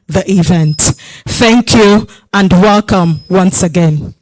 the event. Thank you and welcome once again.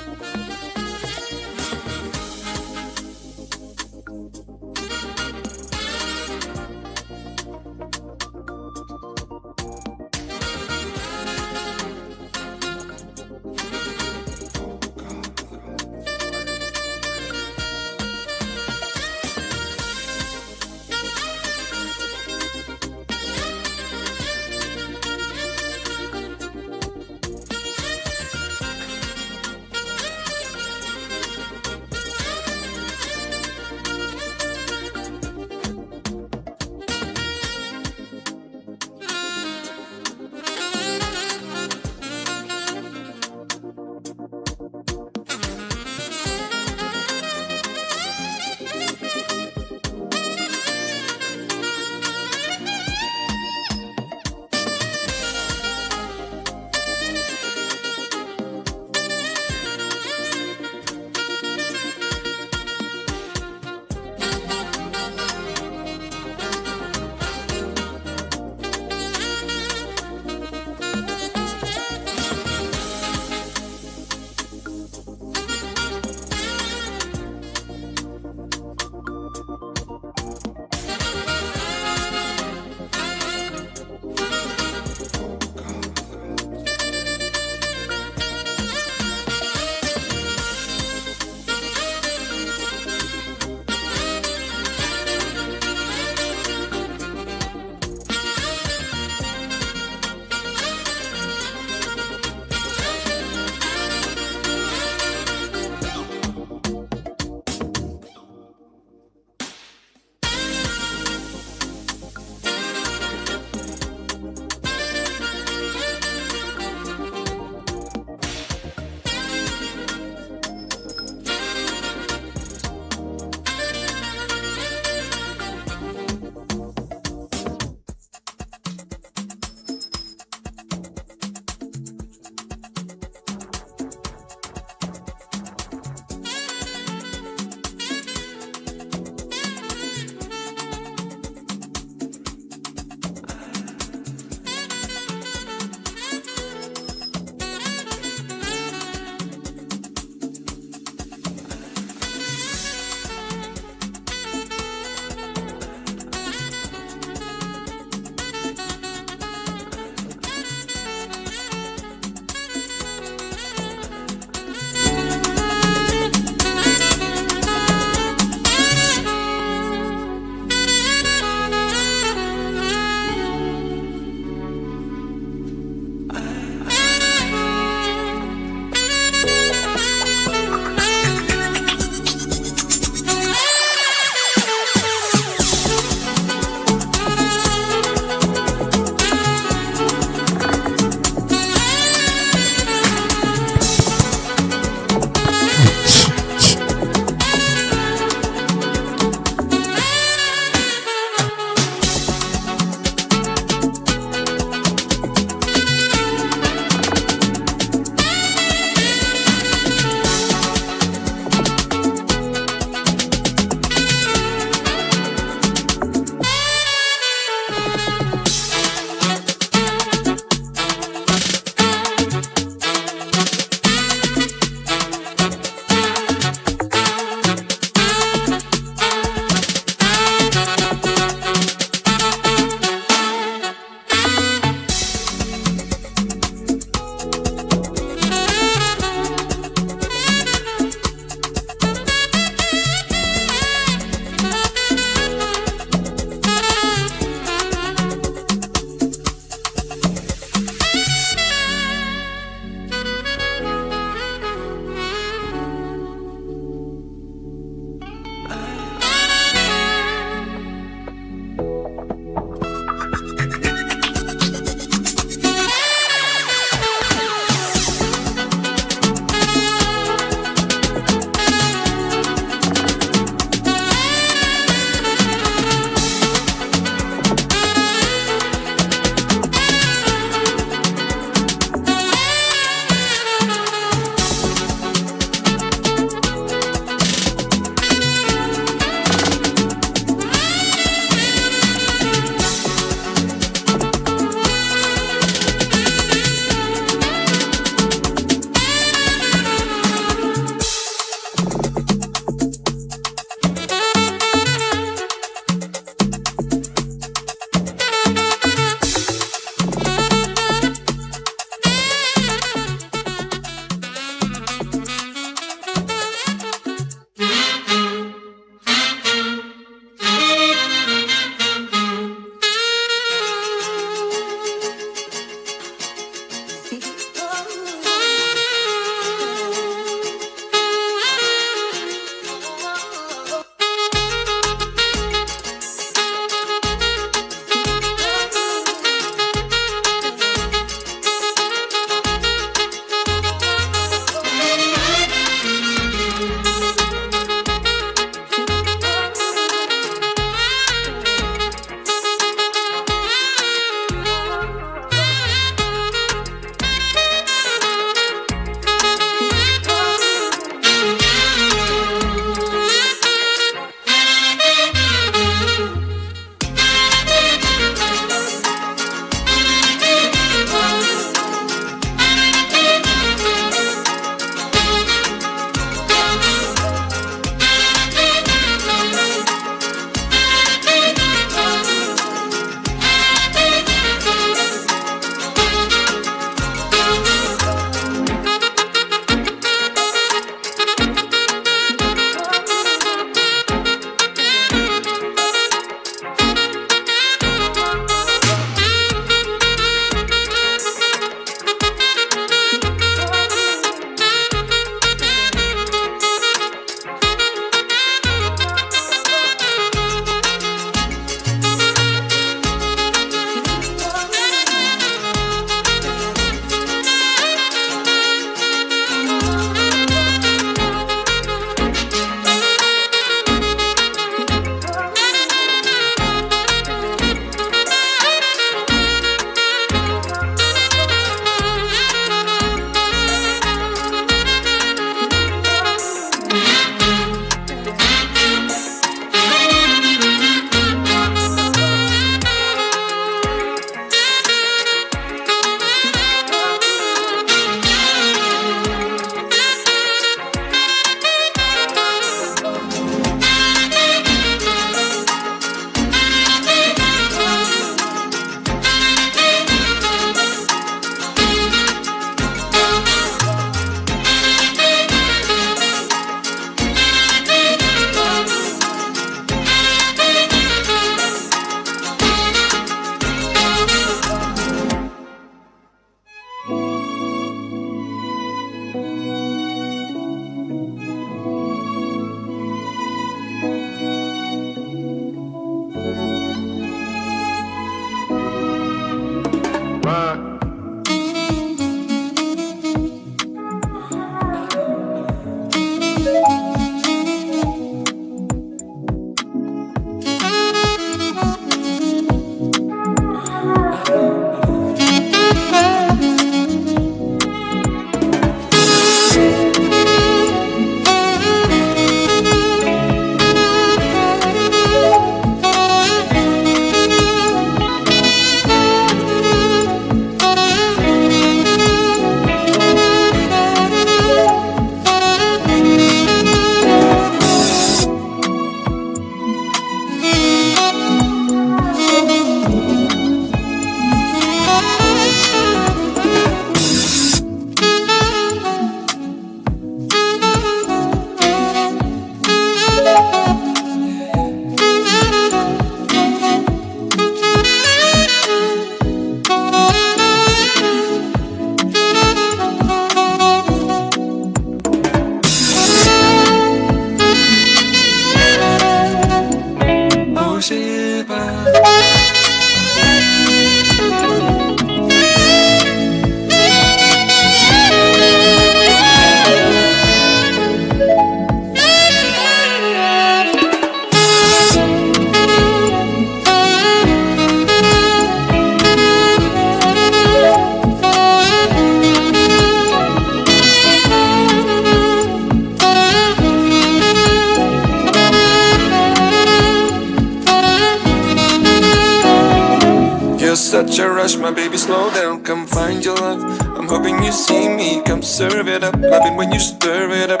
Such a rush, my baby, slow down, come find your love. I'm hoping you see me, come serve it up. Loving when you stir it up,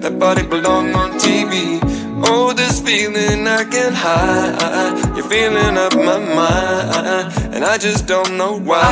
that body belong on TV. Oh, this feeling I can't hide. You're feeling up my mind, and I just don't know why.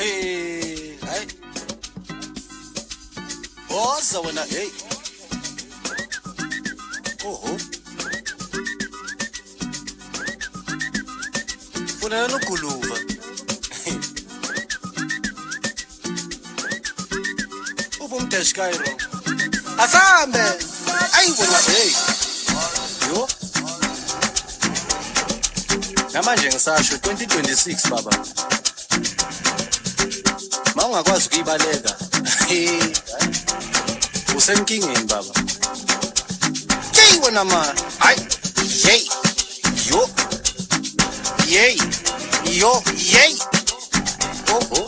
Hey, hey. Boza wena, hey. Oh. Funa nokuluva. Ubumtesh Cairo. Asambe. Ay wena, hey. Yo. Namanje ngisasho 2026 baba. Mawungakwazi ukuyibaleka. Usenkingeni baba. Hey wena man. Ay. Hey. Yo. Yay. Yo. Yay. Oh.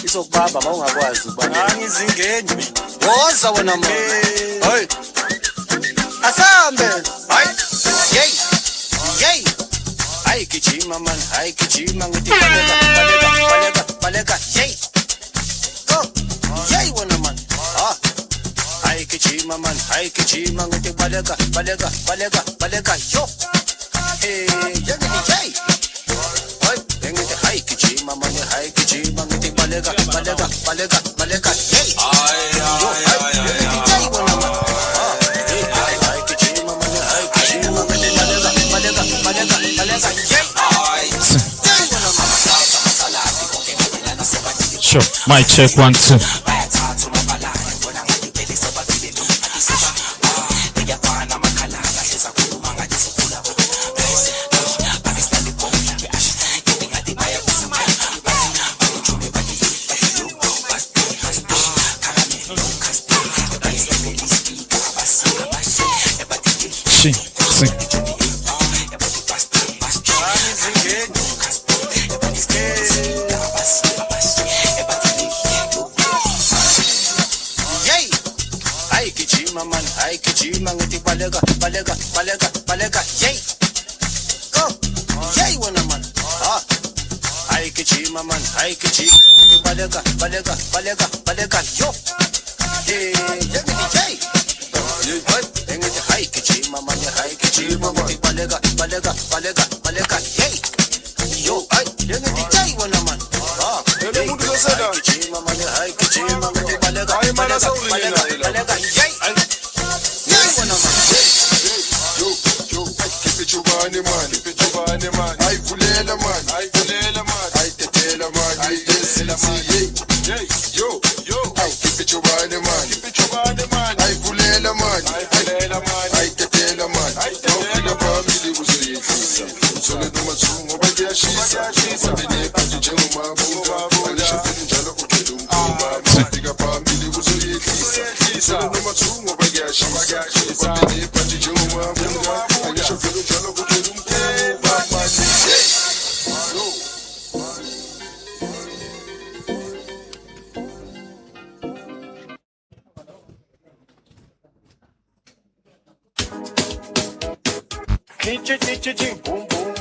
Isokubaba mawungakwazi ukubaleka. Angizingeni mina. Woza wena man. Hey. Asambe. Ay. Yay. Yay. Ay kichima man. Ay kichima ngiti baleka. Yay. Go. Yay wena man. Ay kichima man. Ay kichima ngiti baleka. Yo. Hey, yangiti yay. Ay, yangiti ay kichima man. Ay kichima ngiti baleka. Yay. Yo. Ay, yangiti yay wena man. Ay kichima man. Ay kichima ngiti baleka. Yay. Sure, mic check 1 2. Sing. Ay kichima ngiti baleka. Yay. Go. Yay wena man. Ay kichima man. Ay kichima baleka. Yo. Hey, yangiti yay. Yangiti ay kichima man. Ay kichima ngiti baleka. Yay. Yo. Ay yangiti yay wena man. Ay kichima man. Ay kichima ngiti baleka. Yay. Chubani man, ay fulela man, ay tetela man, ay tetela man, yo, ay keep it chubani man, ay fulela man, ay tetela man, no kila family uzuyifisa, sole no matsungo bagiyashisa, bene kujingu mabuga, alishafuni njalo ukilumba, kila family uzuyifisa, sole no matsungo bagiyashisa, bene kujingu mabuga, alishafuni njalo ukilumba. Boom, boom, boom, boom.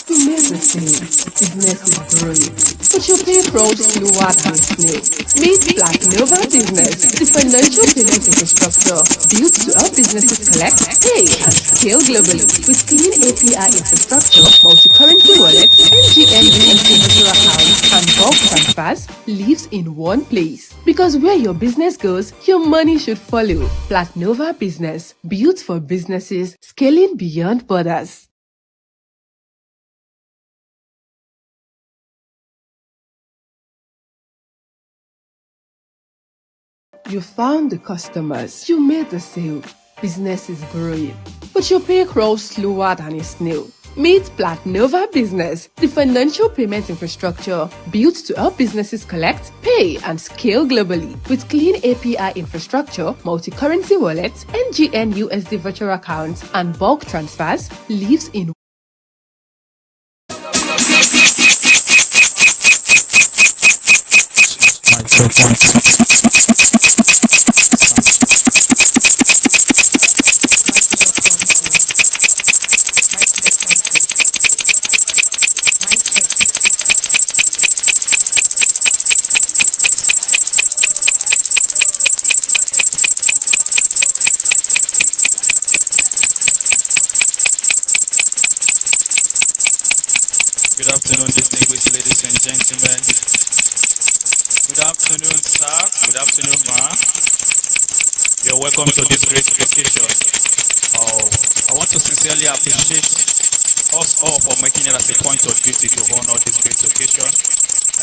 You made the same. Business is growing. But your payroll slower than snail. Meet Black Nova Business, the financial payment infrastructure built to help businesses collect, pay, and scale globally with clean API infrastructure, multi-currency wallet, NGN virtual accounts, and bulk transfers lives in one place. Because where your business goes, your money should follow. Black Nova Business, built for businesses, scaling beyond borders. You found the customers. You made the sale. Business is growing. But your pay crawls slower than a snail. Meet Black Nova Business, the financial payment infrastructure built to help businesses collect, pay, and scale globally. With clean API infrastructure, multi-currency wallets, NGN USD virtual accounts, and bulk transfers, lives in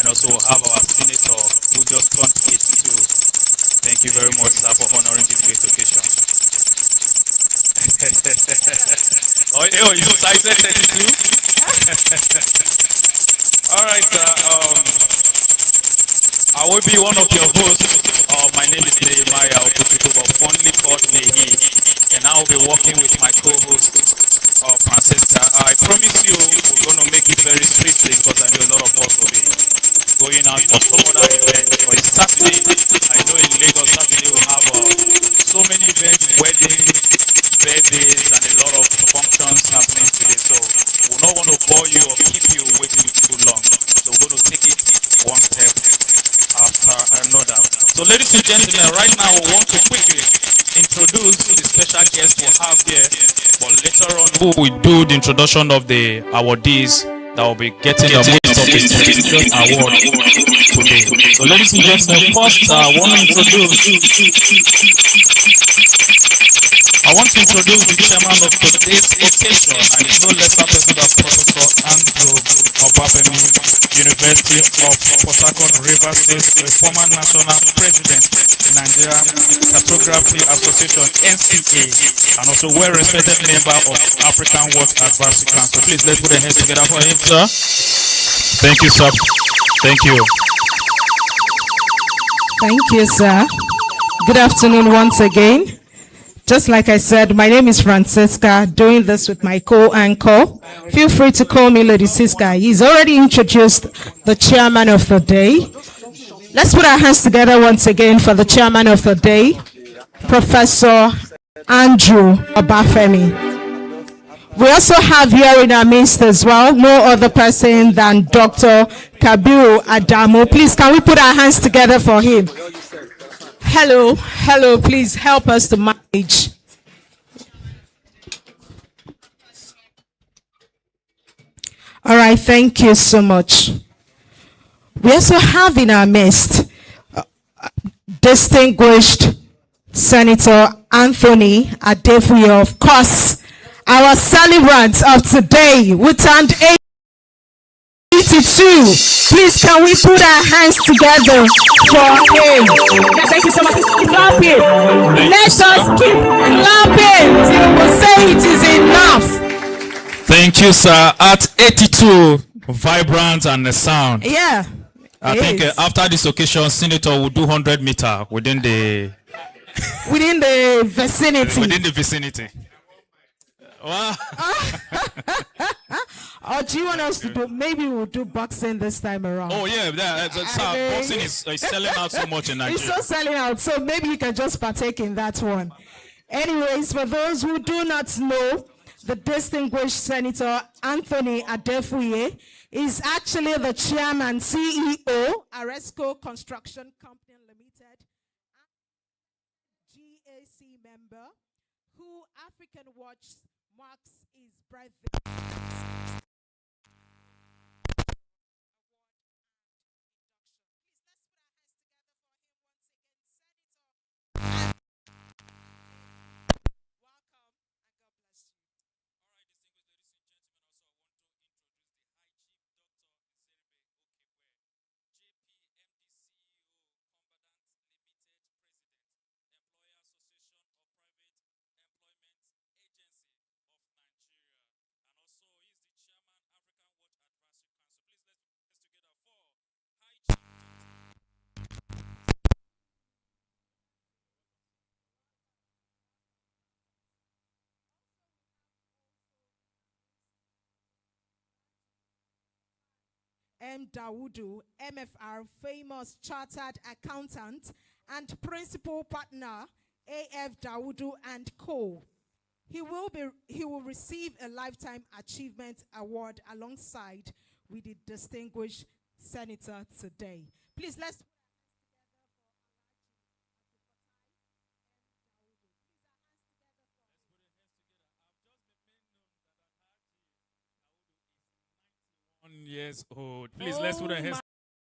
And also have our senator who just turned 82. Thank you very much, sir, for honoring this great occasion. Oh, you cited 32? All right, sir. I will be one of your hosts. My name is Nehemiah Opusito, but fondly called Nehi, and I will be working with my co-host, Francisca. I promise you we're going to make it very swiftly because I know a lot of us will be going out for some other events. But it's Saturday. I know in Lagos Saturday we'll have so many events, weddings, birthdays, and a lot of functions happening today. So we're not going to bore you or keep you waiting too long. So we're going to take it one step after another. So ladies and gentlemen, right now we want to quickly introduce the special guest we have here, but later on we will do the introduction of the awardees that will be getting the most of the prestigious award today. So ladies and gentlemen, first I want to introduce the chairman of today's occasion, and it's no lesser person than Professor Andrew Obafemi, University of Port Harcourt, Rivers State, a former national president in Nigeria Cartography Association (NCA), and also well-respected member of Afrikanwatch Advisory Council. Please let's put our hands together for him, sir. Thank you, sir. Thank you. Thank you, sir. Good afternoon once again. Just like I said, my name is Francisca, doing this with my co-anchor. Feel free to call me Lady Siska. He's already introduced the chairman of the day. Let's put our hands together once again for the chairman of the day, Professor Andrew Obafemi. We also have here in our midst as well, no other person than Dr. Kabiru Adamo. Please, can we put our hands together for him? Hello, please help us to manage. All right, thank you so much. We also have in our midst distinguished Senator Anthony Adefuye, of course, our celebrant of today, who turned 82. Please, can we put our hands together for him? Thank you so much. Clap it. Let us keep clapping till we say it is enough. Thank you, sir. At 82, vibrant and the sound. Yeah. I think after this occasion, Senator will do 100 meter within the vicinity. Within the vicinity. Wow. Or do you want us to do, maybe we'll do boxing this time around? Oh, yeah. Boxing is selling out so much in Nigeria. It's so selling out, so maybe you can just partake in that one. Anyways, for those who do not know, the distinguished Senator Anthony Adefuye is actually the chairman, CEO, Aresco Construction Company Limited, GAC member, who Afrikanwatch marks his birthday. M. Dawudu, MFR, famous chartered accountant and principal partner, AF Dawudu and Co. He will receive a Lifetime Achievement Award alongside with the distinguished senator today. Please, let's years old. Please, let's put our hands.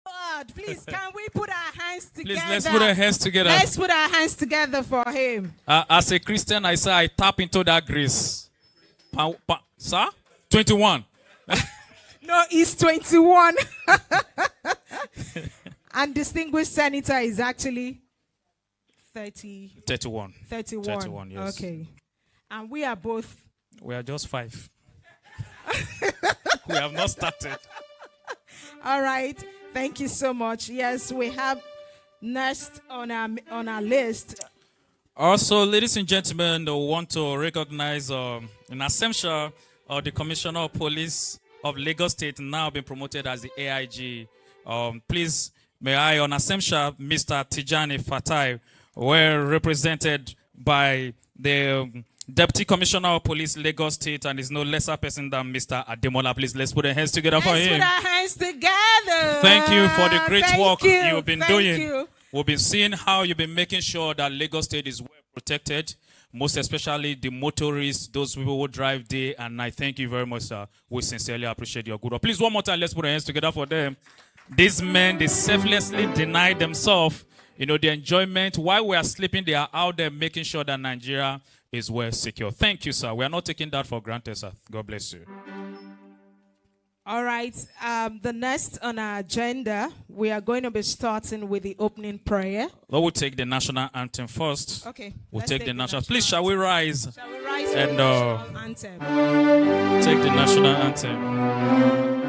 God, please, can we put our hands together? Please, let's put our hands together. Let's put our hands together for him. As a Christian, I say I tap into that grace. Sir? 21. No, he's 21. And distinguished senator is actually 31. 31. 31, yes. Okay. And we are both. We are just 5. We have not started. All right. Thank you so much. Yes, we have next on our list. Also, ladies and gentlemen, I want to recognize in absentia the Commissioner of Police of Lagos State, now been promoted as the AIG. Please, may I, on absentia, Mr. Tijani Fatai, were represented by the Deputy Commissioner of Police, Lagos State, and is no lesser person than Mr. Ademola. Please, let's put our hands together for him. Let's put our hands together. Thank you for the great work you've been doing. You. We've been seeing how you've been making sure that Lagos State is well protected, most especially the motorists, those people who drive day and night. Thank you very much, sir. We sincerely appreciate your good work. Please, one more time, let's put our hands together for them. These men, they selflessly deny themselves, the enjoyment. While we are sleeping, they are out there making sure that Nigeria is well secure. Thank you, sir. We are not taking that for granted, sir. God bless you. All right. The next on our agenda, we are going to be starting with the opening prayer. Well, we'll take the national anthem first. Okay. We'll take the national. Please, shall we rise? Shall we rise and for the national anthem? Take the national anthem.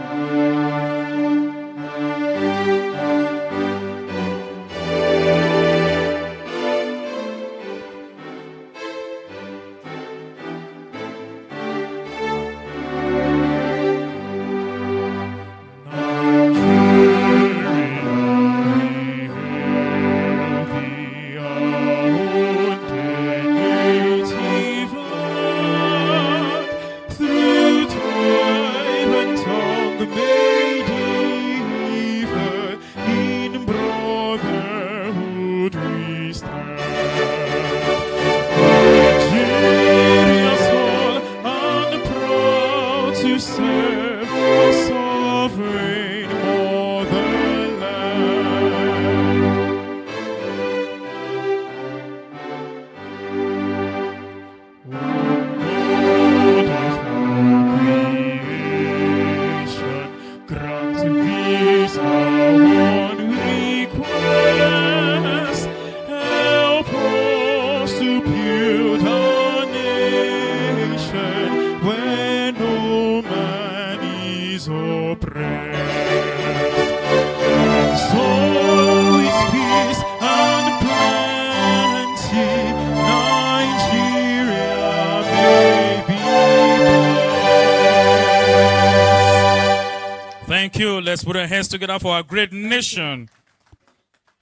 Let's put our hands together for our great nation.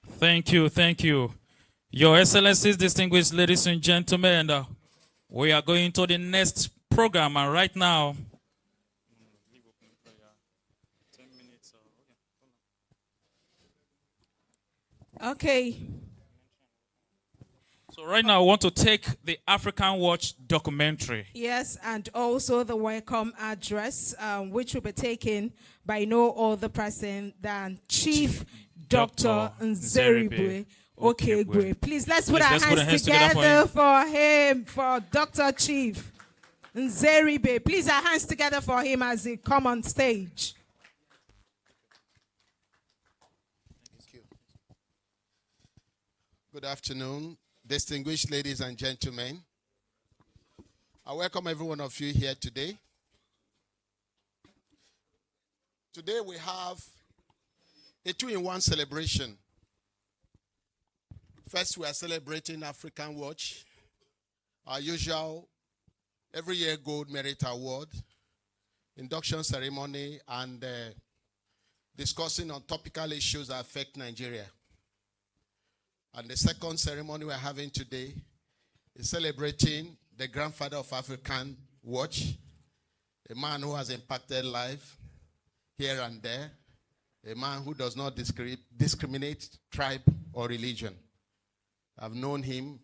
Thank you, thank you. Your Excellencies, distinguished ladies and gentlemen, we are going to the next program, and right now, okay. So right now, I want to take the Afrikanwatch documentary. Yes, and also the welcome address, which will be taken by no other person than Chief Dr. Nzeribe Okegwe. Please, let's put our hands together for him, for Dr. Chief Nzeribe. Please, our hands together for him as he come on stage. Thank you. Good afternoon, distinguished ladies and gentlemen. I welcome every one of you here today. Today we have a 2-in-1 celebration. First, we are celebrating Afrikanwatch, our usual every year Gold Merit Award, induction ceremony, and discussing on topical issues that affect Nigeria. And the second ceremony we're having today is celebrating the grandfather of Afrikanwatch, a man who has impacted life here and there, a man who does not discriminate tribe or religion. I've known him,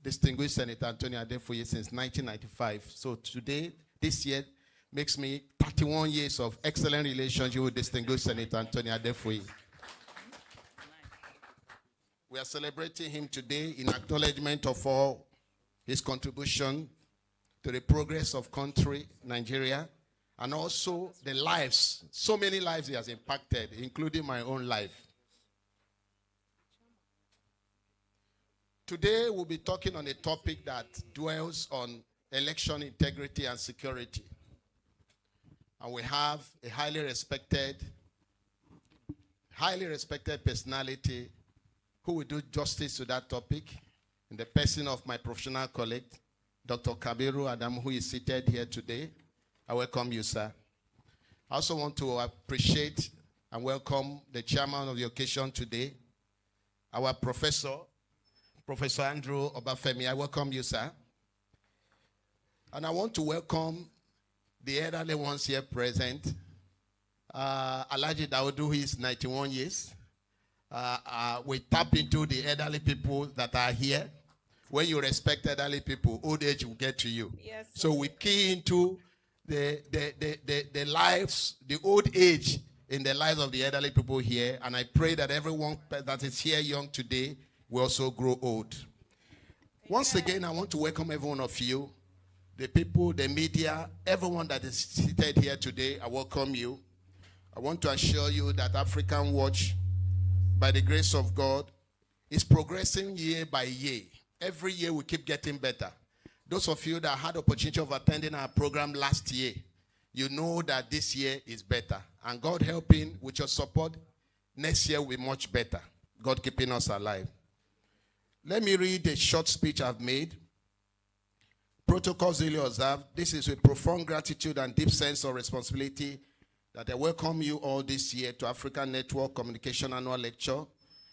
distinguished Senator Anthony Adefuye, since 1995. So today, this year, makes me 31 years of excellent relationship with distinguished Senator Anthony Adefuye. We are celebrating him today in acknowledgement of all his contribution to the progress of country, Nigeria, and also the lives, so many lives he has impacted, including my own life. Today we'll be talking on a topic that dwells on election integrity and security. And we have a highly respected personality who will do justice to that topic in the person of my professional colleague, Dr. Kabiru Adam, who is seated here today. I welcome you, sir. I also want to appreciate and welcome the chairman of the occasion today, our Professor Andrew Obafemi. I welcome you, sir. And I want to welcome the elderly ones here present. Alhaji Daudu, who is 91 years. We tap into the elderly people that are here. When you respect elderly people, old age will get to you. Yes. So we key into the lives, the old age in the lives of the elderly people here. And I pray that everyone that is here young today will also grow old. Once again, I want to welcome every one of you, the people, the media, everyone that is seated here today. I welcome you. I want to assure you that Afrikanwatch, by the grace of God, is progressing year by year. Every year we keep getting better. Those of you that had the opportunity of attending our program last year, you know that this year is better. And God helping, with your support, next year will be much better. God keeping us alive. Let me read a short speech I've made. Protocols duly observed. This is with profound gratitude and deep sense of responsibility that I welcome you all this year to African Network Communication Annual Lecture.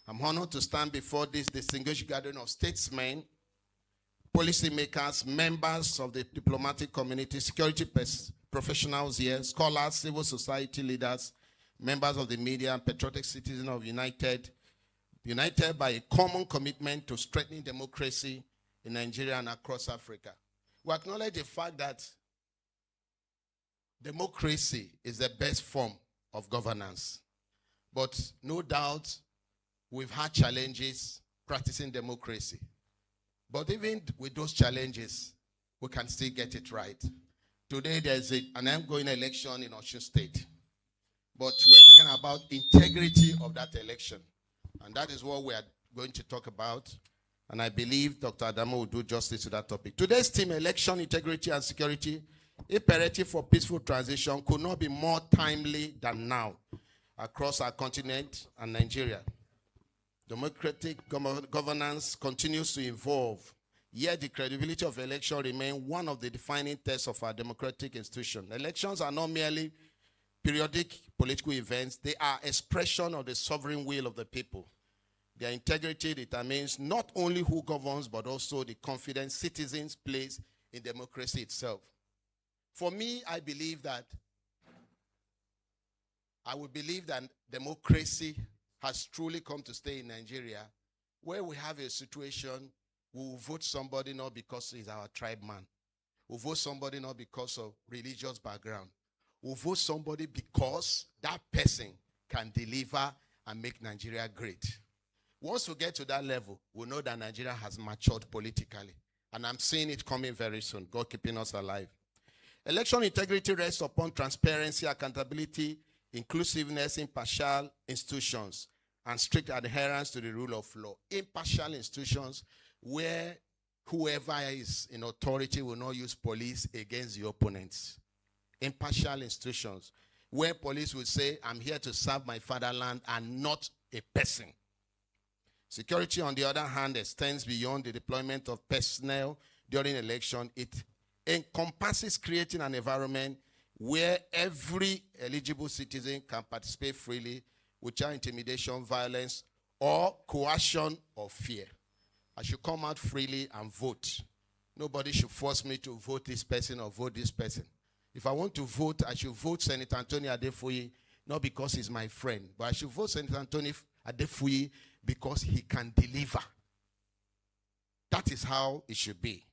I'm honored to stand before this distinguished gathering of statesmen, policymakers, members of the diplomatic community, security professionals here, scholars, civil society leaders, members of the media, and patriotic citizens of united by a common commitment to strengthening democracy in Nigeria and across Africa. We acknowledge the fact that democracy is the best form of governance. But no doubt we've had challenges practicing democracy. But even with those challenges, we can still get it right. Today there's an ongoing election in Osun State. But we're talking about integrity of that election. And that is what we are going to talk about. And I believe Dr. Adamo will do justice to that topic. Today's theme, election integrity and security, imperative for peaceful transition, could not be more timely than now across our continent and Nigeria. Democratic governance continues to evolve, yet the credibility of election remains one of the defining tests of our democratic institution. Elections are not merely periodic political events. They are expression of the sovereign will of the people. Their integrity determines not only who governs, but also the confidence citizens place in democracy itself. For me, I believe that democracy has truly come to stay in Nigeria, where we have a situation we will vote somebody not because he's our tribe man. We'll vote somebody not because of religious background. We'll vote somebody because that person can deliver and make Nigeria great. Once we get to that level, we'll know that Nigeria has matured politically. And I'm seeing it coming very soon. God keeping us alive. Election integrity rests upon transparency, accountability, inclusiveness, impartial institutions, and strict adherence to the rule of law. Impartial institutions where whoever is in authority will not use police against the opponents. Impartial institutions where police will say, I'm here to serve my fatherland and not a person. Security, on the other hand, extends beyond the deployment of personnel during election. It encompasses creating an environment where every eligible citizen can participate freely without intimidation, violence, or coercion or fear. I should come out freely and vote. Nobody should force me to vote this person or vote this person. If I want to vote, I should vote Senator Anthony Adefuye, not because he's my friend, but I should vote Senator Anthony Adefuye because he can deliver. That is how it should be.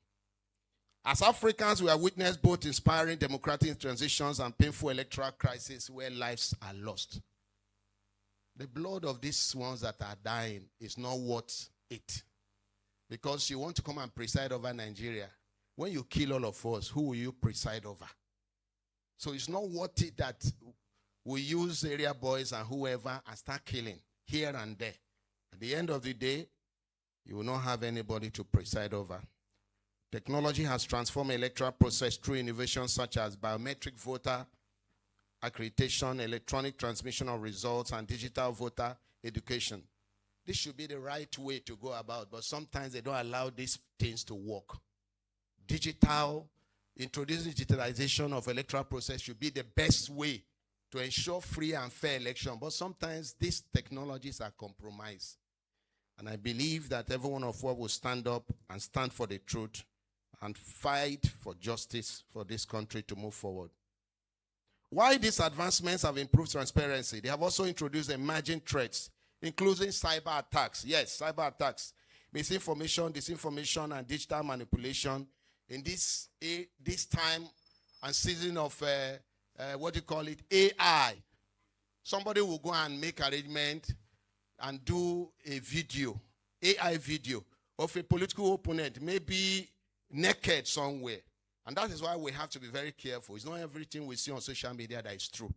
As Africans, we have witnessed both inspiring democratic transitions and painful electoral crises where lives are lost. The blood of these ones that are dying is not worth it. Because you want to come and preside over Nigeria. When you kill all of us, who will you preside over? So it's not worth it that we use area boys and whoever and start killing here and there. At the end of the day, You will not have anybody to preside over. Technology has transformed electoral process through innovations such as biometric voter accreditation, electronic transmission of results, and digital voter education. This should be the right way to go about, but sometimes they don't allow these things to work. Introducing digitalization of electoral process should be the best way to ensure free and fair election, but sometimes these technologies are compromised. And I believe that every one of us will stand up and stand for the truth and fight for justice for this country to move forward. While these advancements have improved transparency, they have also introduced emerging threats, including cyber attacks. Yes, cyber attacks, misinformation, disinformation, and digital manipulation in this time and season of, AI. Somebody will go and make arrangement and do a video, AI video, of a political opponent, maybe naked somewhere. And that is why we have to be very careful. It's not everything we see on social media that is true.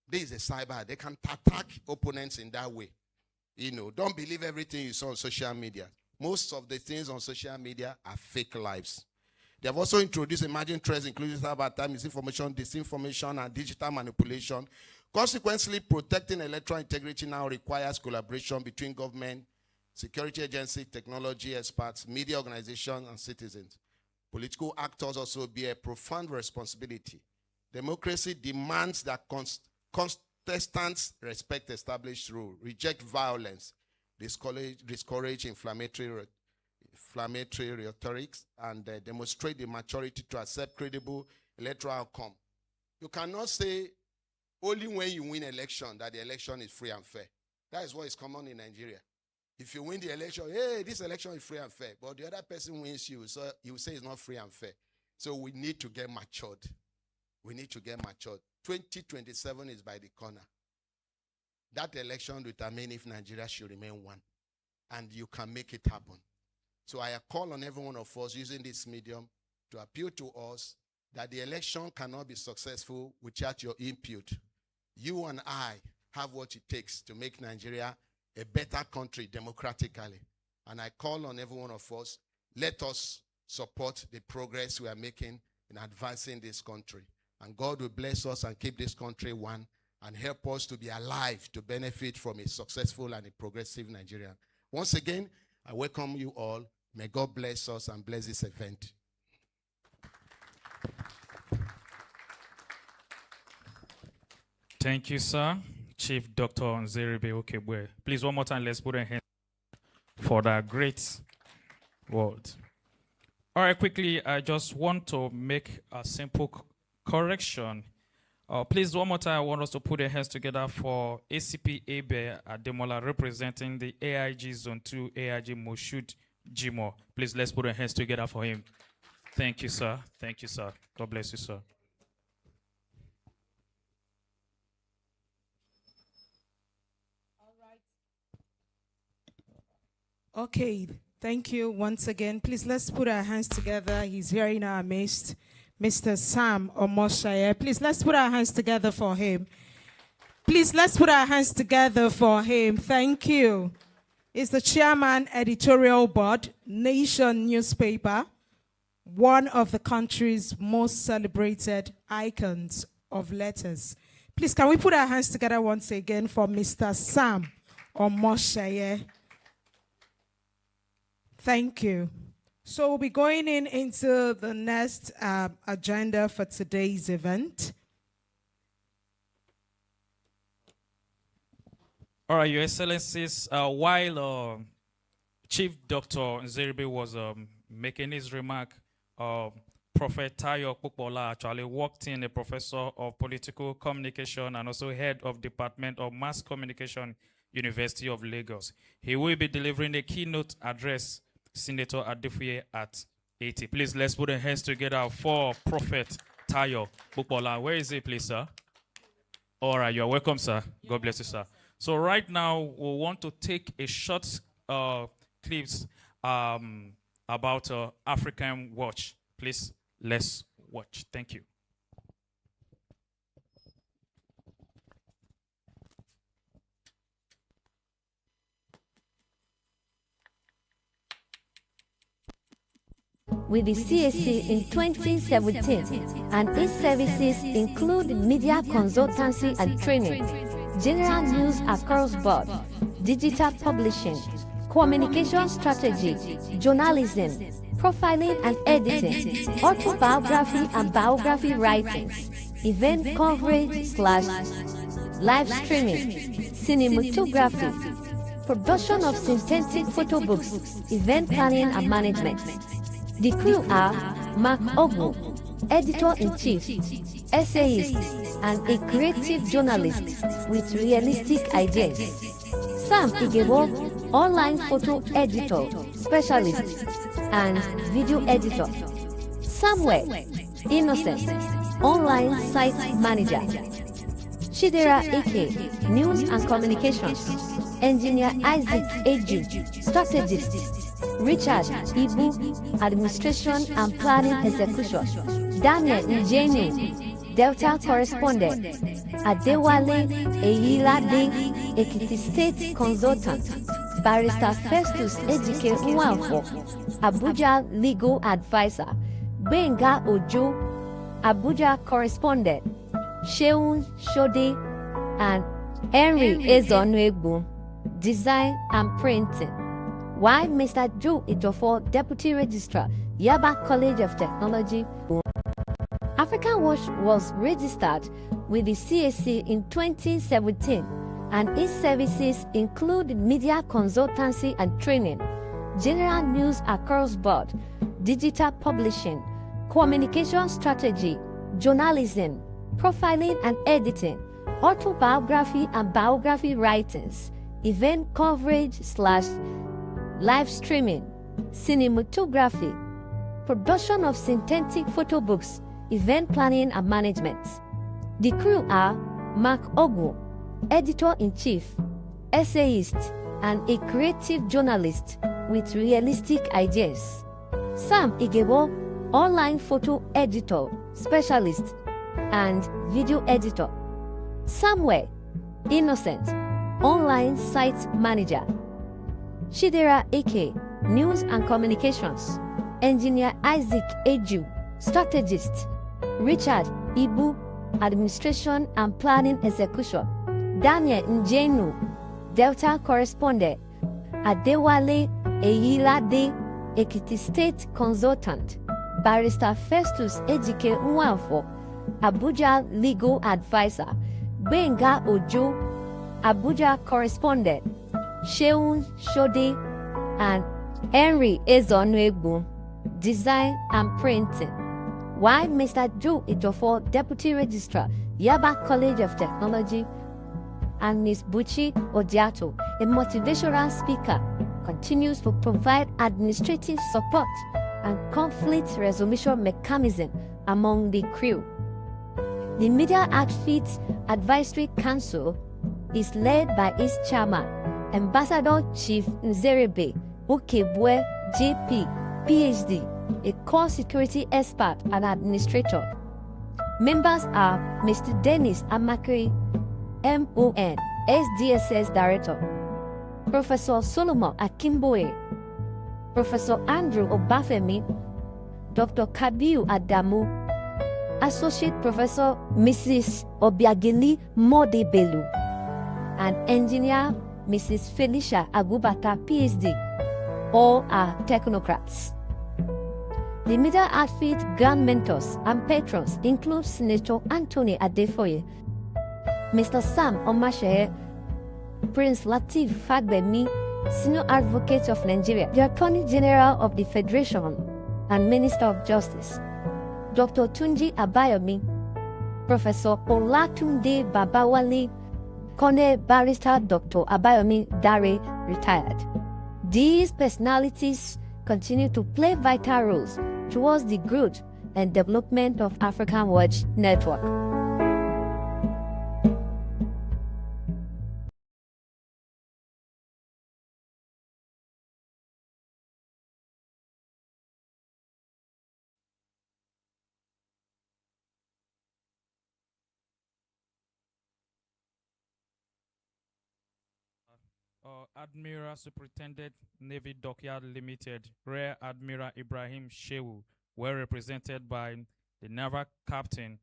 This is a cyber. They can attack opponents in that way. Don't believe everything you saw on social media. Most of the things on social media are fake lives. They have also introduced emerging threats, including cyber attack, misinformation, disinformation, and digital manipulation. Consequently, protecting electoral integrity now requires collaboration between government, security agencies, technology experts, media organizations, and citizens. Political actors also bear a profound responsibility. Democracy demands that contestants respect established rules, reject violence, discourage inflammatory rhetorics, and demonstrate the maturity to accept credible electoral outcome. You cannot say only when you win election that the election is free and fair. That is what is common in Nigeria. If you win the election, hey, this election is free and fair, but the other person wins you, so you say it's not free and fair. So we need to get matured. We need to get matured. 2027 is by the corner. That election will determine if Nigeria should remain one. And you can make it happen. So I call on every one of us using this medium to appeal to us that the election cannot be successful without your input. You and I have what it takes to make Nigeria a better country democratically. And I call on every one of us, let us support the progress we are making in advancing this country. And God will bless us and keep this country one and help us to be alive to benefit from a successful and a progressive Nigeria. Once again, I welcome you all. May God bless us and bless this event. Thank you, sir. Chief Dr. Nzeribe Okebwe. Please, one more time, let's put a hand for that great word. All right, quickly, I just want to make a simple correction. Please, one more time, I want us to put our hands together for ACP Abe Ademola, representing the AIG Zone 2, AIG Moshood Jimo. Please, let's put our hands together for him. Thank you, sir. Thank you, sir. God bless you, sir. Okay, thank you once again. Please, let's put our hands together. He's here in our midst, Mr. Sam Omoshaye. Please, let's put our hands together for him. Please, let's put our hands together for him. Thank you. He's the chairman, editorial board, Nation newspaper, one of the country's most celebrated icons of letters. Please, can we put our hands together once again for Mr. Sam Omoshaye? Thank you. So we'll be going into the next agenda for today's event. All right, Your Excellencies, while Chief Dr. Nzeribe was making his remark, Prophet Tayo Kpokpola actually walked in, a professor of political communication and also head of Department of Mass Communication, University of Lagos. He will be delivering a keynote address, Senator Adefuye at 80. Please, let's put our hands together for Prophet Tayo Kpokpola. Where is he, please, sir? All right, you're welcome, sir. God bless you, sir. So right now, we want to take a short clips about Afrikanwatch. Please, let's watch. Thank you. with the CAC in 2017, and its services include media consultancy and training, general news across board, digital publishing, communication strategy, journalism, profiling and editing, autobiography and biography writing, event coverage / live streaming, cinematography, production of synthetic photo books, event planning and management. The crew are Mark Ogu, editor-in-chief, essayist, and a creative journalist with realistic ideas. Sam Igebo, online photo editor, specialist, and video editor. Samuel Innocent, online site manager. Chidera Ike, news and communications. Engineer Isaac Eju, strategist. Richard Ibu, administration and planning execution. Daniel Njenu, Delta correspondent. Adewale Eyilade, Ekiti State consultant. Barrister Festus Ejike Nwanfo, Abuja legal advisor. Benga Ojo, Abuja correspondent. Sheun Shode, and Henry Ezonwegbu, design and printing. While Mr. Joe Ejofo, Deputy Registrar, Yaba College of Technology. Afrikanwatch was registered with the CAC in 2017, and its services include media consultancy and training, general news across board, digital publishing, communication strategy, journalism, profiling and editing, autobiography and biography writings, event coverage / live streaming, cinematography, production of synthetic photo books, event planning and management. The crew are Mark Ogu, editor-in-chief, essayist, and a creative journalist with realistic ideas. Sam Igebo, online photo editor, specialist, and video editor. Samuel Innocent, online site manager. Chidera Ike, news and communications. Engineer Isaac Eju, strategist. Richard Ibu, administration and planning execution. Daniel Njenu, Delta correspondent. Adewale Eyilade, Ekiti State consultant. Barrister Festus Ejike Nwanfo, Abuja legal advisor. Benga Ojo, Abuja correspondent. Sheun Shode, and Henry Ezonwegbu, design and printing. While Mr. Joe Ejofo, Deputy Registrar, Yaba College of Technology, and Ms. Buchi Odiato, a motivational speaker, continues to provide administrative support and conflict resolution mechanism among the crew. The Media Outfit Advisory Council is led by its chairman, Ambassador Chief Nzerebe Okebue JP, PhD, a core security expert and administrator. Members are Mr. Dennis Amakri, MON, SDSS Director, Professor Solomon Akimboe, Professor Andrew Obafemi, Dr. Kabiu Adamu, Associate Professor Mrs. Obiageli Modebelu, and Engineer Mrs. Felicia Agubata, PhD. All are technocrats. The Media Outfit Grand Mentors and Patrons include Senator Anthony Adefuye, Mr. Sam Omashe, Prince Lateef Fagbemi, Senior Advocate of Nigeria, the Attorney General of the Federation and Minister of Justice, Dr. Tunji Abayomi, Professor Olatunde Babawale, Colonel Barrister Dr. Abayomi Dare, retired. These personalities continue to play vital roles towards the growth and development of Afrikanwatch Network. Admiral Superintendent Navy Dockyard Limited, Rear Admiral Ibrahim Shehu, well represented by the Naval Captain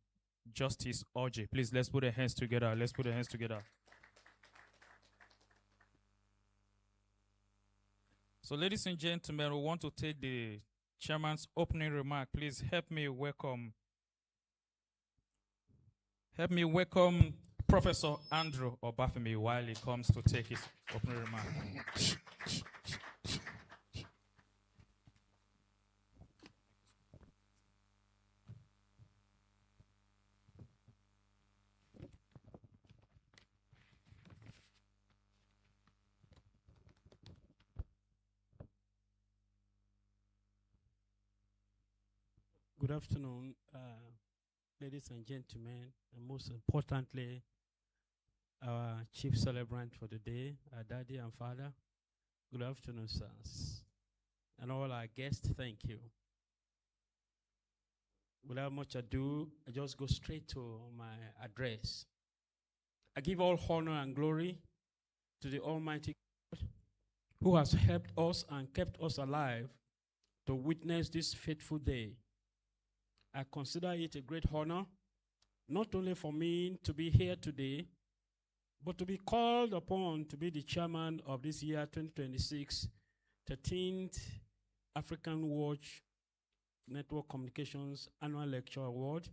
Justice Oji. Please, let's put our hands together. Let's put our hands together. So, ladies and gentlemen, we want to take the chairman's opening remark. Please help me welcome Professor Andrew Obafemi while he comes to take his opening remark. Good afternoon, ladies and gentlemen, and most importantly, our chief celebrant for the day, our daddy and father. Good afternoon, sirs. And all our guests, thank you. Without much ado, I just go straight to my address. I give all honor and glory to the Almighty God who has helped us and kept us alive to witness this fateful day. I consider it a great honor, not only for me to be here today, but to be called upon to be the chairman of this year 2026, 13th Afrikanwatch Network Communications Annual Lecture Award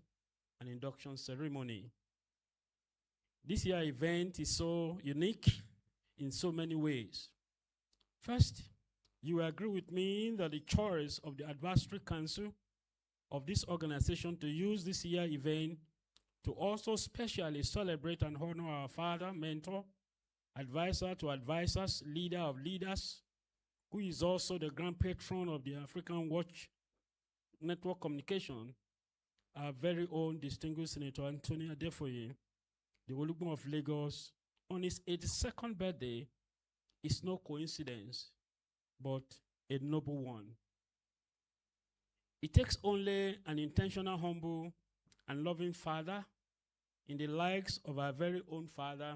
and Induction Ceremony. This year's event is so unique in so many ways. First, you agree with me that the choice of the Advisory Council of this organization to use this year's event to also specially celebrate and honor our father, mentor, advisor to advisors, leader of leaders, who is also the grand patron of the Afrikanwatch Network Communication, our very own distinguished Senator Adefuye, the Olugbo of Lagos, on his 82nd birthday, is no coincidence, but a noble one. It takes only an intentional, humble, and loving father in the likes of our very own father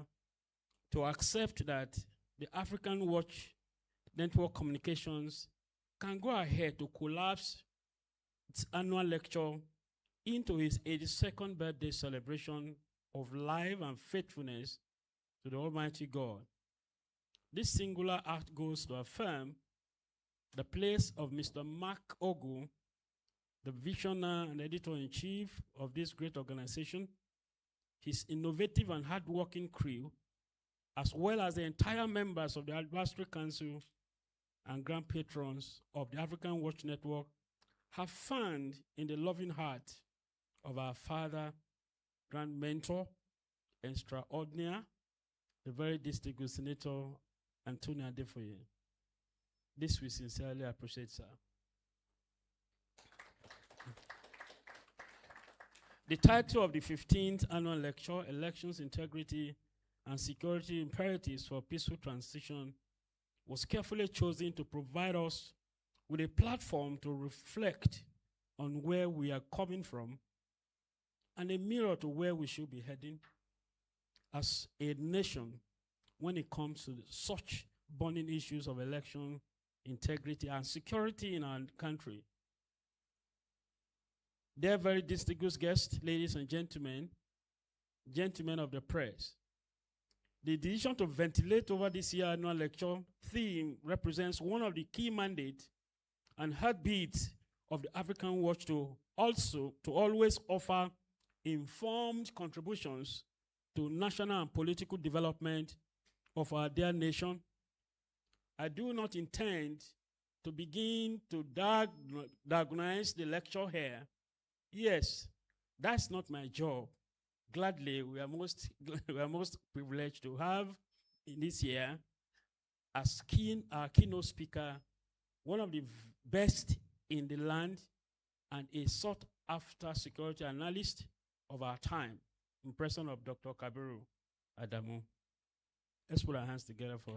to accept that the Afrikanwatch Network Communications can go ahead to collapse its annual lecture into his 82nd birthday celebration of life and faithfulness to the Almighty God. This singular act goes to affirm the place of Mr. Mark Ogu, the visionary and editor-in-chief of this great organization, his innovative and hard-working crew, as well as the entire members of the Advisory Council and grand patrons of the Afrikanwatch Network, have found in the loving heart of our father, grand mentor, extraordinaire, the very distinguished Senator Adefuye. This we sincerely appreciate, sir. The title of the 15th annual lecture, Elections, Integrity, and Security Imperatives for Peaceful Transition, was carefully chosen to provide us with a platform to reflect on where we are coming from and a mirror to where we should be heading as a nation when it comes to such burning issues of election, integrity, and security in our country. Dear very distinguished guests, ladies and gentlemen of the press, the decision to ventilate over this year's annual lecture theme represents one of the key mandates and heartbeats of the Afrikanwatch to always offer informed contributions to national and political development of our dear nation. I do not intend to begin to diagnose the lecture here. Yes, that's not my job. Gladly, we are most privileged to have in this year as our keynote speaker, one of the best in the land and a sought-after security analyst of our time, in person of Dr. Kabiru Adamu. Let's put our hands together for.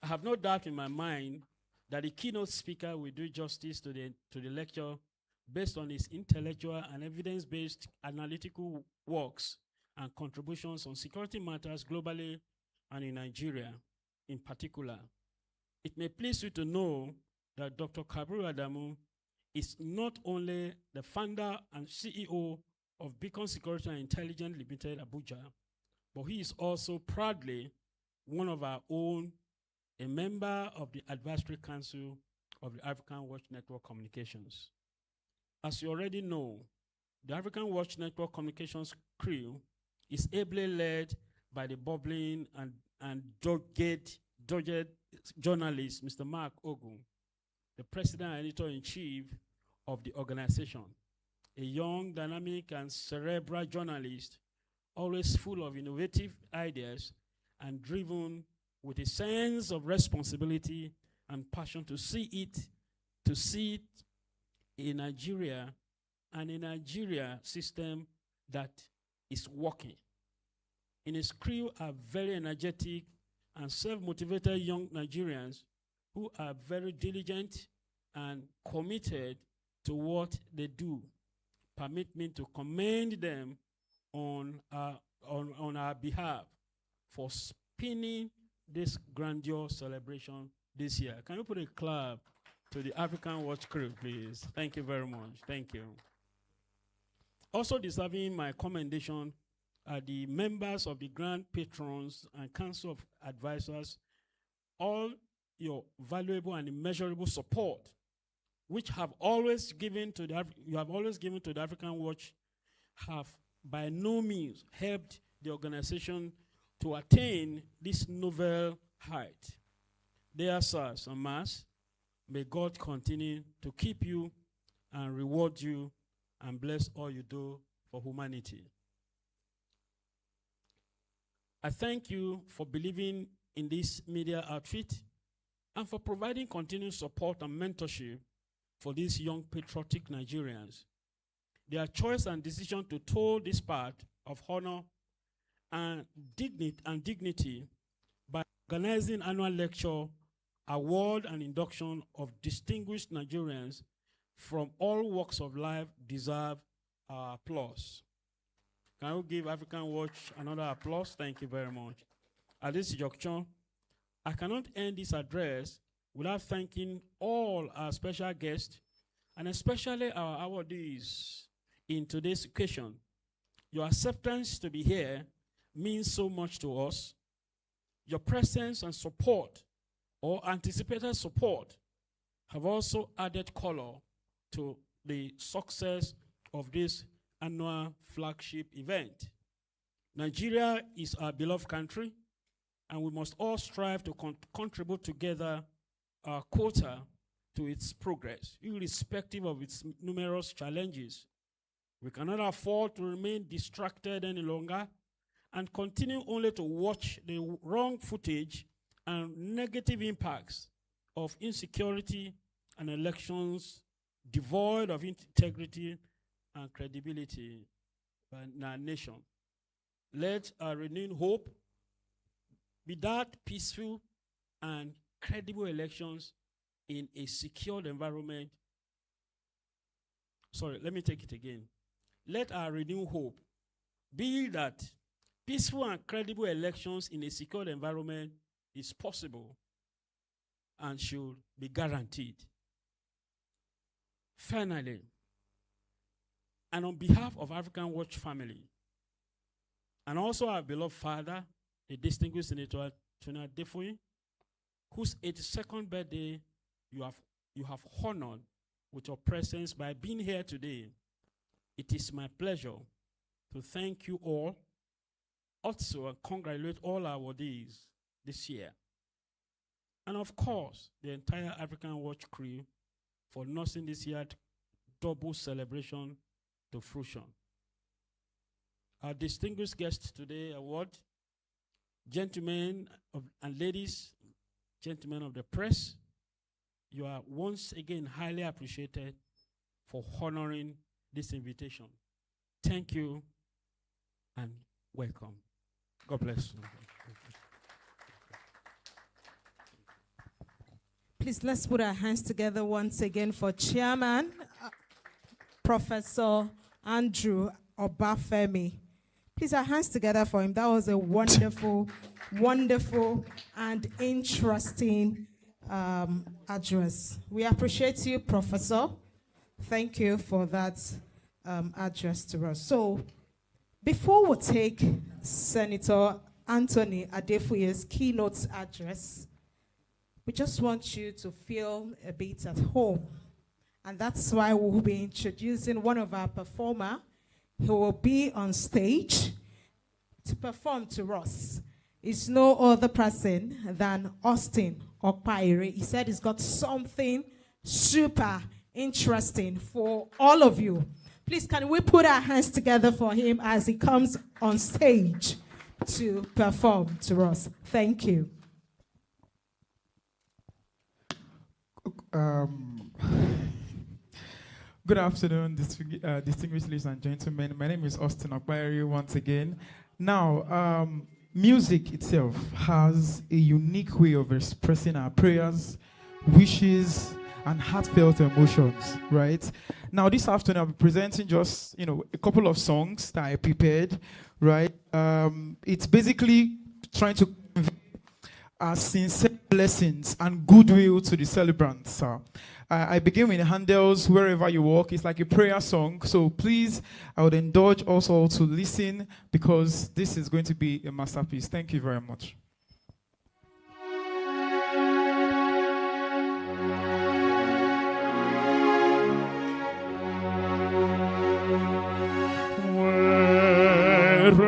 I have no doubt in my mind that the keynote speaker will do justice to the lecture based on his intellectual and evidence-based analytical works and contributions on security matters globally and in Nigeria in particular. It may please you to know that Dr. Kabiru Adamu is not only the founder and CEO of Beacon Security and Intelligence Limited, Abuja, but he is also proudly one of our own, a member of the Advisory Council of the Afrikanwatch Network Communications. As you already know, the Afrikanwatch Network Communications crew is ably led by the bubbling and dogged journalist, Mr. Mark Ogun, the president and editor-in-chief of the organization, a young, dynamic, and cerebral journalist, always full of innovative ideas and driven with a sense of responsibility and passion to see it in Nigeria, and a Nigeria system that is working. In his crew are very energetic and self-motivated young Nigerians who are very diligent and committed to what they do. Permit me to commend them on our behalf for spinning this grandiose celebration this year. Can you put a clap to the Afrikanwatch crew, please? Thank you very much. Thank you. Also deserving my commendation are the members of the Grand Patrons and Council of Advisors, all your valuable and immeasurable support, which you have always given to the Afrikanwatch, have by no means helped the organization to attain this novel height. Dear sirs and mass, may God continue to keep you and reward you and bless all you do for humanity. I thank you for believing in this media outfit and for providing continued support and mentorship for these young patriotic Nigerians. Their choice and decision to toe this path of honor and dignity by organizing annual lecture, award, and induction of distinguished Nigerians from all walks of life deserve our applause. Can we give Afrikanwatch another applause? Thank you very much. At this junction, I cannot end this address without thanking all our special guests and especially our awardees in today's occasion. Your acceptance to be here means so much to us. Your presence and support, or anticipated support, have also added color to the success of this annual flagship event. Nigeria is our beloved country, and we must all strive to contribute together our quota to its progress, irrespective of its numerous challenges. We cannot afford to remain distracted any longer and continue only to watch the wrong footage and negative impacts of insecurity and elections devoid of integrity and credibility in our nation. Let our renewed hope be that peaceful and credible elections in a secured environment. Sorry, let me take it again. Let our renewed hope be that peaceful and credible elections in a secured environment is possible and should be guaranteed. Finally, and on behalf of Afrikanwatch family, and also our beloved father, the distinguished Senator Adefuye, whose 82nd birthday you have honored with your presence by being here today, it is my pleasure to thank you all, also and congratulate all our awardees this year. And of course, the entire Afrikanwatch crew for nursing this year's double celebration to fruition. Our distinguished guests today award, gentlemen and ladies, gentlemen of the press, you are once again highly appreciated for honoring this invitation. Thank you and welcome. God bless you. Please, let's put our hands together once again for Chairman, Professor Andrew Obafemi. Please, our hands together for him. That was a wonderful wonderful and interesting address. We appreciate you, Professor. Thank you for that address to us. So, before we take Senator Anthony Adefuye's keynote address, we just want you to feel a bit at home. And that's why we'll be introducing one of our performers who will be on stage to perform to us. It's no other person than Austin Okpaire. He said he's got something super interesting for all of you. Please, can we put our hands together for him as he comes on stage to perform to us? Thank you. Good afternoon, distinguished ladies and gentlemen. My name is Austin Okpaire once again. Now, music itself has a unique way of expressing our prayers, wishes, and heartfelt emotions, right? Now, this afternoon, I'll be presenting just, a couple of songs that I prepared, right? It's basically trying to convey our sincere blessings and goodwill to the celebrants. I begin with handles wherever you walk. It's like a prayer song. So please, I would indulge also to listen because this is going to be a masterpiece. Thank you very much. Wherever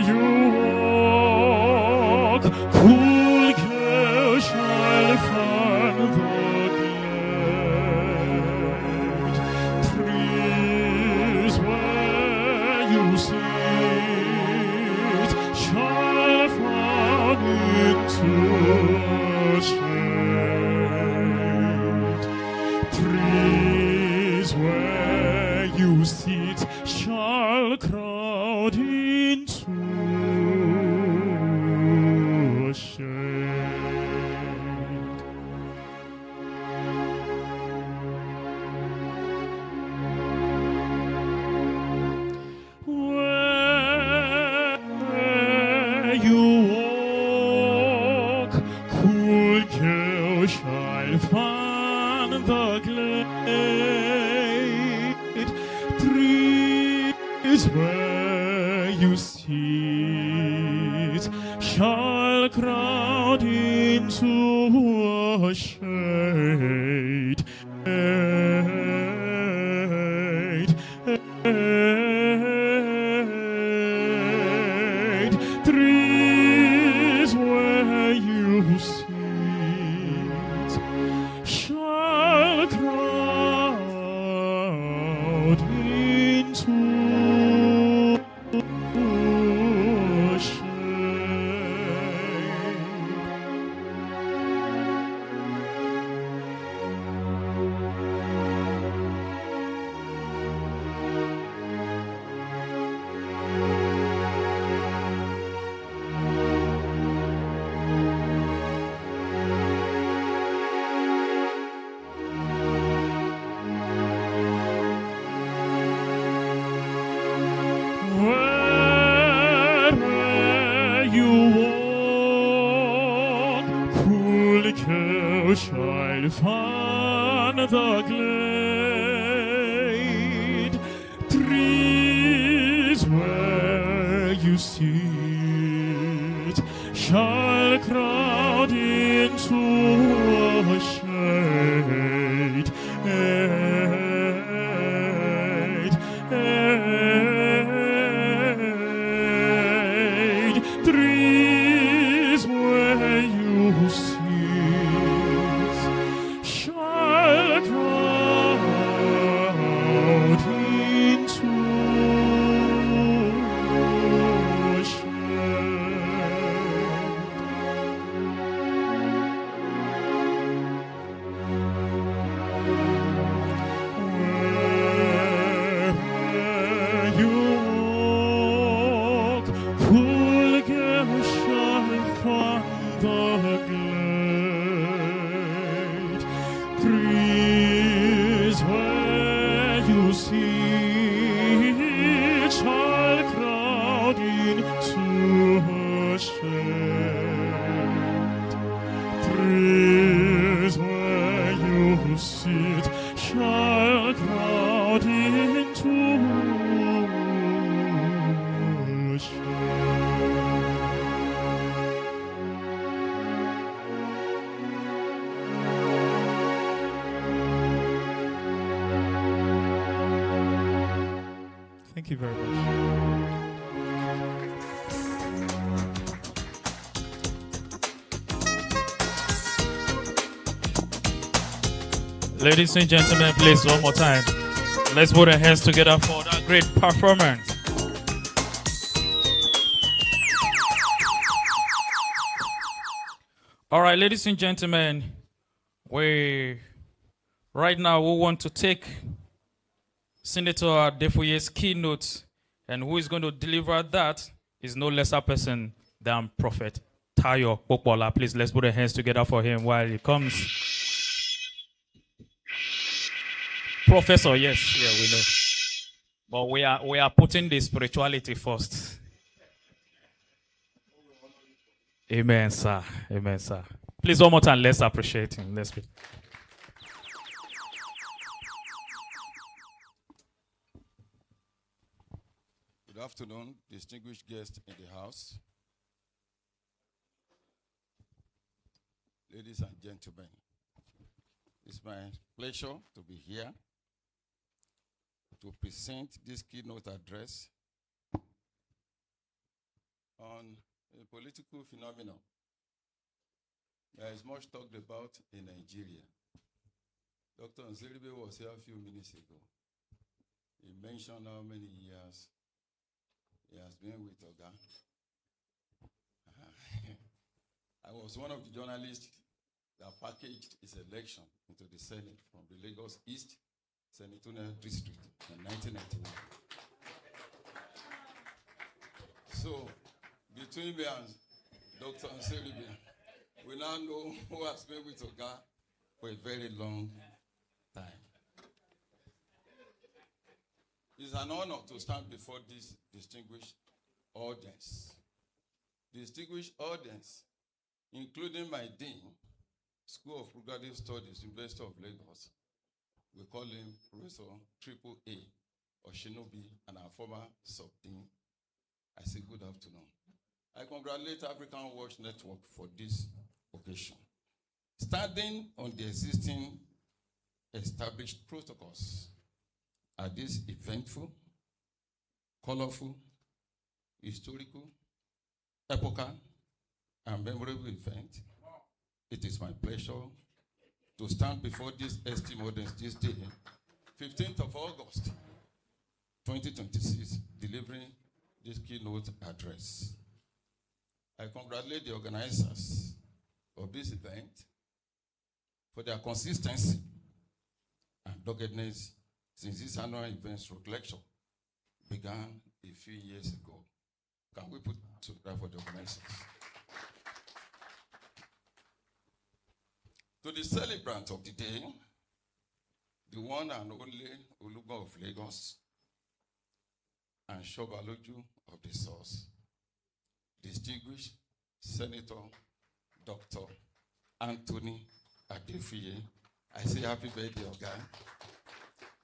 you walk, cool care shall find the glade. Trees where you sit shall fall into shade. Trees where you sit shall crowd into shade. Where you walk, cool girl shall find the glade. Trees where you sit shall crowd into a shade. Trees where you sit shall crowd into wherever you walk, cool girl shall find the glade. Trees where you sit shall crowd into a shade. Trees where you sit shall crowd into shade. Trees where you sit shall crowd into Thank you very much. Ladies and gentlemen, please, one more time. Let's put our hands together for that great performance. All right, ladies and gentlemen, right now we want to take Senator Adefuye's keynote, and who is going to deliver that is no lesser person than Prophet Tayo Popola. Please, let's put our hands together for him while he comes. Professor, yes, yeah, we know. But we are putting the spirituality first. Amen, sir. Amen, sir. Please, one more time, let's appreciate him. Let's be. Good afternoon, distinguished guests in the house. Ladies and gentlemen, it's my pleasure to be here to present this keynote address on a political phenomenon that is much talked about in Nigeria. Dr. Nzeribe was here a few minutes ago. He mentioned how many years he has been with Oga. I was one of the journalists that packaged his election into the Senate from the Lagos East Senatorial District in 1991. So, between me and Dr. Nzeribe, we now know who has been with Oga for a very long time. It's an honor to stand before this distinguished audience. Distinguished audience, including my dean, School of Progressive Studies, University of Lagos. We call him Professor Triple A, Oshinobi, and our former sub-dean. I say good afternoon. I congratulate Afrikanwatch Network for this occasion. Standing on the existing established protocols at this eventful, colorful, historical, epochal, and memorable event, it is my pleasure to stand before this esteemed audience this day, 15th of August, 2026, delivering this keynote address. I congratulate the organizers of this event for their consistency and doggedness since this annual event's lecture began a few years ago. Can we put together for the organizers? To the celebrant of the day, the one and only Oluba of Lagos and Shobaloju of the Source, distinguished Senator Dr. Anthony Adefuye. I say happy birthday, Oga.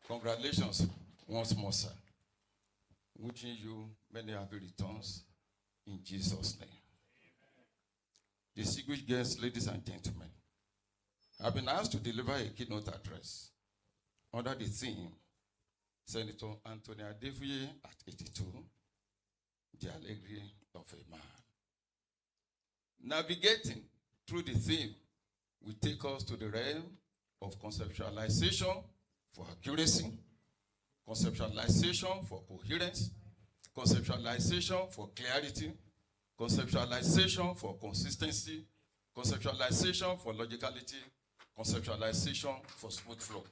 Congratulations once more, sir. Wishing you many happy returns in Jesus' name. Distinguished guests, ladies and gentlemen, I've been asked to deliver a keynote address under the theme, Senator Anthony Adefuye at 82, the allegory of a man. Navigating through the theme will take us to the realm of conceptualization for accuracy, conceptualization for coherence, conceptualization for clarity, conceptualization for consistency, conceptualization for logicality, conceptualization for smooth flow.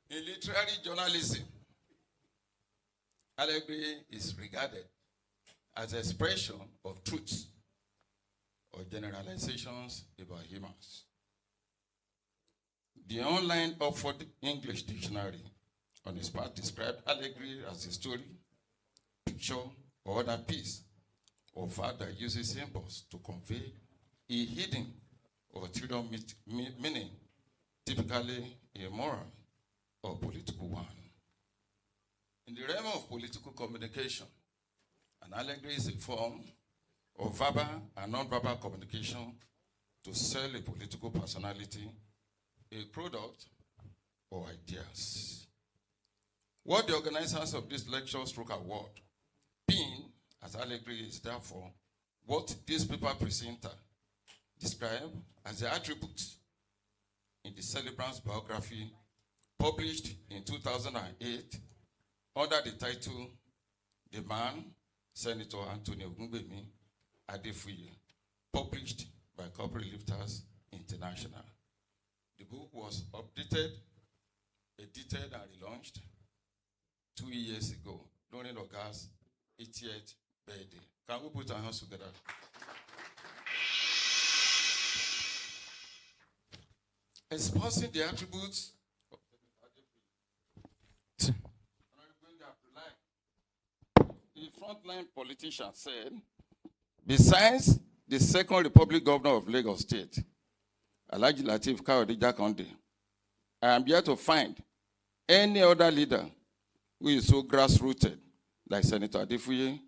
In literary journalism, allegory is regarded as an expression of truths or generalizations about humans. The online Oxford English Dictionary on its part described allegory as a story, picture or other piece of art that uses symbols to convey a hidden or ulterior meaning, typically immoral or political one. In the realm of political communication, an allegory is a form of verbal and non-verbal communication to sell a political personality, a product, or ideas. What the organizers of this lecture stroke award pin as allegory is therefore what this paper presenter described as the attributes in the celebrant's biography published in 2008 under the title The Man, Senator Anthony Ogungbemi Adefuye, published by Corporate Lifters International. The book was updated, edited, and relaunched 2 years ago during August's 80th birthday. Can we put our hands together? Exposing the attributes of the frontline politician said, besides the Second Republic Governor of Lagos State, Alhaji Lateef Kayode Jakande, I am yet to find any other leader who is so grassrooted like Senator Adefuye,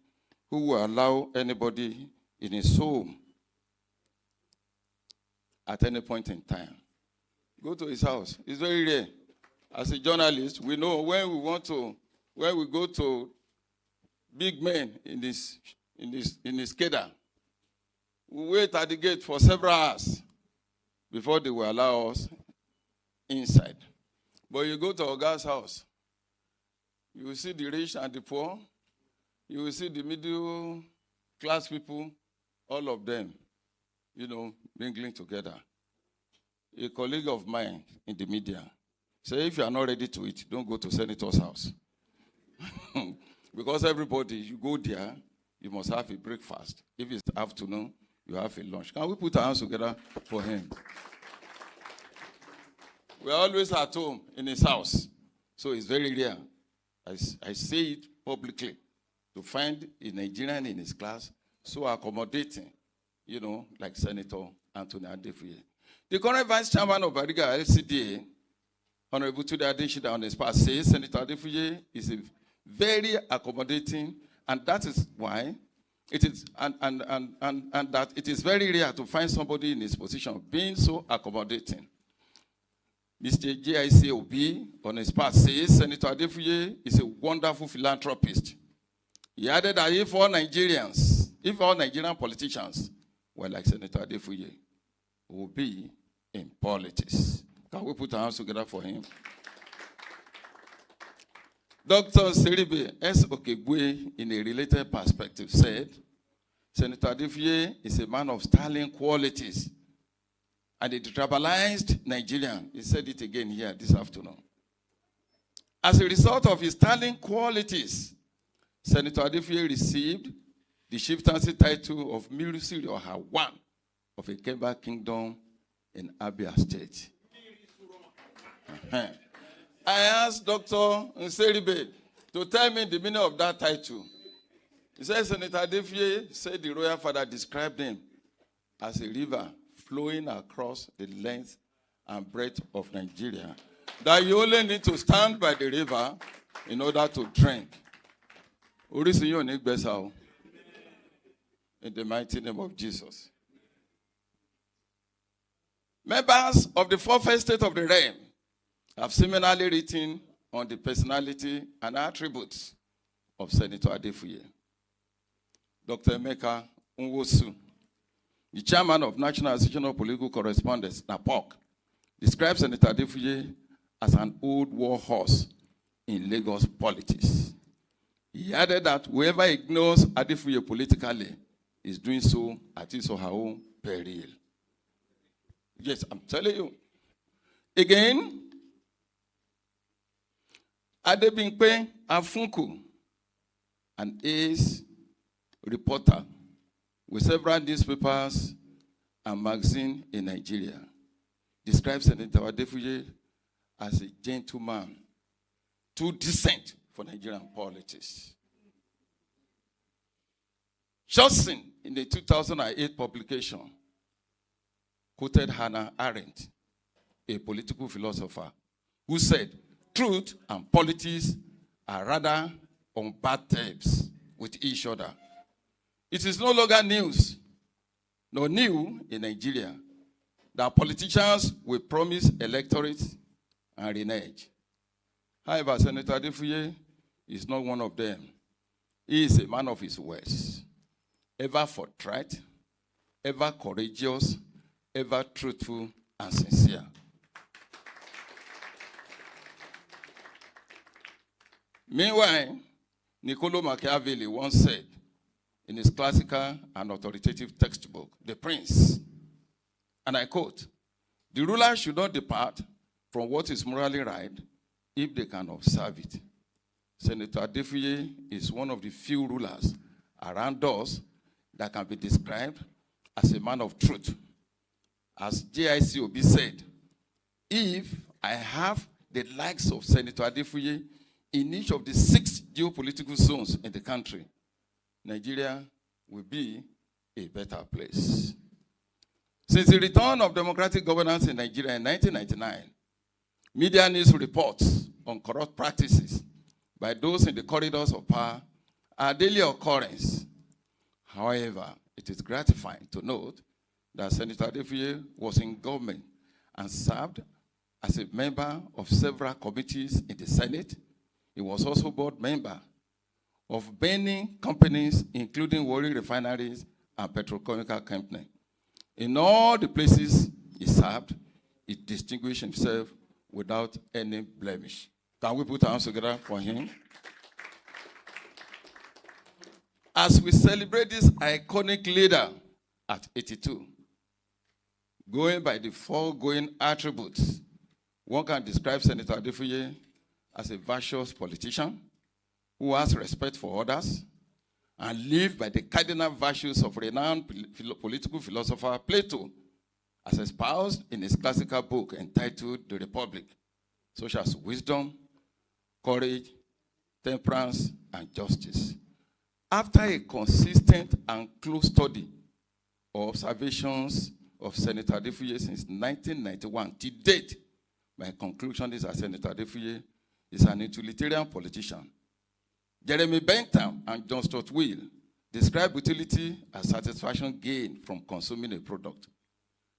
who will allow anybody in his home at any point in time go to his house. It's very rare. As a journalist, we know when we go to big men in his cadre, we wait at the gate for several hours before they will allow us inside. But you go to Oga's house, you will see the rich and the poor, you will see the middle class people, all of them, mingling together. A colleague of mine in the media said, if you are not ready to eat, don't go to Senator's house. Because everybody, you go there, you must have a breakfast. If it's afternoon, you have a lunch. Can we put our hands together for him? We are always at home in his house. So it's very rare. I say it publicly to find a Nigerian in his class so accommodating, like Senator Anthony Adefuye. The current vice chairman of Bariga LCDA, Honorable Tunde Adeshina, on his part says Senator Adefuye is a very accommodating, and that is why it is and that it is very rare to find somebody in his position being so accommodating. Mr. JICOB, on his part, says Senator Adefuye is a wonderful philanthropist. He added that if all Nigerian politicians were like Senator Adefuye, will be in politics. Can we put our hands together for him? Dr. Seribe S. Okegwe, in a related perspective, said, Senator Adefuye is a man of sterling qualities and a tribalized Nigerian. He said it again here this afternoon. As a result of his sterling qualities, Senator Adefuye received the chieftaincy title of Mirisiri Oha I of Ikemba Kingdom in Abia State. I asked Dr. Nseribe to tell me the meaning of that title. He said Senator Adefuye said the royal father described him as a river flowing across the length and breadth of Nigeria, that you only need to stand by the river in order to drink. In the mighty name of Jesus. Members of the fourth estate of the realm have similarly written on the personality and attributes of Senator Adefuye. Dr. Emeka Nwosu, the chairman of National Association of Political Correspondents, NAPOC, describes Senator Adefuye as an old war horse in Lagos politics. He added that whoever ignores Adefuye politically is doing so at his or her own peril. Yes, I'm telling you. Again, Adebimpe Afunku, an ace reporter with several newspapers and magazines in Nigeria, describes Senator Adefuye as a gentleman, too decent for Nigerian politics. Johnson, in the 2008 publication, quoted Hannah Arendt, a political philosopher, who said, truth and politics are rather on bad terms with each other. It is no longer news, nor new in Nigeria, that politicians will promise electorates and renege. However, Senator Adefuye is not one of them. He is a man of his words, ever forthright, ever courageous, ever truthful and sincere. Meanwhile, Niccolo Machiavelli once said in his classical and authoritative textbook, The Prince, and I quote, "The ruler should not depart from what is morally right if they can observe it." Senator Adefuye is one of the few rulers around us that can be described as a man of truth. As JICOB said, if I have the likes of Senator Adefuye in each of the 6 geopolitical zones in the country, Nigeria will be a better place. Since the return of democratic governance in Nigeria in 1999, media news reports on corrupt practices by those in the corridors of power are a daily occurrence. However, it is gratifying to note that Senator Adefuye was in government and served as a member of several committees in the Senate. He was also board member of many companies, including Warri Refineries and Petrochemical Company. In all the places he served, he distinguished himself without any blemish. Can we put our hands together for him? As we celebrate this iconic leader at 82, going by the foregoing attributes, one can describe Senator Adefuye as a virtuous politician who has respect for others and live by the cardinal virtues of renowned political philosopher Plato, as espoused in his classical book entitled The Republic, such as wisdom, courage, temperance, and justice. After a consistent and close study or observations of Senator Adefuye since 1991 to date, my conclusion is that Senator Adefuye is an utilitarian politician. Jeremy Bentham and John Stuart Mill describe utility as satisfaction gained from consuming a product.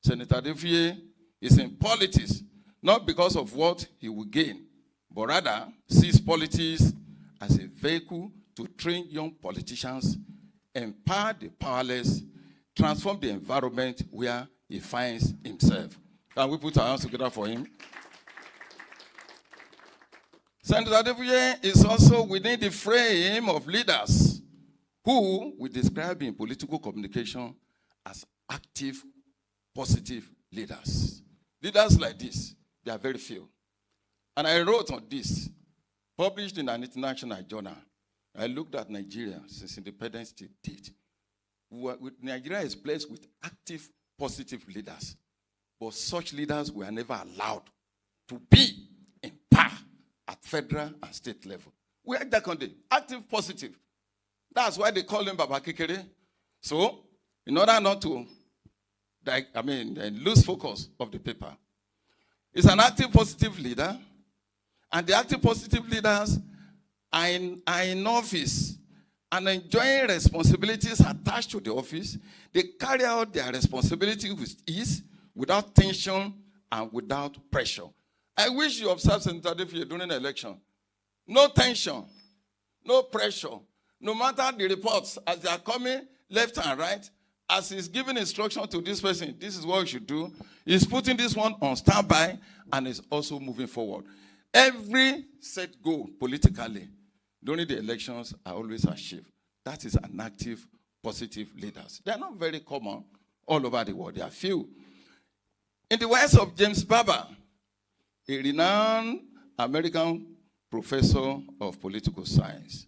Senator Adefuye is in politics not because of what he will gain, but rather sees politics as a vehicle to train young politicians, empower the powerless, transform the environment where he finds himself. Can we put our hands together for him? Senator Adefuye is also within the frame of leaders who we describe in political communication as active, positive leaders. Leaders like this, they are very few. And I wrote on this, published in an international journal. I looked at Nigeria since independence to date. Nigeria is blessed with active, positive leaders. But such leaders were never allowed to be in power at federal and state level. We are that active, positive. That's why they call him Baba Kekere. So, in order not to lose focus of the paper, he's an active, positive leader. And the active, positive leaders are in office and enjoying responsibilities attached to the office. They carry out their responsibility with ease, without tension, and without pressure. I wish you observed Senator Adefuye during the election. No tension, no pressure. No matter the reports, as they are coming left and right, as he's giving instruction to this person, this is what you should do, he's putting this one on standby and is also moving forward. Every set goal politically during the elections are always achieved. That is an active, positive leaders. They are not very common all over the world. There are few. In the words of James Barber, a renowned American professor of political science,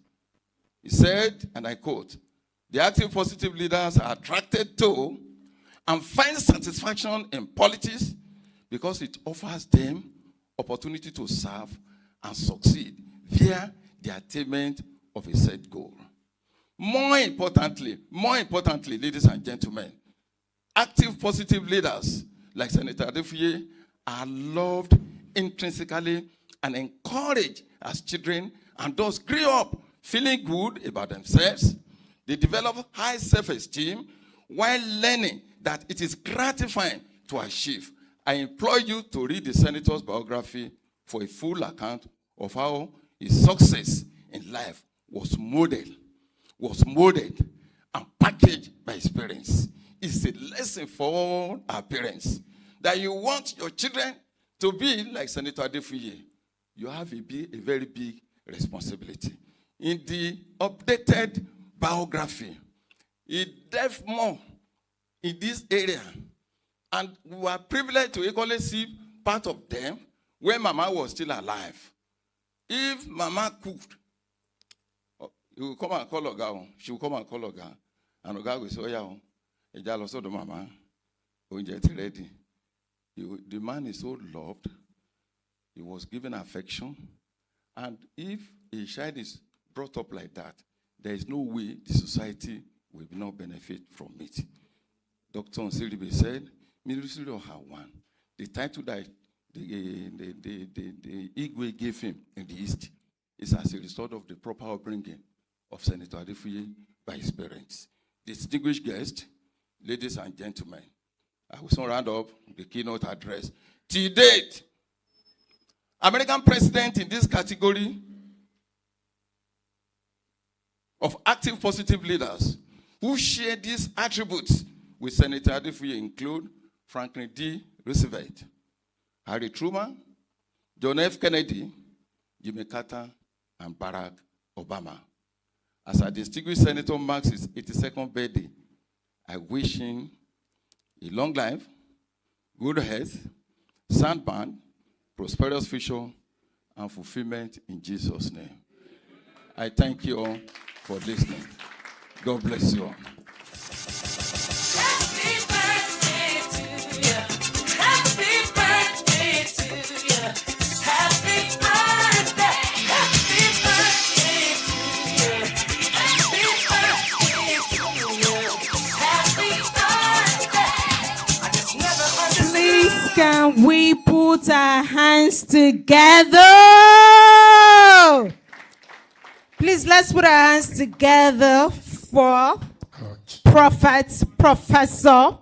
he said, and I quote, "The active, positive leaders are attracted to and find satisfaction in politics because it offers them opportunity to serve and succeed via the attainment of a set goal. More importantly, ladies and gentlemen, active, positive leaders like Senator Adefuye are loved intrinsically and encouraged as children, and thus grew up feeling good about themselves. They develop high self-esteem while learning that it is gratifying to achieve. I implore you to read the senator's biography for a full account of how his success in life was molded and packaged by his parents. It's a lesson for all our parents that you want your children to be like Senator Adefuye. You have a very big responsibility. In the updated biography, he delved more in this area, and we were privileged to equally see part of them when Mama was still alive. If Mama cooked, he will come and call Oga. She will come and call Oga, and Oga will say, "Oh yeah, Eja loso do Mama, oúnjẹ ready." The man is so loved. He was given affection, and if a child is brought up like that, there is no way the society will not benefit from it. Dr. Nsiribe said, "Ministry of her one." The title that the Igwe gave him in the East is as a result of the proper upbringing of Senator Adefuye by his parents. Distinguished guests, ladies and gentlemen, I will soon round up the keynote address. To date, American president in this category of active, positive leaders who share these attributes with Senator Adefuye include Franklin D. Roosevelt, Harry Truman, John F. Kennedy, Jimmy Carter, and Barack Obama. As our distinguished senator marks his 82nd birthday, I wish him a long life, good health, sound mind, prosperous future, and fulfillment in Jesus' name. I thank you all for listening. God bless you all. Can we put our hands together? Please, let's put our hands together for Professor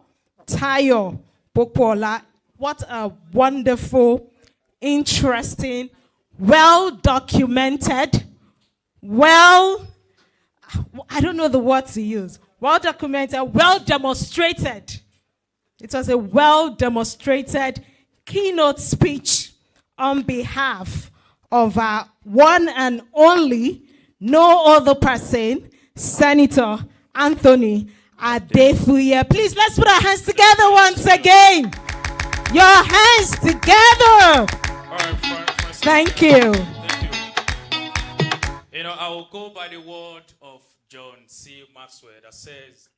Tayo Popola. What a wonderful, interesting, well-documented, I don't know the word to use, well-documented, well-demonstrated. It was a well-demonstrated keynote speech on behalf of our one and only, no other person, Senator Anthony Adefuye. Please, let's put our hands together once again. Your hands together. Thank you. You know, I will go by the word of John C. Maxwell that says,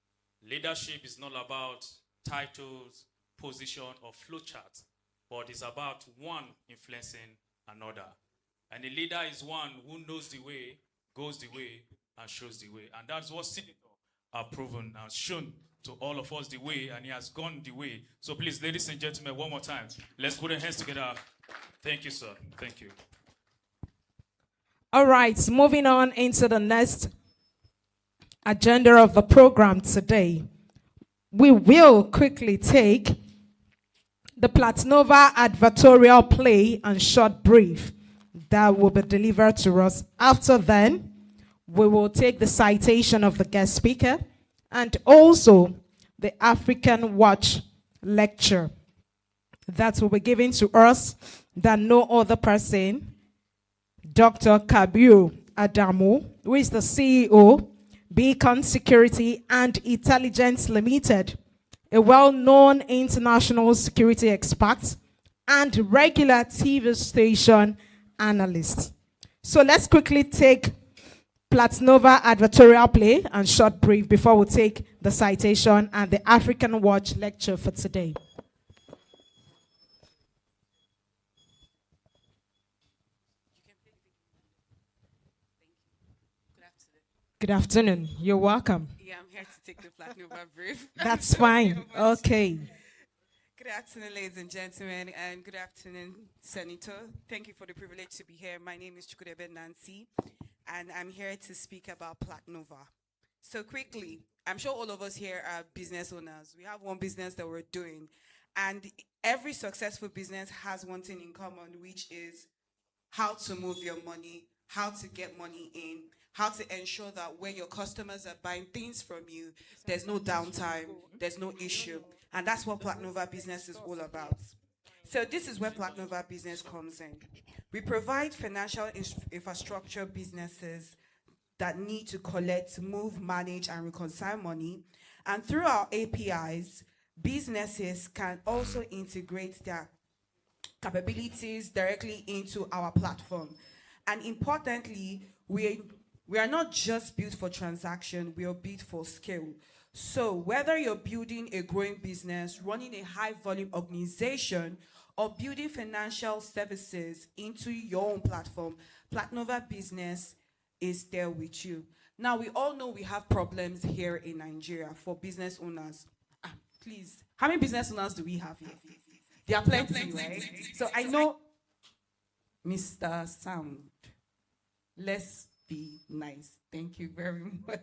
leadership is not about titles, position, or flowchart, but it's about one influencing another. And a leader is one who knows the way, goes the way, and shows the way. And that's what Senator have proven and shown to all of us the way, and he has gone the way. So please, ladies and gentlemen, one more time, let's put our hands together. Thank you, sir. Thank you. All right, moving on into the next agenda of the program today. We will quickly take the Platnova advertorial play and short brief that will be delivered to us. After then, we will take the citation of the guest speaker and also the Afrikanwatch lecture that will be given to us than no other person, Dr. Kabiru Adamu, who is the CEO, Beacon Security and Intelligence Limited, a well-known international security expert and regular TV station analyst. So let's quickly take Platnova advertorial play and short brief before we take the citation and the Afrikanwatch lecture for today. Good afternoon. You're welcome. Yeah, I'm here to take the Black Nova brief. That's fine. Okay. Good afternoon, ladies and gentlemen, and good afternoon, Senator. Thank you for the privilege to be here. My name is Chukudebe Nancy, and I'm here to speak about Black Nova. So quickly, I'm sure all of us here are business owners. We have one business that we're doing, and every successful business has one thing in common, which is how to move your money, how to get money in, how to ensure that when your customers are buying things from you, there's no downtime, there's no issue. And that's what Black Nova Business is all about. So this is where Black Nova Business comes in. We provide financial infrastructure businesses that need to collect, move, manage, and reconcile money. And through our APIs, businesses can also integrate their capabilities directly into our platform. And importantly, we are not just built for transaction, we are built for scale. So whether you're building a growing business, running a high volume organization, or building financial services into your own platform, Black Nova Business is there with you. Now, we all know we have problems here in Nigeria for business owners. Please, how many business owners do we have here? There are plenty, right? So I know, Mr. Sound, let's be nice. Thank you very much.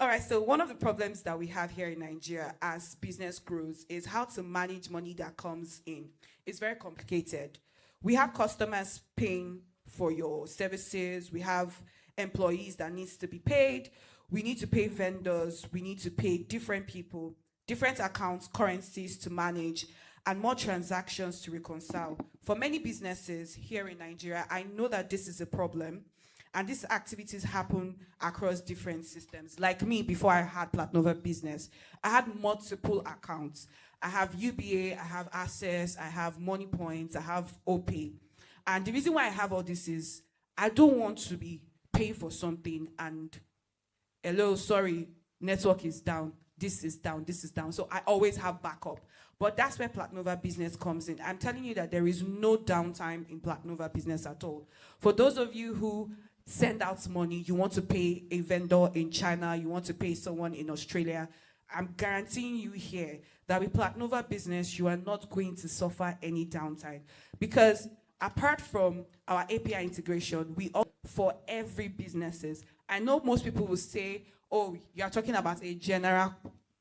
All right, so one of the problems that we have here in Nigeria as business grows is how to manage money that comes in. It's very complicated. We have customers paying for your services. We have employees that needs to be paid. We need to pay vendors. We need to pay different people, different accounts, currencies to manage, and more transactions to reconcile. For many businesses here in Nigeria, I know that this is a problem. And these activities happen across different systems. Like me, before I had Black Nova Business, I had multiple accounts. I have UBA, I have Access, I have Money Points, I have OPay. And the reason why I have all this is I don't want to be paying for something and, hello, sorry, network is down, this is down, this is down. So I always have backup. But that's where Black Nova Business comes in. I'm telling you that there is no downtime in Black Nova Business at all. For those of you who send out money, you want to pay a vendor in China, you want to pay someone in Australia, I'm guaranteeing you here that with Black Nova Business, you are not going to suffer any downtime. Because apart from our API integration, we offer for every businesses. I know most people will say, oh, you're talking about a general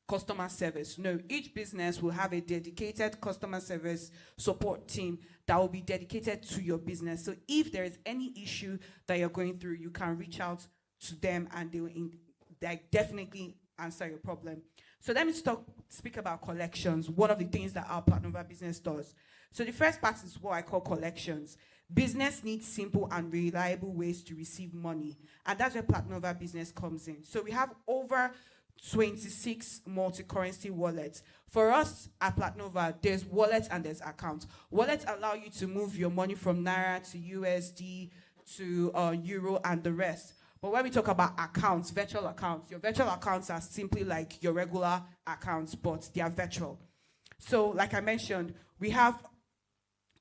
customer service. No, each business will have a dedicated customer service support team that will be dedicated to your business. So if there is any issue that you're going through, you can reach out to them and they will definitely answer your problem. So let me speak about collections, one of the things that our Black Nova Business does. So the first part is what I call collections. Business needs simple and reliable ways to receive money. And that's where Black Nova Business comes in. So we have over 26 multi-currency wallets. For us at Black Nova, there's wallets and there's accounts. Wallets allow you to move your money from Naira to USD to Euro and the rest. But when we talk about accounts, virtual accounts, your virtual accounts are simply like your regular accounts, but they are virtual. So like I mentioned, we have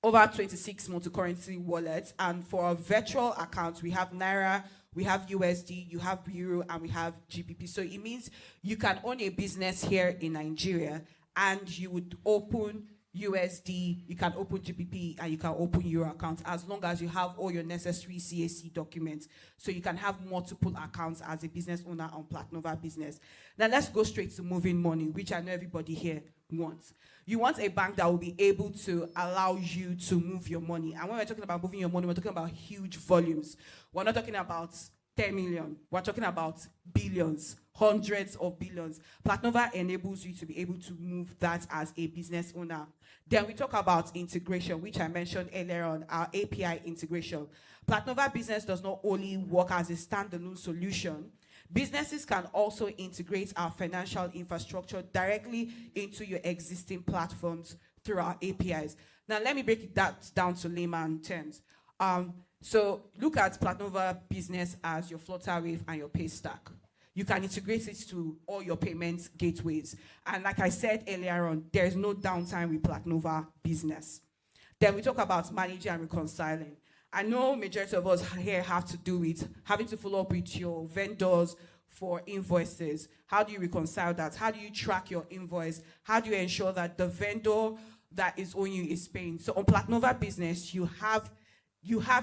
over 26 multi-currency wallets, and for our virtual accounts, we have Naira, we have USD, you have Euro, and we have GBP. So it means you can own a business here in Nigeria, and you would open USD, you can open GBP, and you can open Euro accounts as long as you have all your necessary CAC documents. So you can have multiple accounts as a business owner on Black Nova Business. Now let's go straight to moving money, which I know everybody here wants. You want a bank that will be able to allow you to move your money. And when we're talking about moving your money, we're talking about huge volumes. We're not talking about 10 million. We're talking about billions, hundreds of billions. Black Nova enables you to be able to move that as a business owner. Then we talk about integration, which I mentioned earlier on, our API integration. Black Nova Business does not only work as a standalone solution. Businesses can also integrate our financial infrastructure directly into your existing platforms through our APIs. Now, let me break that down to layman terms. So look at Black Nova Business as your Flutterwave and your Paystack. You can integrate it to all your payment gateways. And like I said earlier on, there is no downtime with Black Nova Business. Then we talk about managing and reconciling. I know majority of us here have to do with having to follow up with your vendors for invoices. How do you reconcile that? How do you track your invoice? How do you ensure that the vendor that is owing you is paying? So on Platnova Business, you have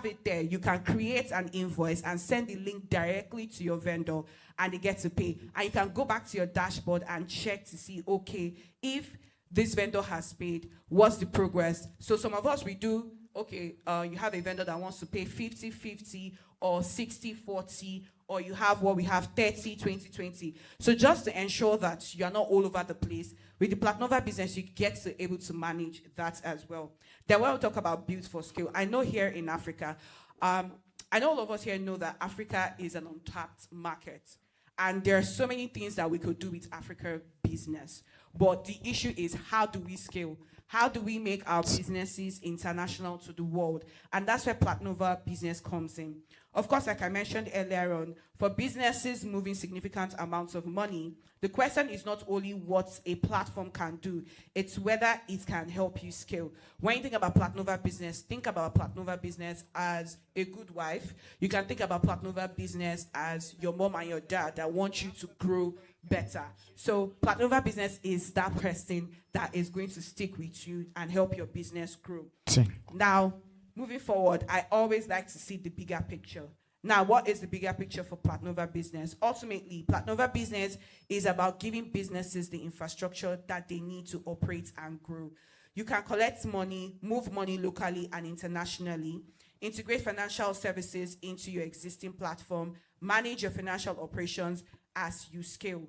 it there. You can create an invoice and send the link directly to your vendor and they get to pay. And you can go back to your dashboard and check to see, okay, if this vendor has paid, what's the progress? So some of us, we do, okay, you have a vendor that wants to pay 50-50 or 60-40, or you have what we have 30-20-20. So just to ensure that you are not all over the place, with the Platnova Business, you get to able to manage that as well. Then when we talk about built for scale, I know here in Africa, I know all of us here know that Africa is an untapped market. And there are so many things that we could do with Africa business. But the issue is, how do we scale? How do we make our businesses international to the world? And that's where Platnova Business comes in. Of course, like I mentioned earlier on, for businesses moving significant amounts of money, the question is not only what a platform can do, it's whether it can help you scale. When you think about Platnova Business, think about Platnova Business as a good wife. You can think about Platnova Business as your mom and your dad that want you to grow better. So Platnova Business is that person that is going to stick with you and help your business grow. Now, moving forward, I always like to see the bigger picture. Now, what is the bigger picture for Platnova Business? Ultimately, Platnova Business is about giving businesses the infrastructure that they need to operate and grow. You can collect money, move money locally and internationally, integrate financial services into your existing platform, manage your financial operations as you scale.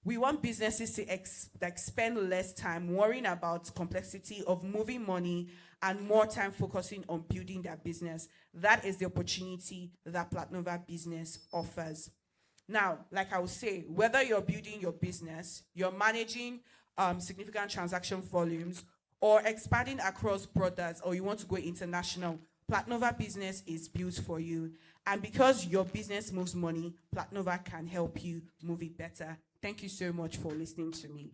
We want businesses to spend less time worrying about complexity of moving money and more time focusing on building their business. That is the opportunity that Platnova Business offers. Now, like I would say, whether you're building your business, you're managing significant transaction volumes, or expanding across borders, or you want to go international, Platnova Business is built for you. And because your business moves money, Platnova can help you move it better. Thank you so much for listening to me.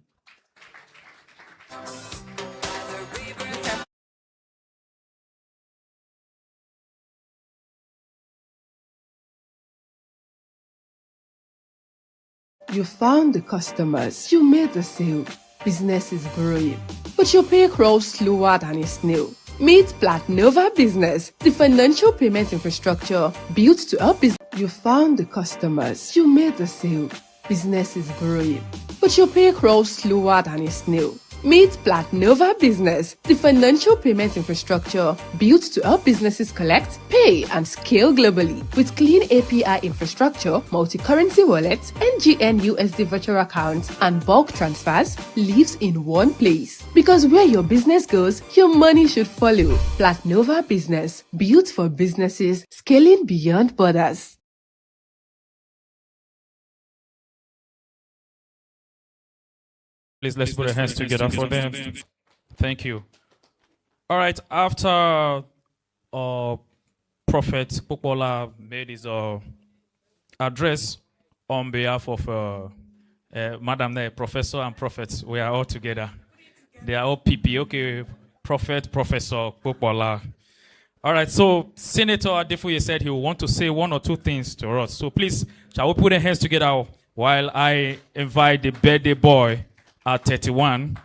You found the customers, you made the sale, business is growing, but your pay crawls slower than a snail. Meet Platnova Business, the financial payment infrastructure built to help business. You found the customers, you made the sale, business is growing, but your pay crawls slower than a snail. Meet Platnova Business, the financial payment infrastructure built to help businesses collect, pay, and scale globally. With clean API infrastructure, multi-currency wallets, NGN USD virtual accounts, and bulk transfers lives in one place. Because where your business goes, your money should follow. Platnova Business, built for businesses scaling beyond borders. Please, let's put our hands together for them. Thank you. All right, after Prophet Popola made his address on behalf of Madam Professor and Prophets, we are all together. They are all PP. Okay, Prophet, Professor Popola. All right, so Senator Adefuye said he will want to say one or two things to us. So please, shall we put our hands together while I invite the birthday boy at 31,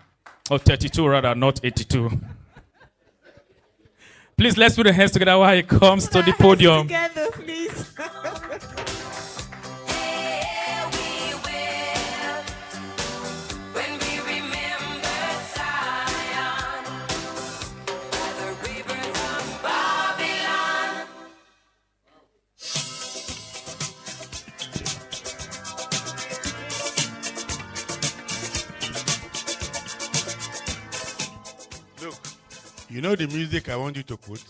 or 32 rather, not 82. Please, let's put our hands together while he comes to the podium. Together, please. You know the music I want you to put?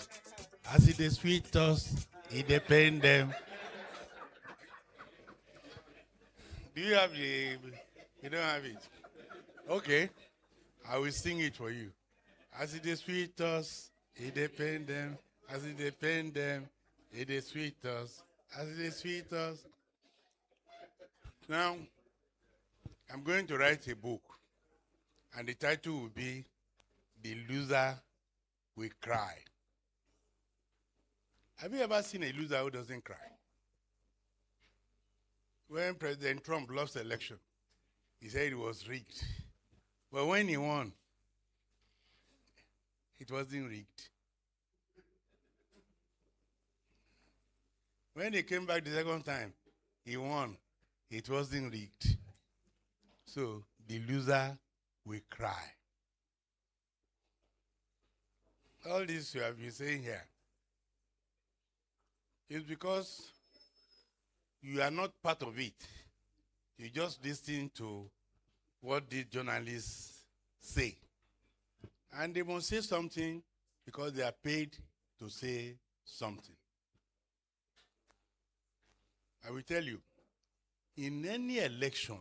As it is sweet us, it depends them. Do you have it? You don't have it? Okay. I will sing it for you. As it is sweet us, it depends them. As it depends them, it is sweet us. As it is sweet us. Now, I'm going to write a book. And the title will be The Loser We Cry. Have you ever seen a loser who doesn't cry? When President Trump lost the election, he said it was rigged. But when he won, it wasn't rigged. When he came back the second time, he won. It wasn't rigged. So the loser will cry. All this you have been saying here is because you are not part of it. You just listen to what the journalists say. And they must say something because they are paid to say something. I will tell you, in any election,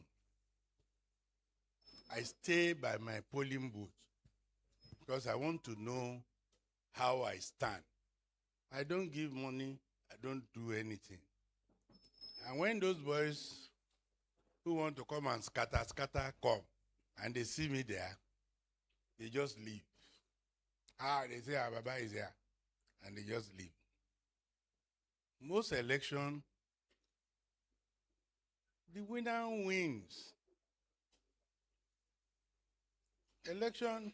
I stay by my polling booth because I want to know how I stand. I don't give money, I don't do anything. And when those boys who want to come and scatter come, and they see me there, they just leave. They say, Baba is here, and they just leave. Most election, the winner wins. Election,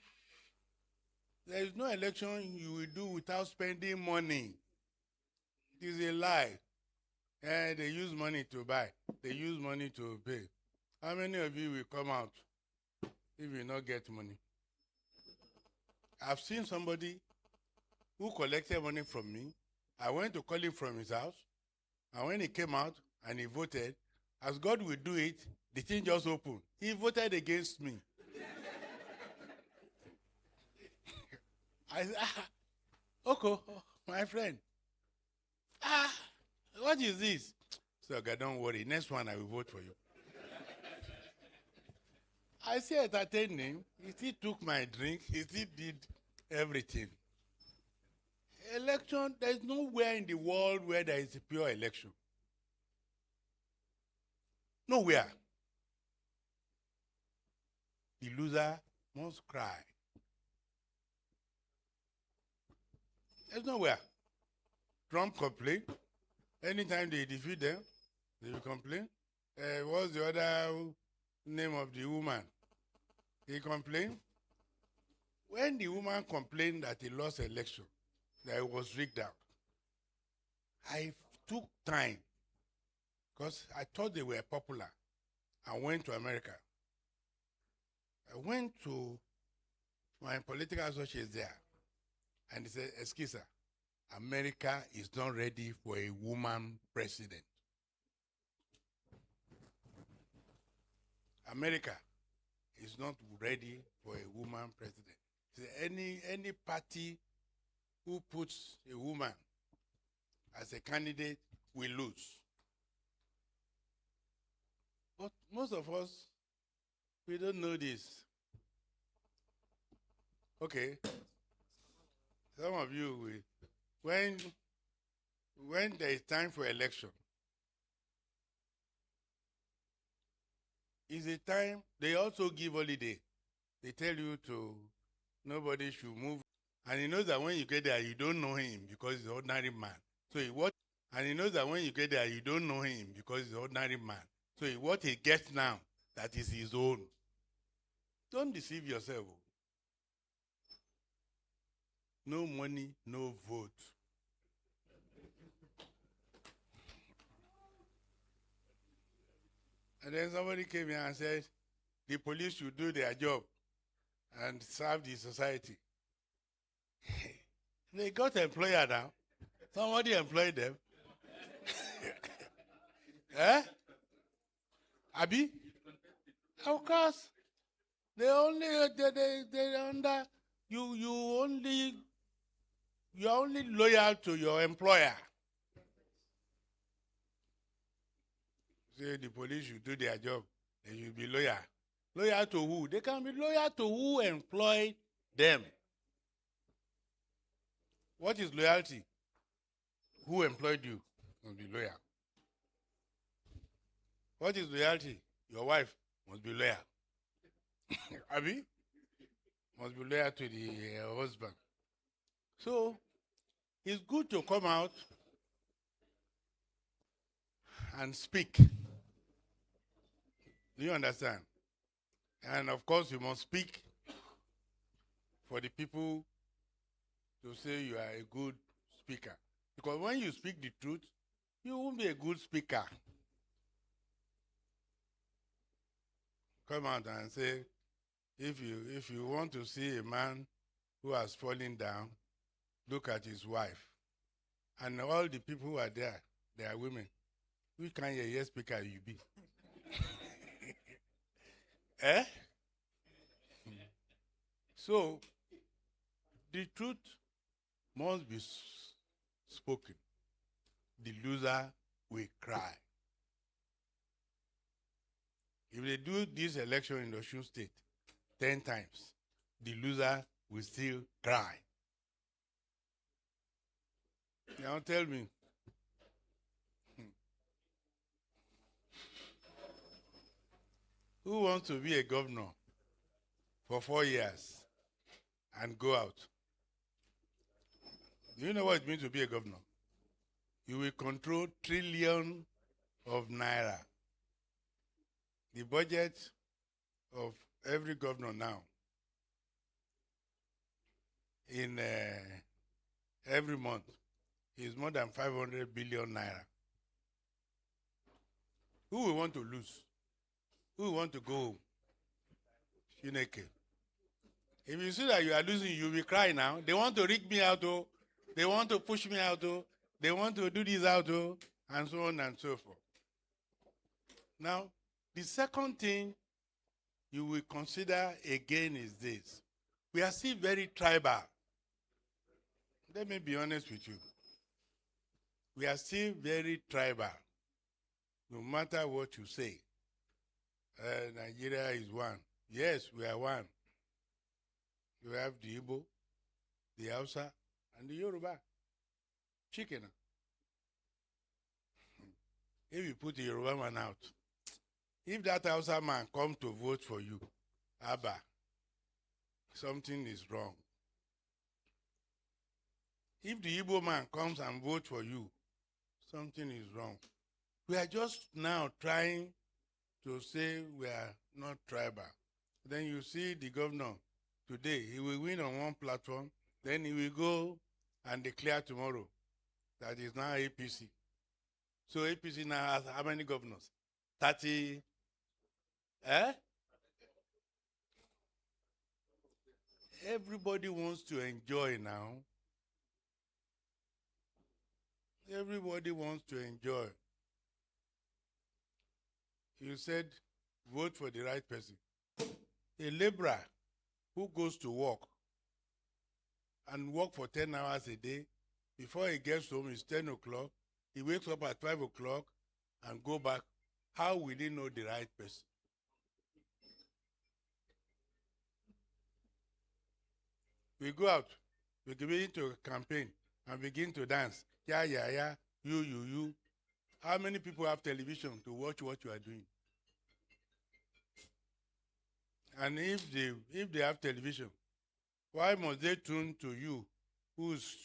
there is no election you will do without spending money. It is a lie. They use money to buy. They use money to pay. How many of you will come out if you not get money? I've seen somebody who collected money from me. I went to call him from his house. And when he came out and he voted, as God will do it, the thing just opened. He voted against me. I said, okay, my friend. What is this? So, okay, don't worry. Next one, I will vote for you. I still entertained him. He still took my drink. He still did everything. Election, there is nowhere in the world where there is a pure election. Nowhere. The loser must cry. There's nowhere. Trump complained. Anytime they defeat them, they will complain. What's the other name of the woman? He complained. When the woman complained that he lost election, that it was rigged out, I took time because I thought they were popular. I went to America. I went to my political associates there, and he said, excuse me, America is not ready for a woman president. America is not ready for a woman president. Any party who puts a woman as a candidate will lose. But most of us, we don't know this. Okay. Some of you will. When there is time for election, is a time they also give holiday. They tell you to nobody should move. And he knows that when you get there, you don't know him because he's an ordinary man. So and he knows that when you get there, you don't know him because he's an ordinary man. So what he gets now, that is his own. Don't deceive yourself. No money, no vote. And then somebody came here and said, the police should do their job and serve the society. They got an employer now. Somebody employed them. Abi? Of course. They under you're only loyal to your employer. Say the police should do their job. They should be loyal. Loyal to who? They can be loyal to who employed them. What is loyalty? Who employed you must be loyal. What is loyalty? Your wife must be loyal. Abi? Must be loyal to the husband. So, it's good to come out and speak. Do you understand? And of course, you must speak for the people to say you are a good speaker. Because when you speak the truth, you won't be a good speaker. Come out and say, if you want to see a man who has fallen down, look at his wife. And all the people who are there, they are women. Which kind of yes speaker you be? Eh? So, the truth must be spoken. The loser will cry. If they do this election in the Osun State 10 times, the loser will still cry. Now tell me, who wants to be a governor for 4 years and go out? Do you know what it means to be a governor? You will control trillions of naira. The budget of every governor now in every month is more than 500 billion naira. Who will want to lose? Who will want to go home? Shineke. If you see that you are losing, you will cry now. They want to rig me out, oh. They want to push me out, oh. They want to do this out, oh, and so on and so forth. Now, the second thing you will consider again is this. We are still very tribal. Let me be honest with you. We are still very tribal, no matter what you say. Nigeria is one. Yes, we are one. You have the Igbo, the Hausa, and the Yoruba. Chicken. If you put the Yoruba man out, if that Hausa man comes to vote for you, Abba, something is wrong. If the Igbo man comes and votes for you, something is wrong. We are just now trying to say we are not tribal. Then you see the governor today, he will win on one platform, then he will go and declare tomorrow that is now APC. So APC now has how many governors? 30. Everybody wants to enjoy now. Everybody wants to enjoy. You said, vote for the right person. A laborer who goes to work and work for 10 hours a day, before he gets home, it's 10 o'clock, he wakes up at 5 o'clock and go back. How will he know the right person? We go out, we begin to campaign and begin to dance. Yeah, yeah, yeah, you. How many people have television to watch what you are doing? And if they have television, why must they tune to you who's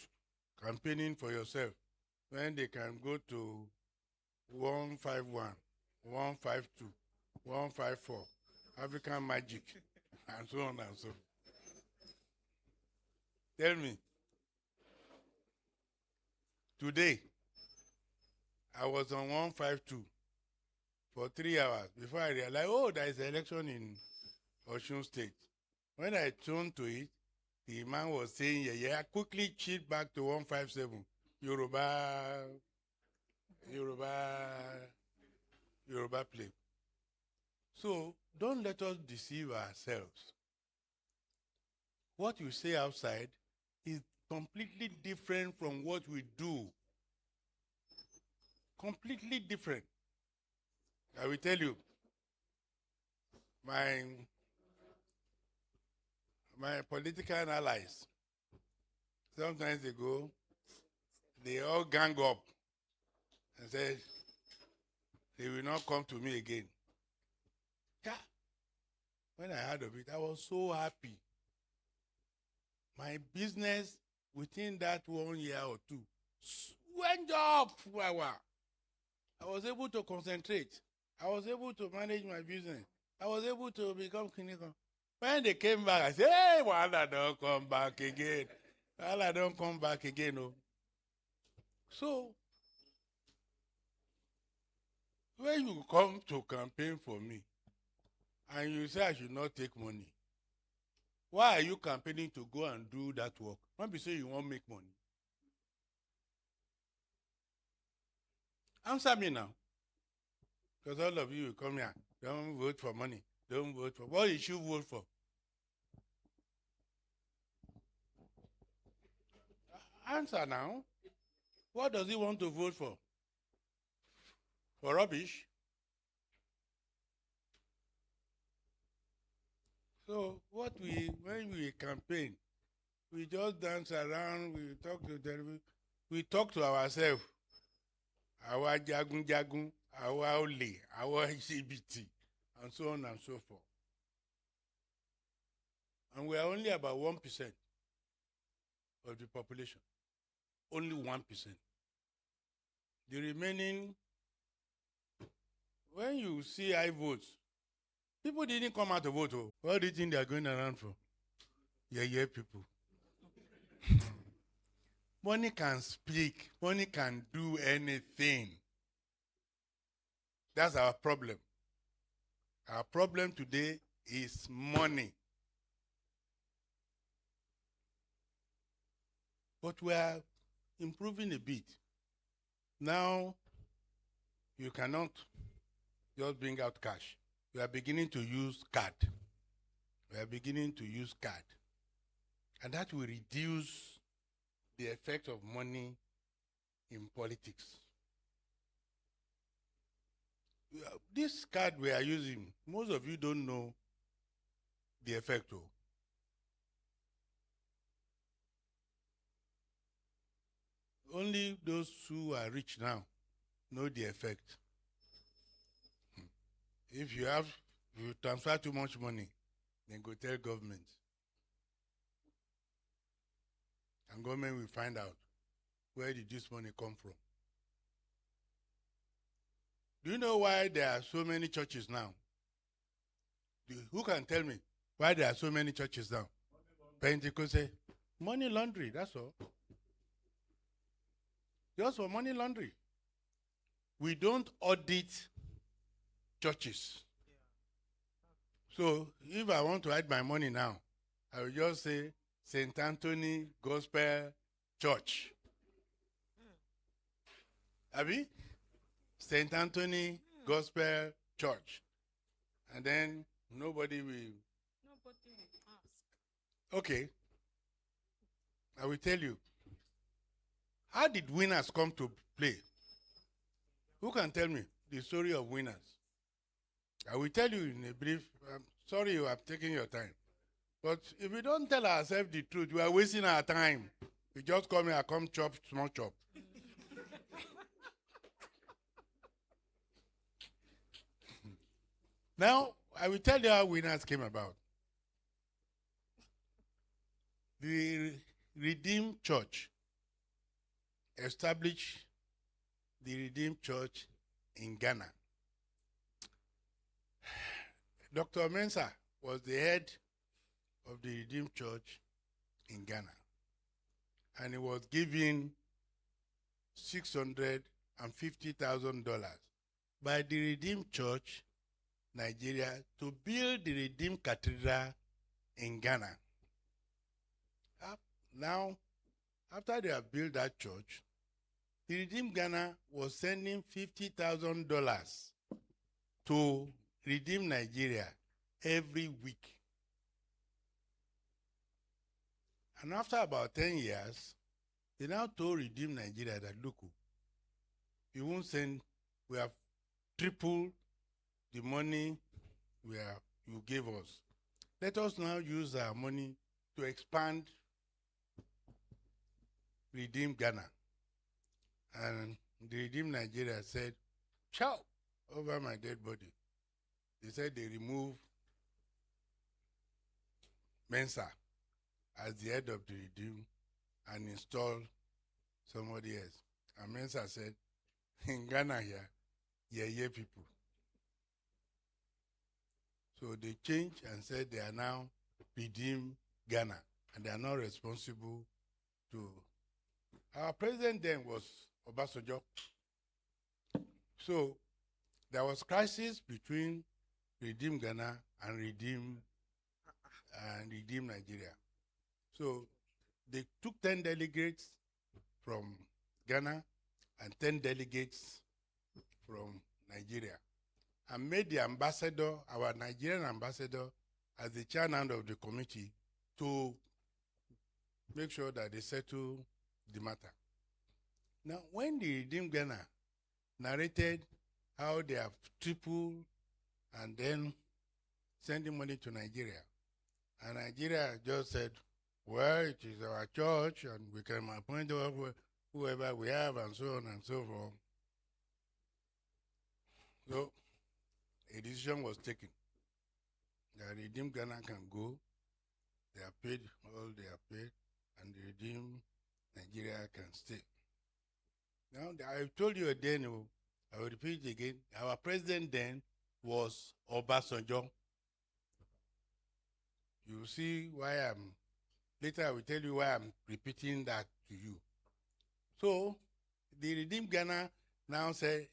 campaigning for yourself when they can go to 151, 152, 154, African Magic, and so on and so forth? Tell me. Today, I was on 152 for 3 hours before I realized, oh, there is an election in Osun State. When I tuned to it, the man was saying, I quickly cheat back to 157, Yoruba play. So don't let us deceive ourselves. What you say outside is completely different from what we do. Completely different. I will tell you, my political allies, sometimes ago, they all gang up and said, they will not come to me again. Yeah. When I heard of it, I was so happy. My business within that 1 year or two went up. I was able to concentrate. I was able to manage my business. I was able to become clinical. When they came back, I said, hey, Wala don't come back again. Wala don't come back again. No. So, when you come to campaign for me, and you say I should not take money, why are you campaigning to go and do that work? Not be say you won't make money. Answer me now. Because all of you come here, don't vote for money. Don't vote for what you should vote for. Answer now. What does he want to vote for? For rubbish? So when we campaign, we just dance around, we talk to ourselves. Our jagun, our ole, our CBT, and so on and so forth. And we are only about 1% of the population. Only 1%. The remaining, when you see high votes, people didn't come out to vote. Oh. What do you think they are going around for? Yeah, people. Money can speak. Money can do anything. That's our problem. Our problem today is money. But we are improving a bit. Now, you cannot just bring out cash. We are beginning to use card. We are beginning to use card. And that will reduce the effect of money in politics. This card we are using, most of you don't know the effect of. Only those who are rich now know the effect. If you transfer too much money, then go tell government. And government will find out where did this money come from. Do you know why there are so many churches now? Who can tell me why there are so many churches now? Pentecost say, money laundry, that's all. Just for money laundry. We don't audit churches. So if I want to hide my money now, I will just say St. Anthony Gospel Church. Abi? St. Anthony Gospel Church. And then nobody will ask. Okay. I will tell you. How did winners come to play? Who can tell me the story of winners? I will tell you in a brief. I'm sorry you have taken your time. But if we don't tell ourselves the truth, we are wasting our time. We just come here, come chop, small chop. Now, I will tell you how winners came about. The Redeemed Church established the Redeemed Church in Ghana. Dr. Mensah was the head of the Redeemed Church in Ghana. And he was given $650,000 by the Redeemed Church, Nigeria, to build the Redeemed Cathedral in Ghana. Now, after they have built that church, the Redeemed Ghana was sending $50,000 to Redeem Nigeria every week. And after about 10 years, they now told Redeem Nigeria that, look, you won't send, we have tripled the money you gave us. Let us now use our money to expand Redeem Ghana. And the Redeem Nigeria said, chow, over my dead body. They said they removed Mensah as the head of the Redeem and installed somebody else. And Mensah said, in Ghana here, yeah people. So they changed and said they are now Redeem Ghana, and they are not responsible to. Our president then was Obasanjo. So there was crisis between Redeem Ghana and Redeem Nigeria. So they took 10 delegates from Ghana and 10 delegates from Nigeria and made the ambassador, our Nigerian ambassador, as the chairman of the committee to make sure that they settle the matter. Now, when the Redeem Ghana narrated how they have tripled and then sending money to Nigeria, and Nigeria just said, well, it is our church and we can appoint whoever we have and so on and so forth. So a decision was taken that Redeem Ghana can go, they are paid all they are paid, and the Redeem Nigeria can stay. Now, I told you then, I will repeat it again, our president then was Obasanjo. You see why later I will tell you why I'm repeating that to you. So, the Redeem Ghana now say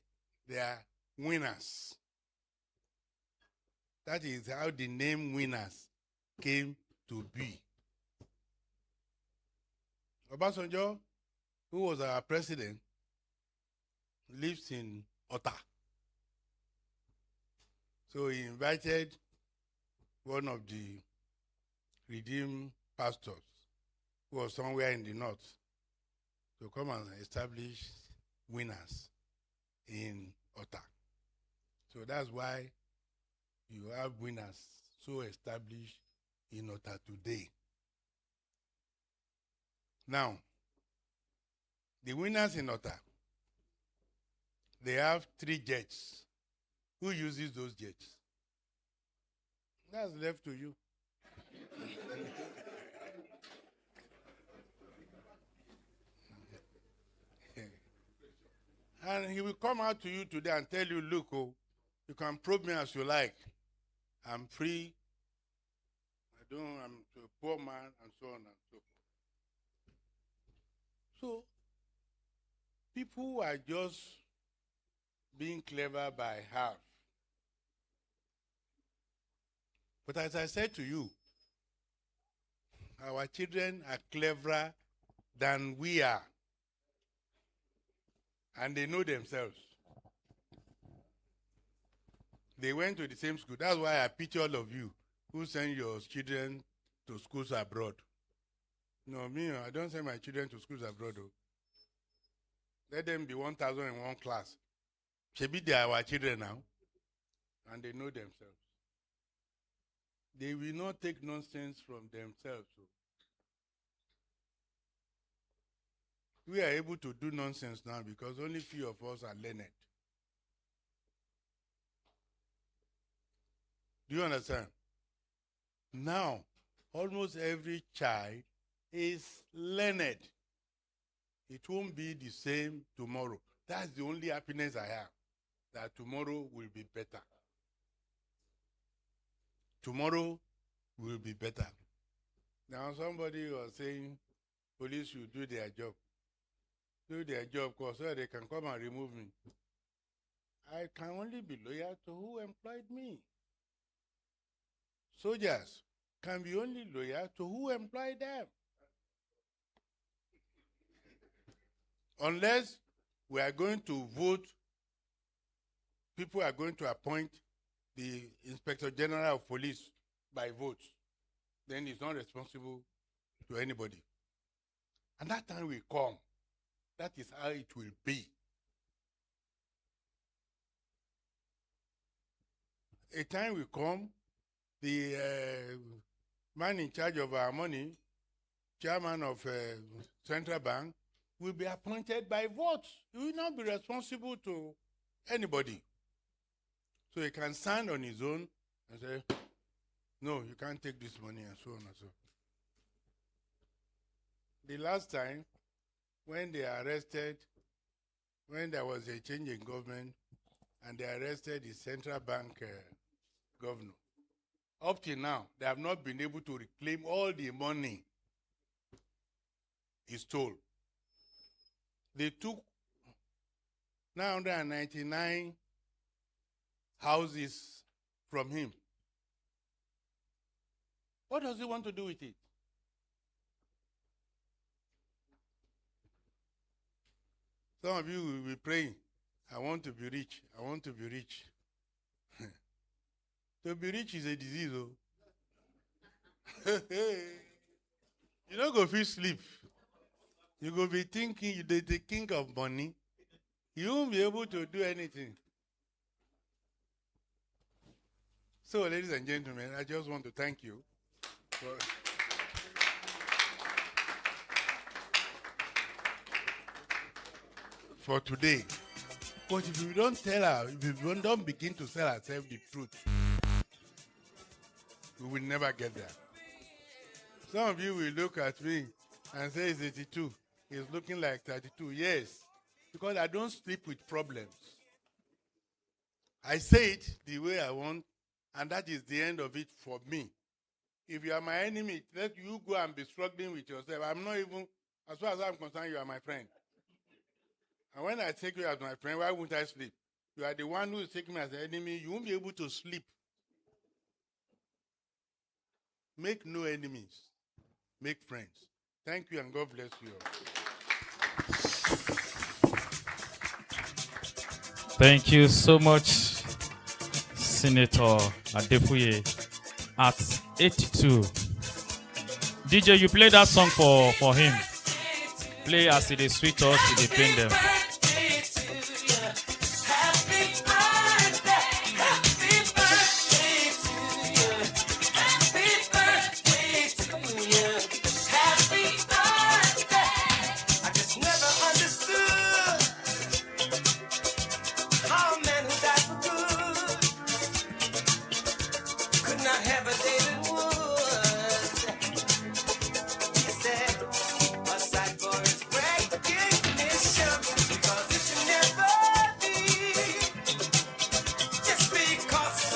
they are winners. That is how the name winners came to be. Obasanjo, who was our president, lives in Ota. So he invited one of the Redeem pastors who was somewhere in the north to come and establish winners in Ota. So that's why you have winners so established in Ota today. Now, the winners in Ota, they have 3 jets. Who uses those jets? That's left to you. And he will come out to you today and tell you, look, you can probe me as you like. I'm free. I'm a poor man, and so on and so forth. So, people are just being clever by half. But as I said to you, our children are cleverer than we are. And they know themselves. They went to the same school. That's why I pity all of you who send your children to schools abroad. No, me, I don't send my children to schools abroad. Let them be 1,001 class. Maybe they are our children now. And they know themselves. They will not take nonsense from themselves. We are able to do nonsense now because only few of us are learned. Do you understand? Now, almost every child is learned. It won't be the same tomorrow. That's the only happiness I have, that tomorrow will be better. Tomorrow will be better. Now, somebody was saying police should do their job. Do their job, because so they can come and remove me. I can only be loyal to who employed me. Soldiers can be only loyal to who employed them. Unless we are going to vote, people are going to appoint the Inspector General of Police by vote, then he's not responsible to anybody. And that time will come. That is how it will be. A time will come, the man in charge of our money, chairman of Central Bank, will be appointed by vote. He will not be responsible to anybody. So he can stand on his own and say, no, you can't take this money, and so on and so. The last time, when they arrested, when there was a change in government, and they arrested the central bank governor. Up till now, they have not been able to reclaim all the money he stole. They took 999 houses from him. What does he want to do with it? Some of you will be praying, I want to be rich, I want to be rich. To be rich is a disease, oh. You don't go feel sleep. You go be thinking you're the king of money. You won't be able to do anything. So, ladies and gentlemen, I just want to thank you for today. But if we don't tell her, if we don't begin to tell ourselves the truth, we will never get there. Some of you will look at me and say it's 82. He's looking like 32. Yes, because I don't sleep with problems. I say it the way I want, and that is the end of it for me. If you are my enemy, let you go and be struggling with yourself. I'm not even, as far as I'm concerned, you are my friend. And when I take you as my friend, why won't I sleep? You are the one who is taking me as an enemy. You won't be able to sleep. Make no enemies. Make friends. Thank you and God bless you all. Thank you so much, Senator Adefuye. At 82. DJ, you play that song for him. Play as it is sweet us to the pain them.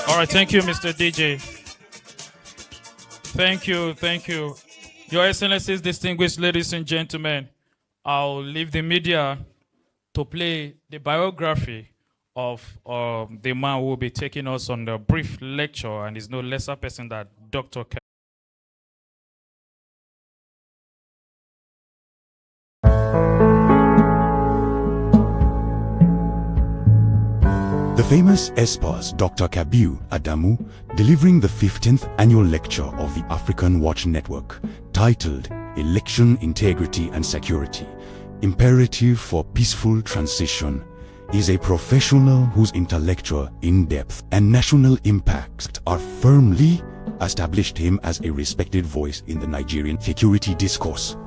All right, thank you, Mr. DJ. Thank you, thank you. Your Excellencies, distinguished ladies and gentlemen, I'll leave the media to play the biography of the man who will be taking us on the brief lecture, and is no lesser person than Dr. The famous espouse Dr. Kabiru Adamu delivering the 15th annual lecture of the Afrikanwatch Network, titled Election Integrity and Security, Imperative for Peaceful Transition, is a professional whose intellectual in-depth and national impact are firmly established him as a respected voice in the Nigerian security discourse.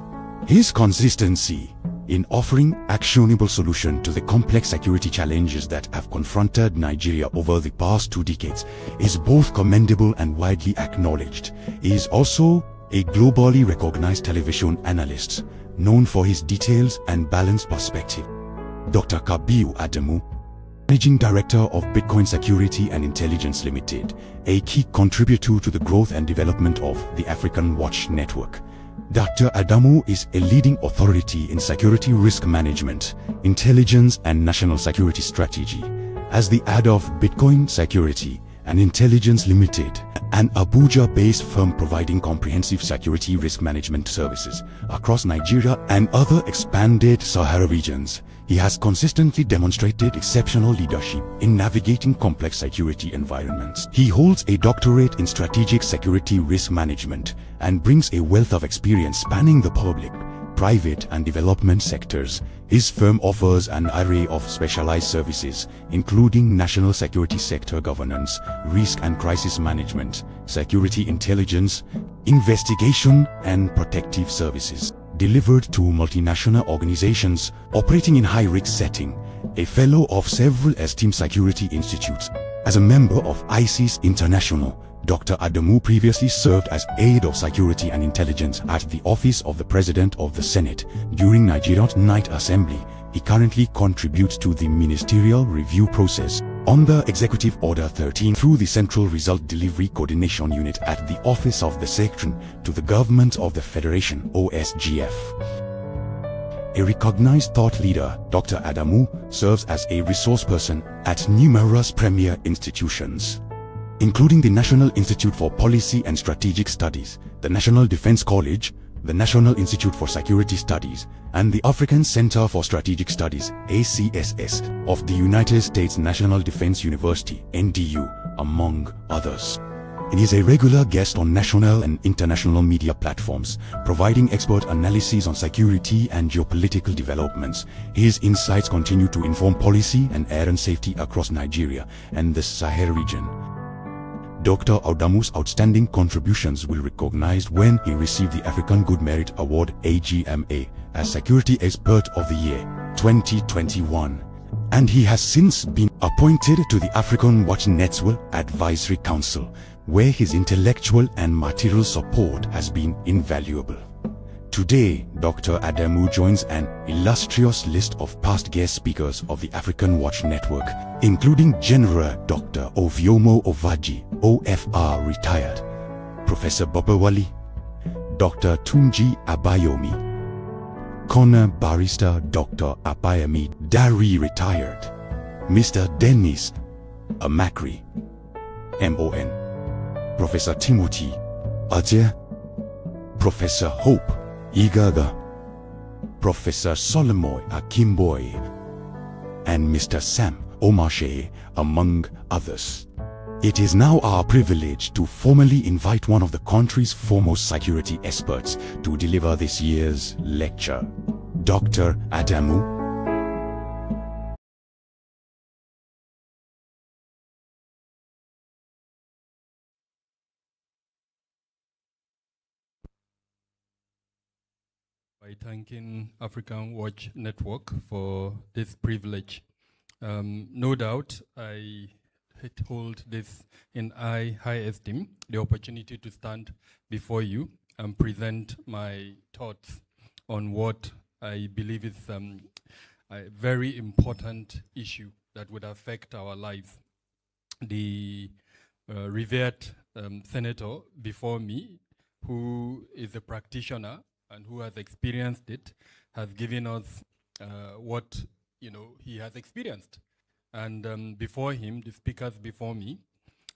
His consistency in offering actionable solutions to the complex security challenges that have confronted Nigeria over the past 2 decades is both commendable and widely acknowledged. He is also a globally recognized television analyst, known for his details and balanced perspective. Dr. Kabiru Adamu, Managing Director of Bitcoin Security and Intelligence Limited, a key contributor to the growth and development of the Afrikanwatch Network. Dr. Adamu is a leading authority in security risk management, intelligence and national security strategy. As the head of Bitcoin Security and Intelligence Limited, an Abuja-based firm providing comprehensive security risk management services across Nigeria and other expanded Sahara regions, he has consistently demonstrated exceptional leadership in navigating complex security environments. He holds a doctorate in strategic security risk management and brings a wealth of experience spanning the public, private and development sectors. His firm offers an array of specialized services, including national security sector governance, risk and crisis management, security intelligence, investigation and protective services, delivered to multinational organizations operating in high-risk setting, a fellow of several esteemed security institutes. As a member of ISIS International, Dr. Adamu previously served as Aide of Security and Intelligence at the Office of the President of the Senate during Nigeria's Night Assembly. He currently contributes to the ministerial review process. Under Executive Order 13 through the Central Result Delivery Coordination Unit at the Office of the Secretary to the Government of the Federation (OSGF). A recognized thought leader, Dr. Adamu serves as a resource person at numerous premier institutions, including the National Institute for Policy and Strategic Studies, the National Defense College, the National Institute for Security Studies, and the African Center for Strategic Studies (ACSS) of the United States National Defense University (NDU), among others. He is a regular guest on national and international media platforms, providing expert analysis on security and geopolitical developments. His insights continue to inform policy and air and safety across Nigeria and the Sahel region. Dr. Adamu's outstanding contributions were recognized when he received the African Good Merit Award (AGMA) as Security Expert of the Year 2021. And he has since been appointed to the Afrikanwatch Network Advisory Council, where his intellectual and material support has been invaluable. Today, Dr. Adamu joins an illustrious list of past guest speakers of the Afrikanwatch Network, including General Dr. Oviomo Ovaji, OFR retired, Professor Bobawali, Dr. Tunji Abayomi, Corner Barrister Dr. Abayami Dari retired, Mr. Dennis Amakri, MON, Professor Timothy Ajay, Professor Hope Igaga, Professor Solomon Akimboy, and Mr. Sam Omashe, among others. It is now our privilege to formally invite one of the country's foremost security experts to deliver this year's lecture, Dr. Adamu. By thanking Afrikanwatch Network for this privilege. No doubt I hold this in high esteem, the opportunity to stand before you and present my thoughts on what I believe is a very important issue that would affect our lives. The revered senator before me, who is a practitioner and who has experienced it, has given us what he has experienced. And before him, the speakers before me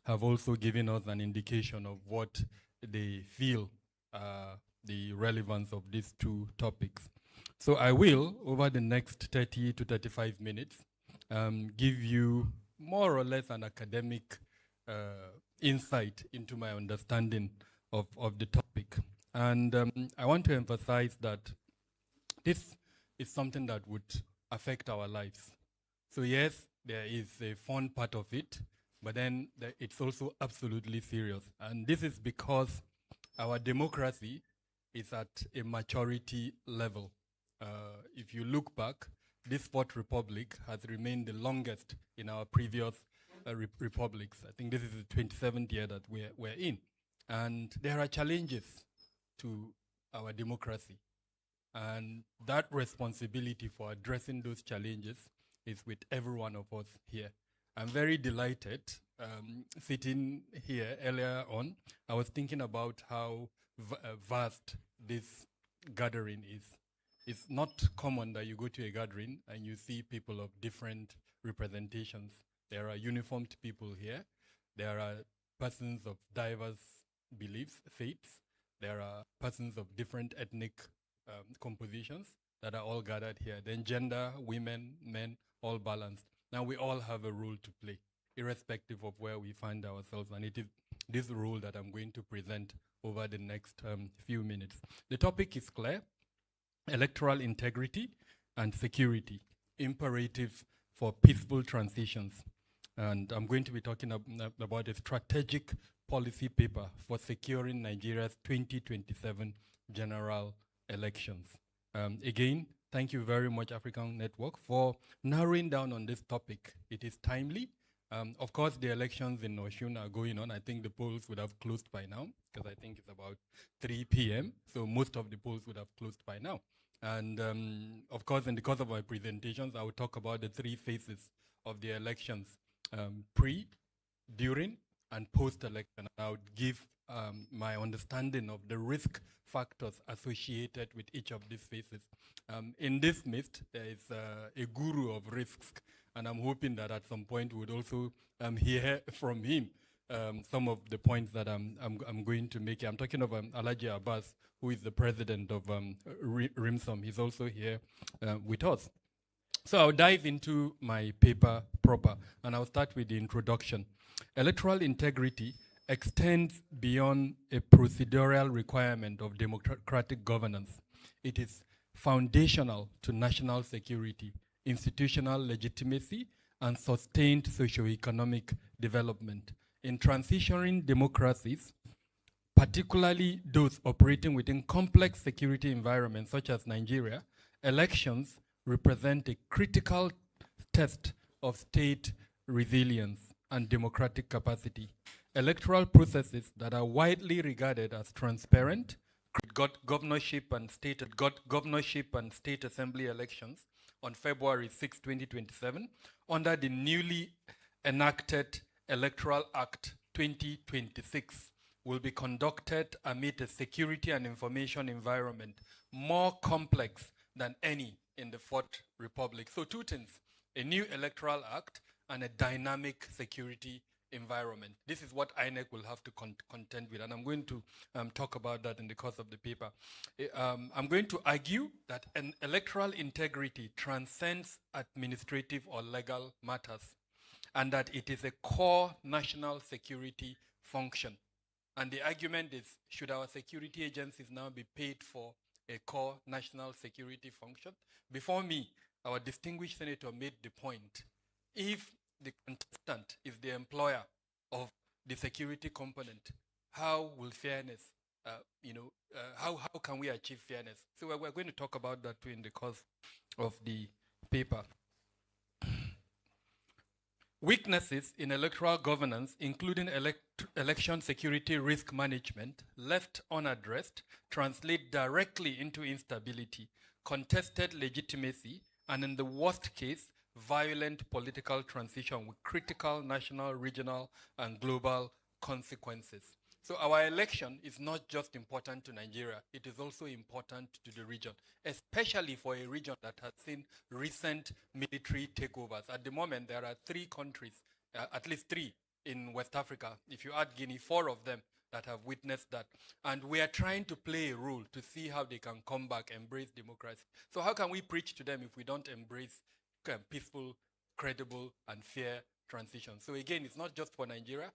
have also given us an indication of what they feel the relevance of these two topics. So I will, over the next 30 to 35 minutes, give you more or less an academic insight into my understanding of the topic. And I want to emphasize that this is something that would affect our lives. So yes, there is a fun part of it, but then it's also absolutely serious. And this is because our democracy is at a maturity level. If you look back, this fourth republic has remained the longest in our previous republics. I think this is the 27th year that we're in. And there are challenges to our democracy. And that responsibility for addressing those challenges is with every one of us here. I'm very delighted sitting here earlier on. I was thinking about how vast this gathering is. It's not common that you go to a gathering and you see people of different representations. There are uniformed people here. There are persons of diverse beliefs, faiths. There are persons of different ethnic compositions that are all gathered here. Then gender, women, men, all balanced. Now we all have a role to play, irrespective of where we find ourselves. And it is this role that I'm going to present over the next few minutes. The topic is clear: electoral integrity and security, imperative for peaceful transitions. And I'm going to be talking about a strategic policy paper for securing Nigeria's 2027 general elections. Again, thank you very much, African Network, for narrowing down on this topic. It is timely. Of course, the elections in Oshun are going on. I think the polls would have closed by now, because I think it's about 3 p.m. So most of the polls would have closed by now. And of course, in the course of my presentations, I will talk about the three phases of the elections pre, during, and post-election. I would give my understanding of the risk factors associated with each of these phases. In this midst, there is a guru of risks, and I'm hoping that at some point we would also hear from him some of the points that I'm going to make. I'm talking of Alhaji Abbas, who is the president of RIMSOM. He's also here with us. So I'll dive into my paper proper, and I'll start with the introduction. Electoral integrity extends beyond a procedural requirement of democratic governance. It is foundational to national security, institutional legitimacy, and sustained socioeconomic development. In transitioning democracies, particularly those operating within complex security environments such as Nigeria, elections represent a critical test of state resilience and democratic capacity. Electoral processes that are widely regarded as transparent, governorship and state assembly elections on February 6, 2027, under the newly enacted Electoral Act 2026, will be conducted amid a security and information environment more complex than any in the Fourth Republic. So two things, a new Electoral Act and a dynamic security environment. This is what INEC will have to contend with, and I'm going to talk about that in the course of the paper. I'm going to argue that an electoral integrity transcends administrative or legal matters, and that it is a core national security function. And the argument is, should our security agencies now be paid for a core national security function? Before me, our distinguished senator made the point. If the contestant is the employer of the security component, how will fairness, how can we achieve fairness? So we're going to talk about that too in the course of the paper. Weaknesses in electoral governance, including election security risk management, left unaddressed, translate directly into instability, contested legitimacy, and in the worst case, violent political transition with critical national, regional, and global consequences. So our election is not just important to Nigeria, it is also important to the region, especially for a region that has seen recent military takeovers. At the moment, there are 3 countries, at least 3 in West Africa. If you add Guinea, 4 of them that have witnessed that. And we are trying to play a role to see how they can come back, embrace democracy. So how can we preach to them if we don't embrace peaceful, credible, and fair transition? So again, it's not just for Nigeria,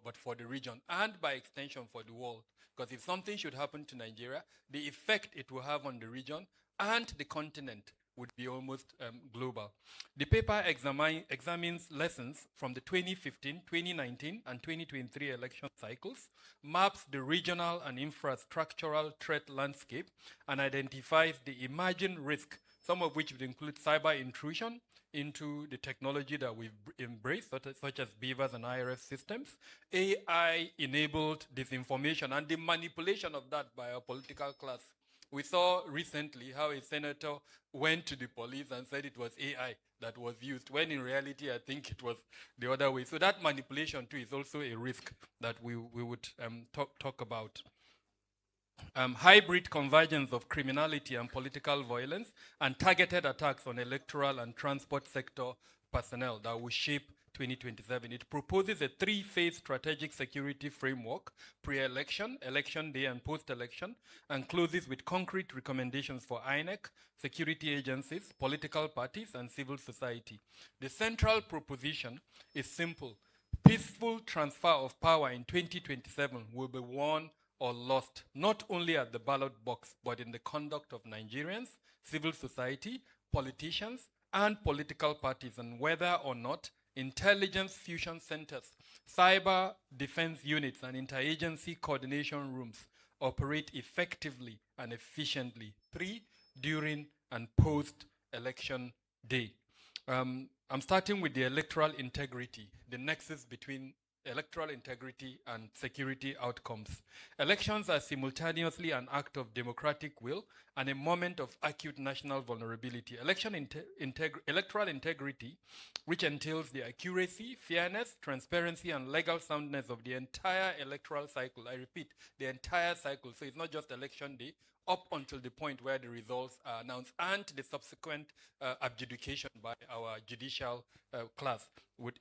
but for the region, and by extension for the world. Because if something should happen to Nigeria, the effect it will have on the region and the continent would be almost global. The paper examines lessons from the 2015, 2019, and 2023 election cycles, maps the regional and infrastructural threat landscape, and identifies the emerging risk, some of which would include cyber intrusion into the technology that we've embraced, such as beavers and IRS systems, AI-enabled disinformation, and the manipulation of that by our political class. We saw recently how a senator went to the police and said it was AI that was used, when in reality, I think it was the other way. So that manipulation too is also a risk that we would talk about. Hybrid convergence of criminality and political violence, and targeted attacks on electoral and transport sector personnel that will shape 2027. It proposes a 3-phase strategic security framework, pre-election, election day, and post-election, and closes with concrete recommendations for INEC, security agencies, political parties, and civil society. The central proposition is simple. Peaceful transfer of power in 2027 will be won or lost, not only at the ballot box, but in the conduct of Nigerians, civil society, politicians, and political parties, and whether or not intelligence fusion centers, cyber defense units, and interagency coordination rooms operate effectively and efficiently pre, during, and post-election day. I'm starting with the electoral integrity, the nexus between electoral integrity and security outcomes. Elections are simultaneously an act of democratic will and a moment of acute national vulnerability. Electoral integrity, which entails the accuracy, fairness, transparency, and legal soundness of the entire electoral cycle. I repeat, the entire cycle. So it's not just election day, up until the point where the results are announced and the subsequent adjudication by our judicial class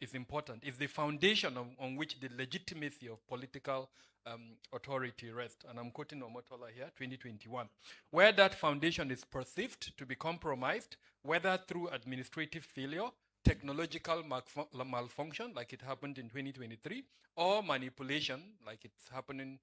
is important. It's the foundation on which the legitimacy of political authority rests. And I'm quoting Omotola here, 2021. Where that foundation is perceived to be compromised, whether through administrative failure, technological malfunction, like it happened in 2023, or manipulation, like it's happening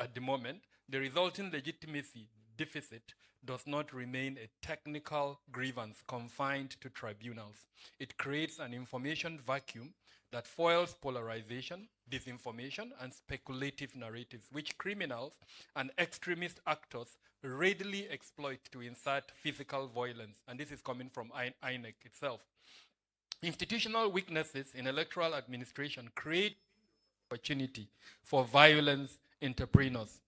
at the moment, the resulting legitimacy deficit does not remain a technical grievance confined to tribunals. It creates an information vacuum that foils polarization, disinformation, and speculative narratives, which criminals and extremist actors readily exploit to insert physical violence. And this is coming from INEC itself. Institutional weaknesses in electoral administration create opportunity for violence entrepreneurs,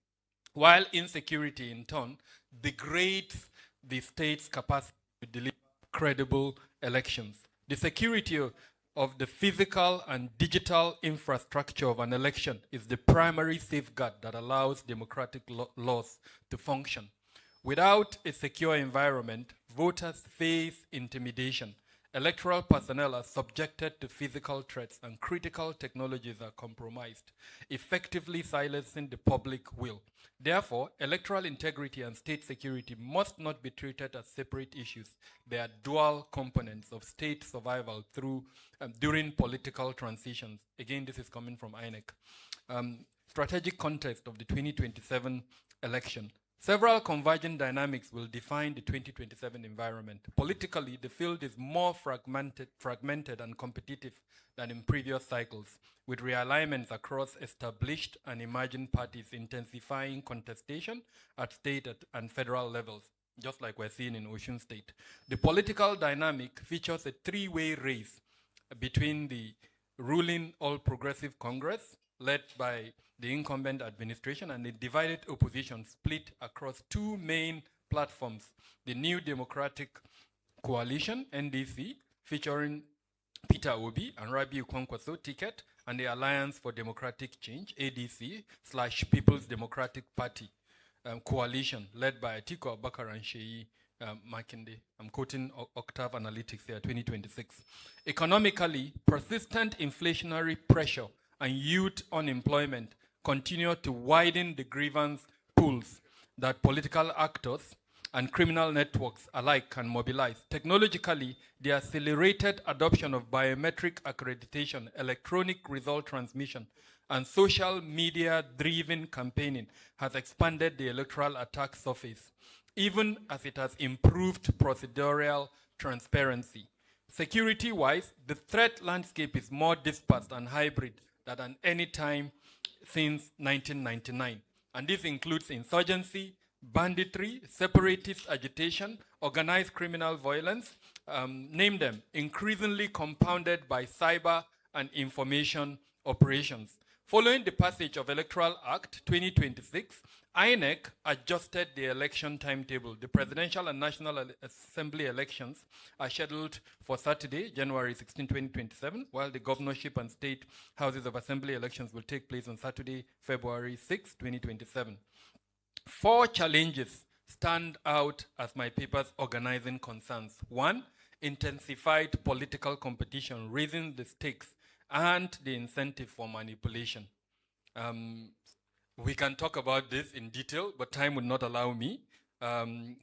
while insecurity in turn degrades the state's capacity to deliver credible elections. The security of the physical and digital infrastructure of an election is the primary safeguard that allows democratic laws to function. Without a secure environment, voters face intimidation. Electoral personnel are subjected to physical threats and critical technologies are compromised, effectively silencing the public will. Therefore, electoral integrity and state security must not be treated as separate issues. They are dual components of state survival during political transitions. Again, this is coming from INEC. Strategic context of the 2027 election. Several convergent dynamics will define the 2027 environment. Politically, the field is more fragmented and competitive than in previous cycles, with realignments across established and emerging parties intensifying contestation at state and federal levels, just like we're seeing in Osun State. The political dynamic features a three-way race between the ruling All Progressive Congress, led by the incumbent administration, and the divided opposition split across two main platforms: the New Democratic Coalition, NDC, featuring Peter Obi and Rabiu Kwankwaso ticket, and the Alliance for Democratic Change, ADC/People's Democratic Party coalition, led by Atiku Abubakar and Sheyi Makinde. I'm quoting Octave Analytics here, 2026. Economically, persistent inflationary pressure and youth unemployment continue to widen the grievance pools that political actors and criminal networks alike can mobilize. Technologically, the accelerated adoption of biometric accreditation, electronic result transmission, and social media-driven campaigning has expanded the electoral attack surface, even as it has improved procedural transparency. Security-wise, the threat landscape is more dispersed and hybrid than at any time since 1999. And this includes insurgency, banditry, separatist agitation, organized criminal violence, name them, increasingly compounded by cyber and information operations. Following the passage of Electoral Act 2026, INEC adjusted the election timetable. The presidential and National Assembly elections are scheduled for Saturday, January 16, 2027, while the governorship and state houses of assembly elections will take place on Saturday, February 6, 2027. 4 challenges stand out as my paper's organizing concerns. 1, intensified political competition, raising the stakes and the incentive for manipulation. We can talk about this in detail, but time would not allow me.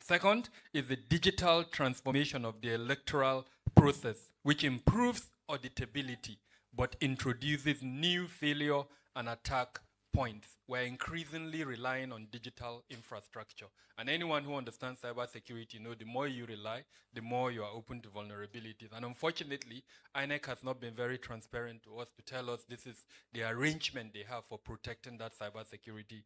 Second is the digital transformation of the electoral process, which improves auditability, but introduces new failure and attack points. We're increasingly relying on digital infrastructure. And anyone who understands cybersecurity knows the more you rely, the more you are open to vulnerabilities. And unfortunately, INEC has not been very transparent to us to tell us this is the arrangement they have for protecting that cybersecurity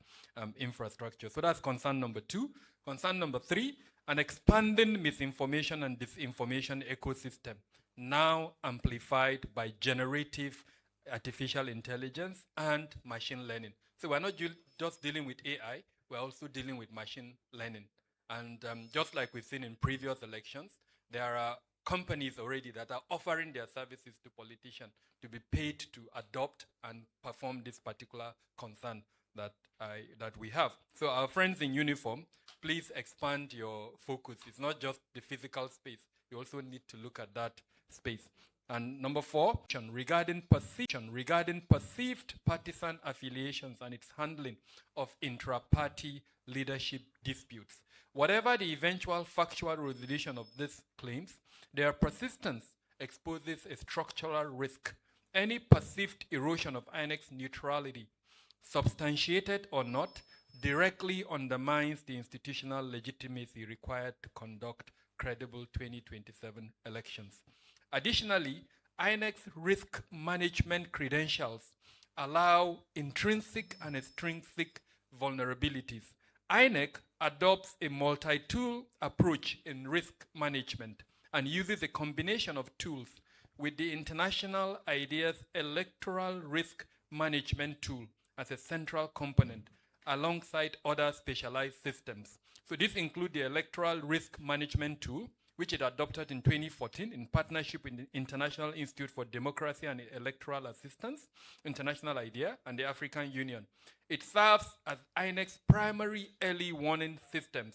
infrastructure. So that's concern number 2. Concern number 3, an expanding misinformation and disinformation ecosystem, now amplified by generative artificial intelligence, and machine learning. So we're not just dealing with AI, we're also dealing with machine learning. And just like we've seen in previous elections, there are companies already that are offering their services to politicians to be paid to adopt and perform this particular concern that we have. So our friends in uniform, please expand your focus. It's not just the physical space. You also need to look at that space. And number 4, regarding perceived partisan affiliations and its handling of intra-party leadership disputes. Whatever the eventual factual resolution of these claims, their persistence exposes a structural risk. Any perceived erosion of INEC's neutrality, substantiated or not, directly undermines the institutional legitimacy required to conduct credible 2027 elections. Additionally, INEC's risk management credentials allow intrinsic and extrinsic vulnerabilities. INEC adopts a multi-tool approach in risk management and uses a combination of tools with the International IDEA's Electoral Risk Management Tool as a central component alongside other specialized systems. So this includes the Electoral Risk Management Tool, which it adopted in 2014 in partnership with the International Institute for Democracy and Electoral Assistance, International IDEA, and the African Union. It serves as INEC's primary early warning systems,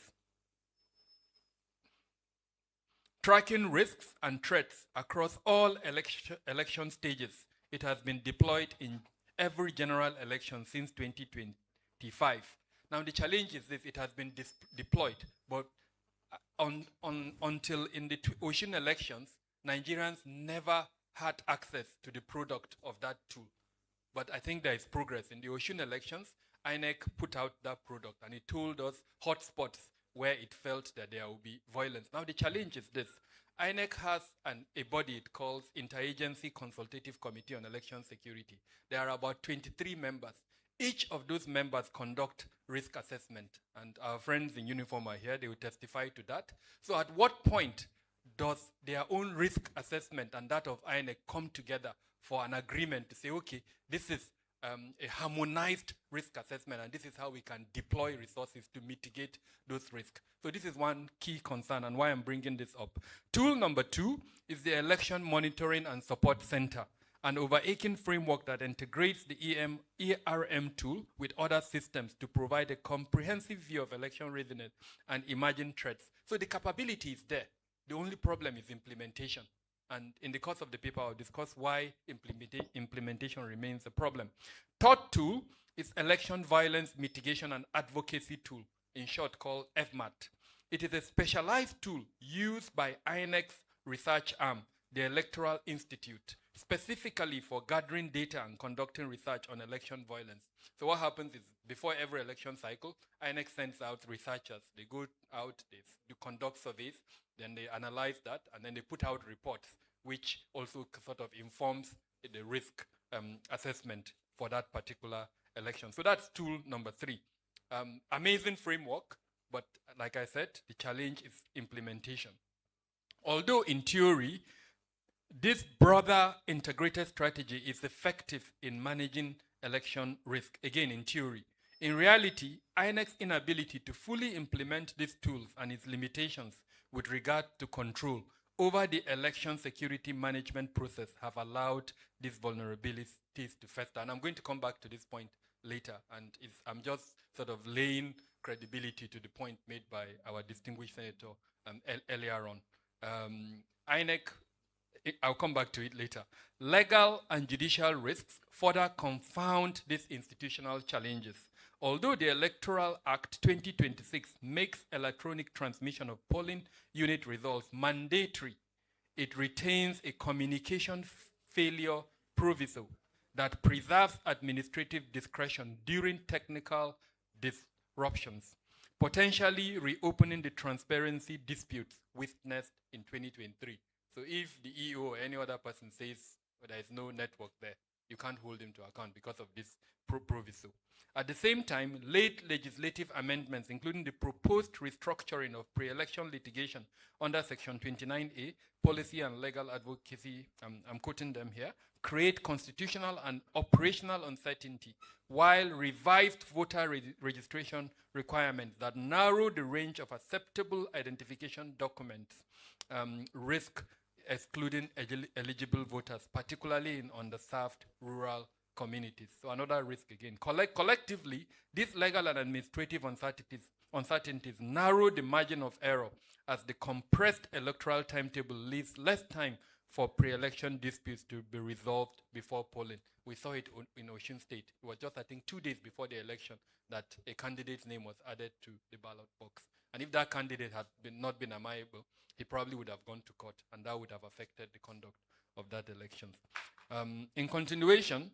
tracking risks and threats across all election stages. It has been deployed in every general election since 2025. Now the challenge is this: it has been deployed, but until in the Ocean elections, Nigerians never had access to the product of that tool. But I think there is progress. In the Ocean elections, INEC put out that product and it told us hotspots where it felt that there will be violence. Now the challenge is this: INEC has a body it calls Interagency Consultative Committee on Election Security. There are about 23 members. Each of those members conduct risk assessment, and our friends in uniform are here, they will testify to that. So at what point does their own risk assessment and that of INEC come together for an agreement to say, okay, this is a harmonized risk assessment, and this is how we can deploy resources to mitigate those risks? So this is one key concern and why I'm bringing this up. Tool number 2 is the Election Monitoring and Support Center, an overarching framework that integrates the ERM tool with other systems to provide a comprehensive view of election readiness and emerging threats. So the capability is there. The only problem is implementation. And in the course of the paper, I'll discuss why implementation remains a problem. Third tool is Election Violence Mitigation and Advocacy Tool, in short called FMAT. It is a specialized tool used by INEC's research arm, the Electoral Institute, specifically for gathering data and conducting research on election violence. So what happens is, before every election cycle, INEC sends out researchers. They go out, they conduct surveys, then they analyze that, and then they put out reports, which also sort of informs the risk assessment for that particular election. So that's tool number 3. Amazing framework, but like I said, the challenge is implementation. Although in theory, this broader integrated strategy is effective in managing election risk, again in theory. In reality, INEC's inability to fully implement these tools and its limitations with regard to control over the election security management process have allowed these vulnerabilities to fester. And I'm going to come back to this point later, and I'm just sort of laying credibility to the point made by our distinguished senator earlier on. INEC, I'll come back to it later. Legal and judicial risks further confound these institutional challenges. Although the Electoral Act 2026 makes electronic transmission of polling unit results mandatory, it retains a communication failure proviso that preserves administrative discretion during technical disruptions, potentially reopening the transparency disputes witnessed in 2023. So if the EO or any other person says there is no network there, you can't hold him to account because of this proviso. At the same time, late legislative amendments, including the proposed restructuring of pre-election litigation under Section 29A, policy and legal advocacy, I'm quoting them here, create constitutional and operational uncertainty, while revised voter registration requirements that narrow the range of acceptable identification documents risk excluding eligible voters, particularly in underserved rural communities. So another risk again. Collectively, these legal and administrative uncertainties narrow the margin of error as the compressed electoral timetable leaves less time for pre-election disputes to be resolved before polling. We saw it in Osun State. It was just, I think, 2 days before the election that a candidate's name was added to the ballot box. And if that candidate had not been amiable, he probably would have gone to court, and that would have affected the conduct of that election. In continuation,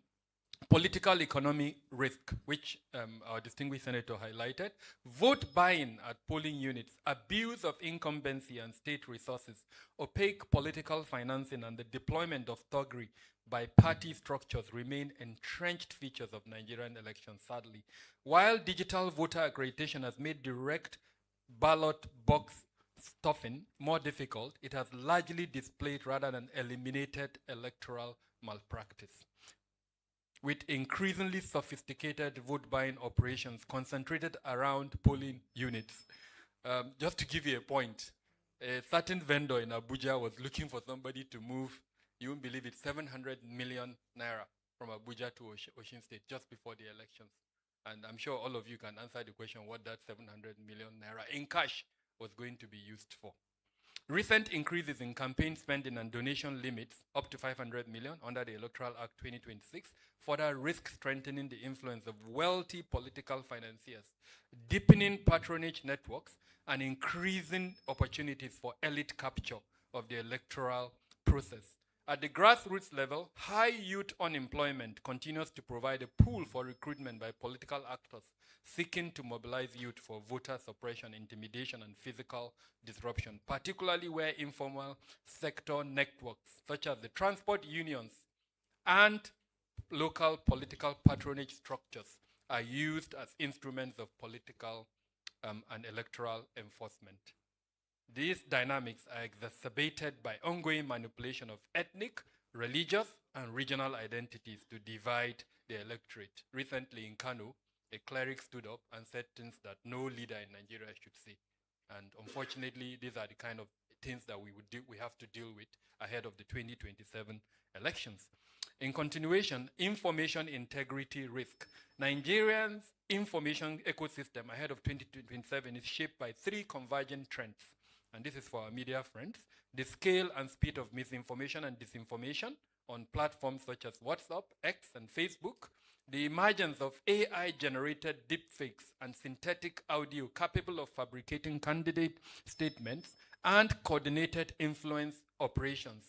political economy risk, which our distinguished senator highlighted, vote buying at polling units, abuse of incumbency and state resources, opaque political financing, and the deployment of thuggery by party structures remain entrenched features of Nigerian elections, sadly. While digital voter accreditation has made direct ballot box stuffing more difficult, it has largely displayed rather than eliminated electoral malpractice. With increasingly sophisticated vote buying operations concentrated around polling units. Just to give you a point, a certain vendor in Abuja was looking for somebody to move, you won't believe it, 700 million naira from Abuja to Osun State just before the elections. And I'm sure all of you can answer the question what that 700 million naira in cash was going to be used for. Recent increases in campaign spending and donation limits up to 500 million under the Electoral Act 2026 further risk strengthening the influence of wealthy political financiers, deepening patronage networks, and increasing opportunities for elite capture of the electoral process. At the grassroots level, high youth unemployment continues to provide a pool for recruitment by political actors seeking to mobilize youth for voter suppression, intimidation, and physical disruption, particularly where informal sector networks, such as the transport unions and local political patronage structures, are used as instruments of political and electoral enforcement. These dynamics are exacerbated by ongoing manipulation of ethnic, religious, and regional identities to divide the electorate. Recently in Kano, a cleric stood up and said things that no leader in Nigeria should say. And unfortunately, these are the kind of things that we have to deal with ahead of the 2027 elections. In continuation, information integrity risk. Nigerians' information ecosystem ahead of 2027 is shaped by 3 convergent trends. And this is for our media friends. The scale and speed of misinformation and disinformation on platforms such as WhatsApp, X, and Facebook. The emergence of AI-generated deepfakes and synthetic audio capable of fabricating candidate statements and coordinated influence operations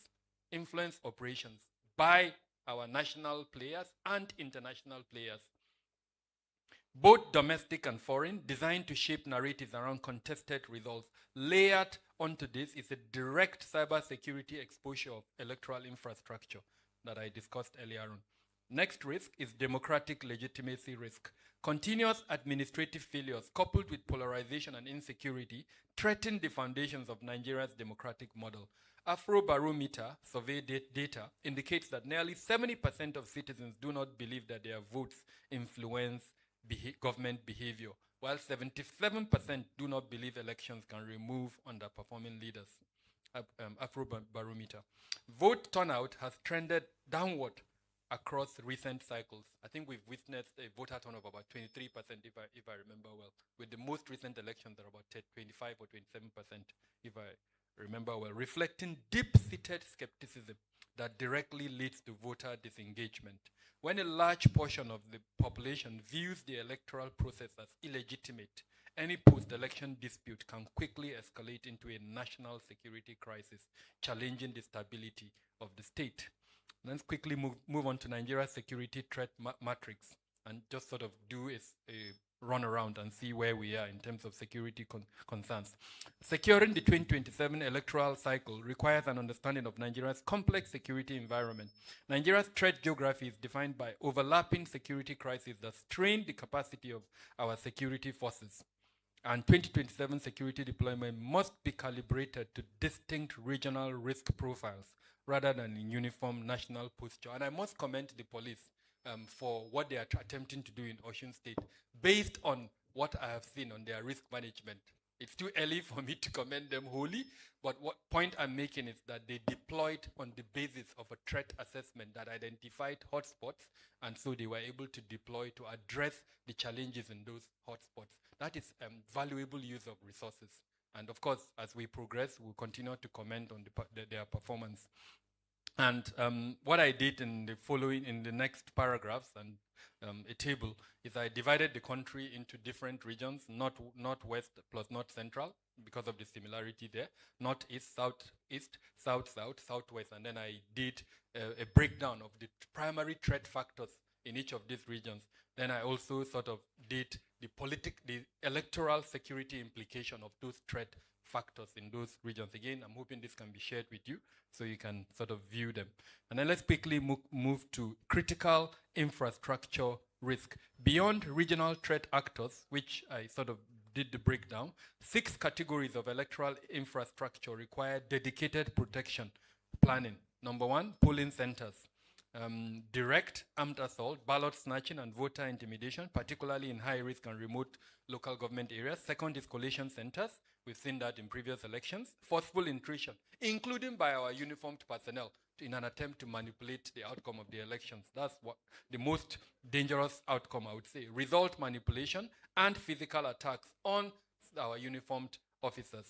by our national players and international players, both domestic and foreign, designed to shape narratives around contested results. Layered onto this is a direct cybersecurity exposure of electoral infrastructure that I discussed earlier on. Next risk is democratic legitimacy risk. Continuous administrative failures coupled with polarization and insecurity threaten the foundations of Nigeria's democratic model. Afrobarometer survey data indicates that nearly 70% of citizens do not believe that their votes influence government behavior, while 77% do not believe elections can remove underperforming leaders. Afrobarometer. Vote turnout has trended downward across recent cycles. I think we've witnessed a voter turnout of about 23%, if I remember well, with the most recent elections at about 25 or 27%, if I remember well, reflecting deep-seated skepticism that directly leads to voter disengagement. When a large portion of the population views the electoral process as illegitimate, any post-election dispute can quickly escalate into a national security crisis, challenging the stability of the state. Let's quickly move on to Nigeria's security threat matrix and just sort of do a run around and see where we are in terms of security concerns. Securing the 2027 electoral cycle requires an understanding of Nigeria's complex security environment. Nigeria's threat geography is defined by overlapping security crises that strain the capacity of our security forces. And 2027 security deployment must be calibrated to distinct regional risk profiles rather than in uniform national posture. And I must commend the police for what they are attempting to do in Osun State based on what I have seen on their risk management. It's too early for me to commend them wholly, but what point I'm making is that they deployed on the basis of a threat assessment that identified hotspots, and so they were able to deploy to address the challenges in those hotspots. That is valuable use of resources. And of course, as we progress, we'll continue to comment on their performance. And what I did in the next paragraphs and a table is I divided the country into different regions, northwest plus north central, because of the similarity there, northeast, southeast, south-south, southwest, and then I did a breakdown of the primary threat factors in each of these regions. Then I also sort of did the electoral security implication of those threat factors in those regions. Again, I'm hoping this can be shared with you so you can sort of view them. And then let's quickly move to critical infrastructure risk. Beyond regional threat actors, which I sort of did the breakdown, 6 categories of electoral infrastructure require dedicated protection planning. Number 1, polling centers. Direct armed assault, ballot snatching, and voter intimidation, particularly in high-risk and remote local government areas. Second is collation centers. We've seen that in previous elections. Forceful intrusion, including by our uniformed personnel, in an attempt to manipulate the outcome of the elections. That's what the most dangerous outcome, I would say. Result manipulation and physical attacks on our uniformed officers,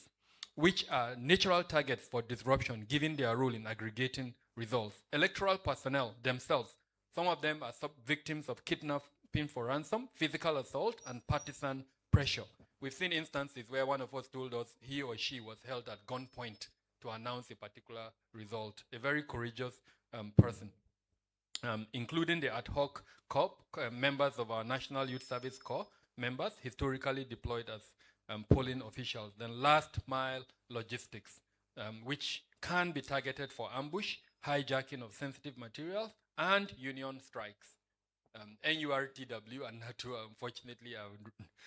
which are natural targets for disruption, given their role in aggregating results. Electoral personnel themselves, some of them are victims of kidnapping for ransom, physical assault, and partisan pressure. We've seen instances where one of us told us he or she was held at gunpoint to announce a particular result. A very courageous person, including the ad hoc corps, members of our National Youth Service Corps, members historically deployed as polling officials. Then last mile logistics, which can be targeted for ambush, hijacking of sensitive materials, and union strikes. NURTW and NATO, unfortunately, are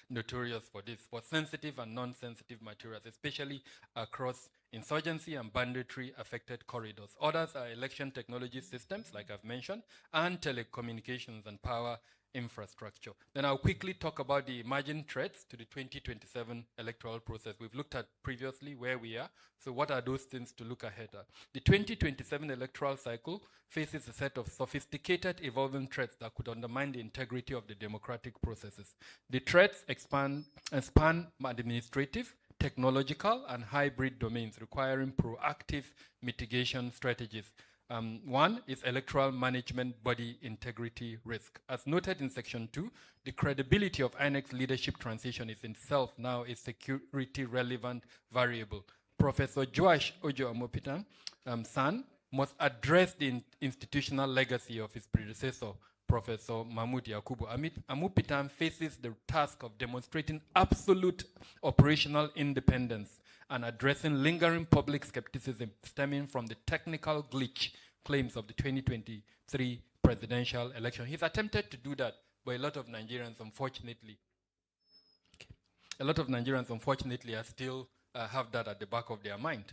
notorious for this, for sensitive and non-sensitive materials, especially across insurgency and banditry affected corridors. Others are election technology systems, like I've mentioned, and telecommunications and power infrastructure. Then I'll quickly talk about the emerging threats to the 2027 electoral process. We've looked at previously where we are. So what are those things to look ahead at? The 2027 electoral cycle faces a set of sophisticated evolving threats that could undermine the integrity of the democratic processes. The threats span administrative, technological, and hybrid domains requiring proactive mitigation strategies. One is electoral management body integrity risk. As noted in section 2, the credibility of INEC's leadership transition is itself now a security relevant variable. Professor Joash Ojo Amopitan San must address the institutional legacy of his predecessor, Professor Mahmoud Yakubu. Amopitan faces the task of demonstrating absolute operational independence and addressing lingering public skepticism stemming from the technical glitch claims of the 2023 presidential election. He's attempted to do that, but a lot of Nigerians, unfortunately, are still have that at the back of their mind.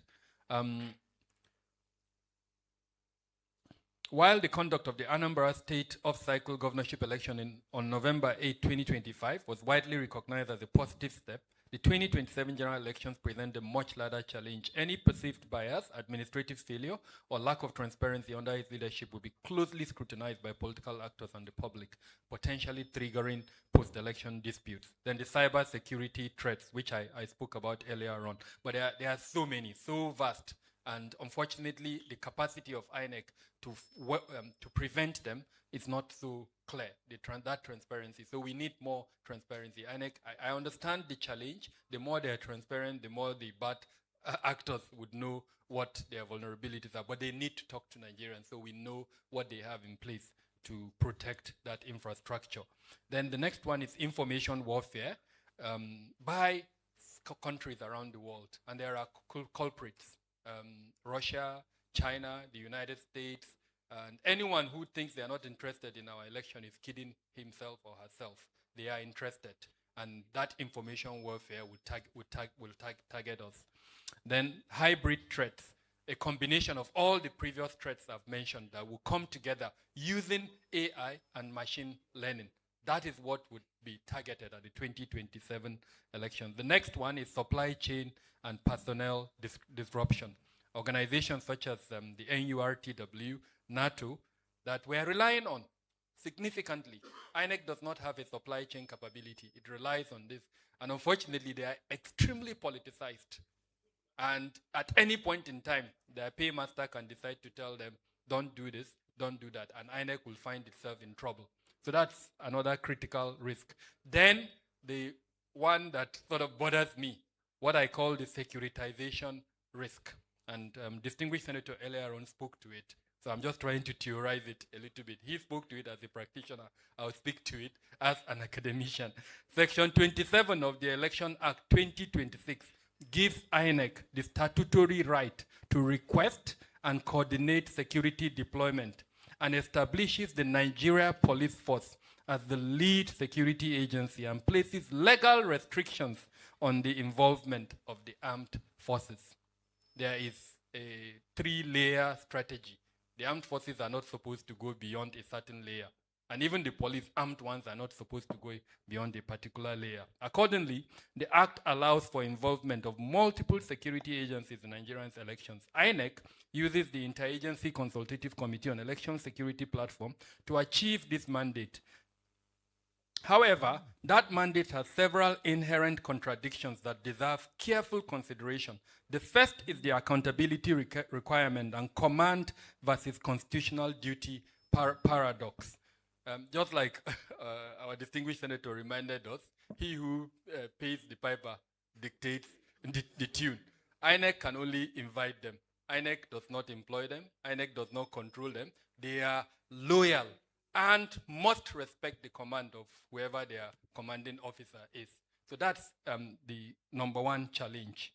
While the conduct of the Anambra State off-cycle governorship election on November 8, 2025 was widely recognized as a positive step, the 2027 general elections present a much larger challenge. Any perceived bias, administrative failure, or lack of transparency under his leadership will be closely scrutinized by political actors and the public, potentially triggering post-election disputes. Then the cyber security threats, which I spoke about earlier on. But there are so many, so vast. And unfortunately, the capacity of INEC to prevent them is not so clear, that transparency. So we need more transparency. INEC, I understand the challenge. The more they are transparent, the more the bad actors would know what their vulnerabilities are. But they need to talk to Nigerians so we know what they have in place to protect that infrastructure. Then the next one is information warfare by countries around the world. And there are culprits, Russia, China, the United States, and anyone who thinks they are not interested in our election is kidding himself or herself. They are interested. And that information warfare will target us. Then hybrid threats, a combination of all the previous threats I've mentioned that will come together using AI and machine learning. That is what would be targeted at the 2027 election. The next one is supply chain and personnel disruption. Organizations such as the NURTW, NATO, that we are relying on significantly. INEC does not have a supply chain capability. It relies on this. And unfortunately, they are extremely politicized. And at any point in time, their paymaster can decide to tell them, don't do this, don't do that. And INEC will find itself in trouble. So that's another critical risk. Then the one that sort of bothers me, what I call the securitization risk. And distinguished Senator earlier on spoke to it. So I'm just trying to theorize it a little bit. He spoke to it as a practitioner. I'll speak to it as an academician. Section 27 of the Election Act 2026 gives INEC the statutory right to request and coordinate security deployment and establishes the Nigeria Police Force as the lead security agency and places legal restrictions on the involvement of the armed forces. There is a 3-layer strategy. The armed forces are not supposed to go beyond a certain layer. And even the police armed ones are not supposed to go beyond a particular layer. Accordingly, the Act allows for involvement of multiple security agencies in Nigerian elections. INEC uses the Interagency Consultative Committee on Election Security platform to achieve this mandate. However, that mandate has several inherent contradictions that deserve careful consideration. The first is the accountability requirement and command versus constitutional duty paradox. Just like our distinguished senator reminded us, he who pays the piper dictates the tune. INEC can only invite them. INEC does not employ them. INEC does not control them. They are loyal and must respect the command of whoever their commanding officer is. So that's the number one challenge.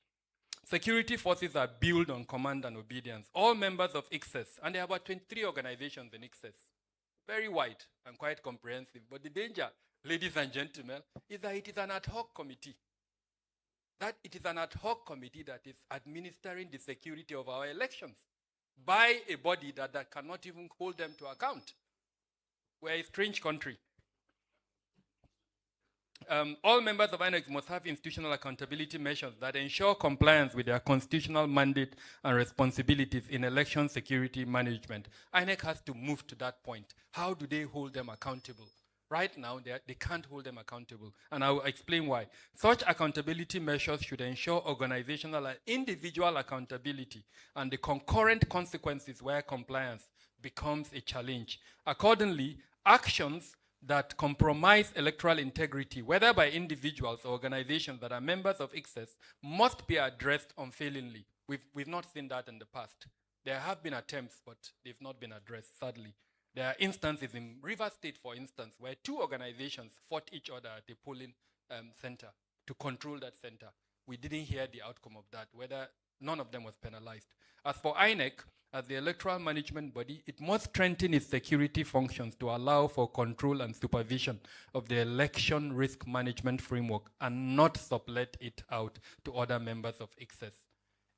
Security forces are built on command and obedience. All members of ICSES, and there are about 23 organizations in ICSES, very wide and quite comprehensive. But the danger, ladies and gentlemen, is that it is an ad hoc committee. That it is an ad hoc committee that is administering the security of our elections by a body that cannot even hold them to account. We're a strange country. All members of INEC must have institutional accountability measures that ensure compliance with their constitutional mandate and responsibilities in election security management. INEC has to move to that point. How do they hold them accountable? Right now, they can't hold them accountable, and I will explain why. Such accountability measures should ensure organizational and individual accountability and the concurrent consequences where compliance becomes a challenge. Accordingly, actions that compromise electoral integrity, whether by individuals or organizations that are members of ICSES, must be addressed unfailingly. We've not seen that in the past. There have been attempts, but they've not been addressed, sadly. There are instances in River State, for instance, where 2 organizations fought each other at a polling center to control that center. We didn't hear the outcome of that, whether none of them was penalized. As for INEC, as the electoral management body, it must strengthen its security functions to allow for control and supervision of the election risk management framework and not sublet it out to other members of ICSES.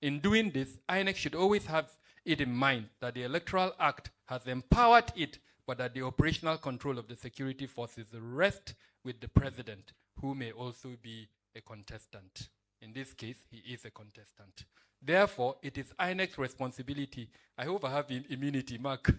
In doing this, INEC should always have it in mind that the Electoral Act has empowered it, but that the operational control of the security forces rests with the president, who may also be a contestant. In this case, he is a contestant. Therefore, it is INEC's responsibility. I hope I have immunity, Mark.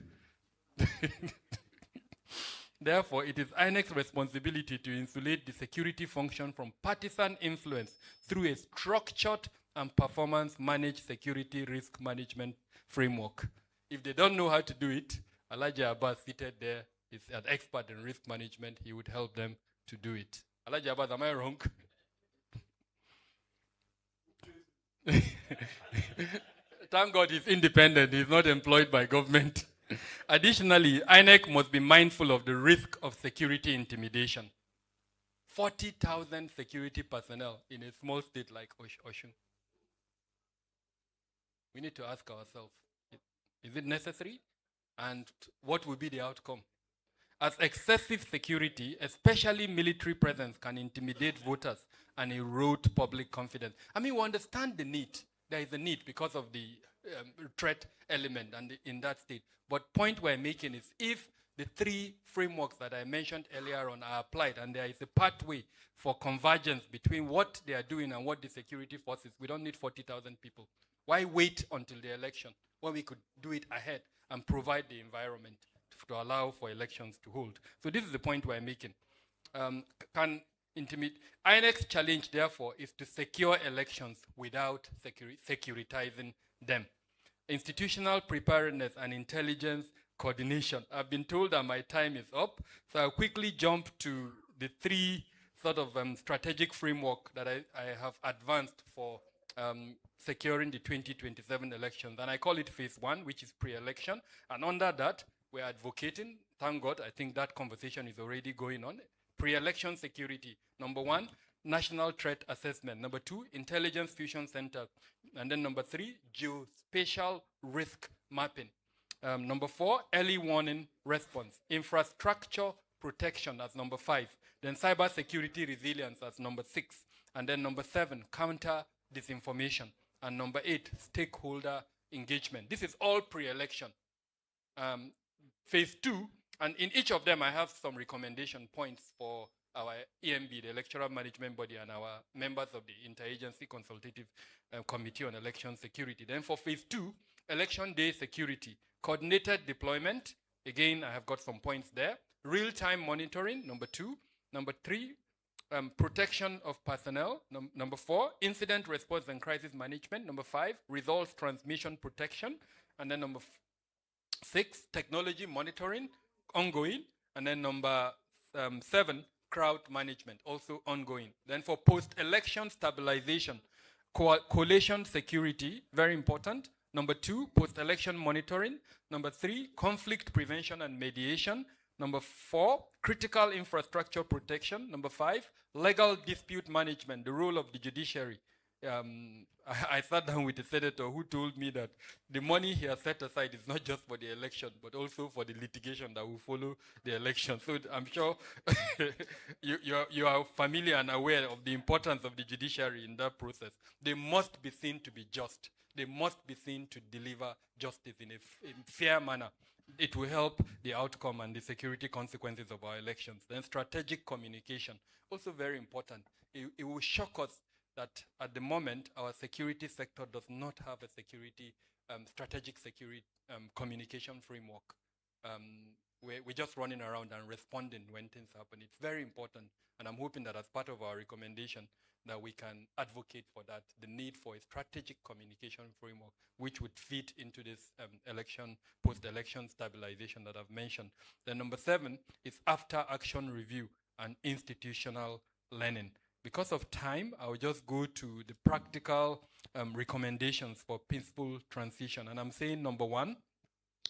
Therefore, it is INEC's responsibility to insulate the security function from partisan influence through a structured and performance-managed security risk management framework. If they don't know how to do it, Al-Jazeera Abbas seated there is an expert in risk management. He would help them to do it. Al-Jazeera Abbas, am I wrong? Thank God he's independent. He's not employed by government. Additionally, INEC must be mindful of the risk of security intimidation. 40,000 security personnel in a small state like Oshun. We need to ask ourselves, is it necessary? And what will be the outcome? As excessive security, especially military presence, can intimidate voters and erode public confidence. I mean, we understand the need. There is a need because of the threat element and in that state. But point we're making is if the three frameworks that I mentioned earlier on are applied and there is a pathway for convergence between what they are doing and what the security forces, we don't need 40,000 people. Why wait until the election when we could do it ahead and provide the environment to allow for elections to hold? So this is the point we're making. INEC's challenge, therefore, is to secure elections without securitizing them. Institutional preparedness and intelligence coordination. I've been told that my time is up, so I'll quickly jump to the three sort of strategic framework that I have advanced for securing the 2027 elections. And I call it phase one, which is pre-election. And under that, we're advocating, thank God, I think that conversation is already going on. Pre-election security, number one, national threat assessment. Number two, intelligence fusion center. And then number three, geospatial risk mapping. Number four, early warning response. Infrastructure protection as number five. Then cyber security resilience as number six. And then number seven, counter disinformation. And number eight, stakeholder engagement. This is all pre-election. Phase two, and in each of them I have some recommendation points for our EMB, the Electoral Management Body, and our members of the Interagency Consultative Committee on Election Security. Then for phase two, election day security, coordinated deployment, again I have got some points there. Real-time monitoring, number two. Number three, protection of personnel. Number four, incident response and crisis management. Number five, results transmission protection. And then number six, technology monitoring, ongoing. And then number seven, crowd management, also ongoing. Then for post-election stabilization, coalition security, very important. Number two, post-election monitoring. Number three, conflict prevention and mediation. Number four, critical infrastructure protection. Number five, legal dispute management, the role of the judiciary. I sat down with a senator who told me that the money he has set aside is not just for the election, but also for the litigation that will follow the election. So I'm sure you are familiar and aware of the importance of the judiciary in that process. They must be seen to be just. They must be seen to deliver justice in a fair manner. It will help the outcome and the security consequences of our elections. Then strategic communication, also very important. It will shock us that at the moment, our security sector does not have a strategic security communication framework. We're just running around and responding when things happen. It's very important, and I'm hoping that as part of our recommendation, that we can advocate for that, the need for a strategic communication framework, which would fit into this post-election stabilization that I've mentioned. Then number seven is after-action review and institutional learning. Because of time, I will just go to the practical recommendations for peaceful transition. And I'm saying number one,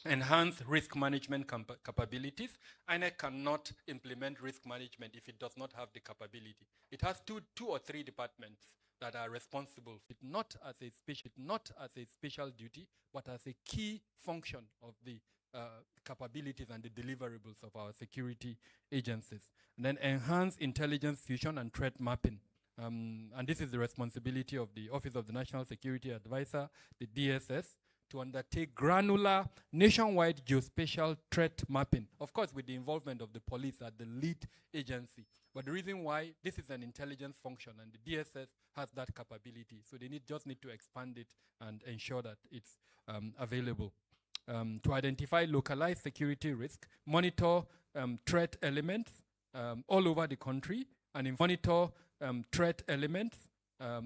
enhance risk management capabilities. INEC cannot implement risk management if it does not have the capability. It has two or three departments that are responsible, not as a special duty, but as a key function of the capabilities and the deliverables of our security agencies. And then enhance intelligence fusion and threat mapping. And this is the responsibility of the Office of the National Security Advisor, the DSS, to undertake granular nationwide geospatial threat mapping. Of course, with the involvement of the police as the lead agency. But the reason why this is an intelligence function and the DSS has that capability. So they just need to expand it and ensure that it's available. To identify localized security risk, monitor threat elements all over the country, and monitor threat elements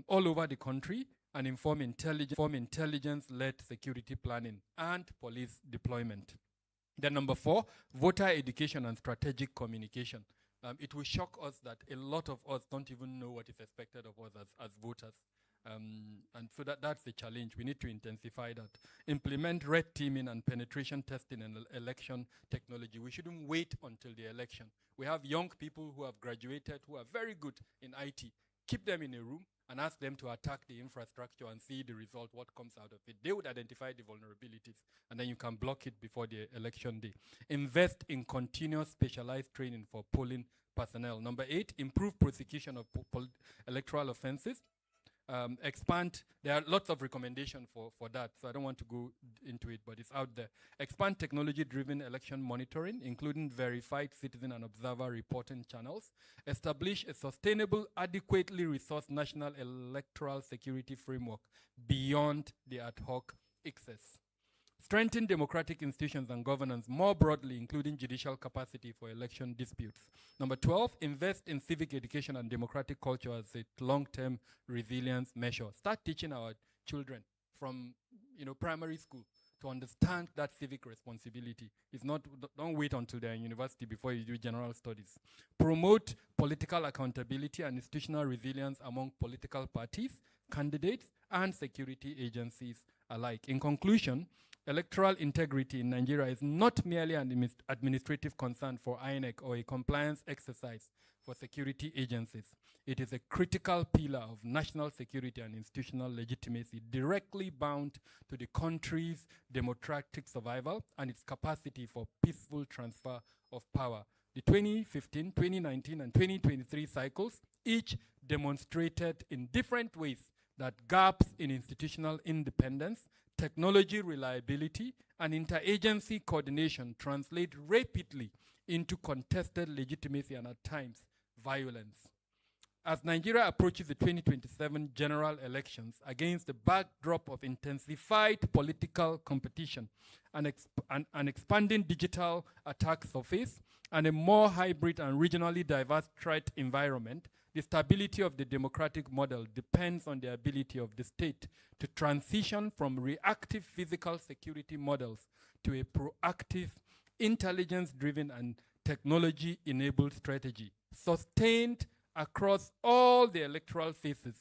all over the country, and inform intelligence-led security planning and police deployment. Then number four, voter education and strategic communication. It will shock us that a lot of us don't even know what is expected of us as voters. And so that's the challenge. We need to intensify that. Implement red teaming and penetration testing in election technology. We shouldn't wait until the election. We have young people who have graduated who are very good in IT. Keep them in a room and ask them to attack the infrastructure and see the result, what comes out of it. They would identify the vulnerabilities, and then you can block it before the election day. Invest in continuous specialized training for polling personnel. Number 8, improve prosecution of electoral offenses. Expand, there are lots of recommendations for that, so I don't want to go into it, but it's out there. Expand technology-driven election monitoring, including verified citizen and observer reporting channels. Establish a sustainable, adequately resourced national electoral security framework beyond the ad hoc excess. Strengthen democratic institutions and governance more broadly, including judicial capacity for election disputes. Number 12, invest in civic education and democratic culture as a long-term resilience measure. Start teaching our children from primary school to understand that civic responsibility. It's not, don't wait until they're in university before you do general studies. Promote political accountability and institutional resilience among political parties, candidates, and security agencies alike. In conclusion, electoral integrity in Nigeria is not merely an administrative concern for INEC or a compliance exercise for security agencies. It is a critical pillar of national security and institutional legitimacy, directly bound to the country's democratic survival and its capacity for peaceful transfer of power. The 2015, 2019, and 2023 cycles each demonstrated in different ways that gaps in institutional independence, technology reliability, and interagency coordination translate rapidly into contested legitimacy and at times violence. As Nigeria approaches the 2027 general elections against the backdrop of intensified political competition, an expanding digital attack surface, and a more hybrid and regionally diverse threat environment, the stability of the democratic model depends on the ability of the state to transition from reactive physical security models to a proactive, intelligence-driven and technology-enabled strategy, sustained across all the electoral phases,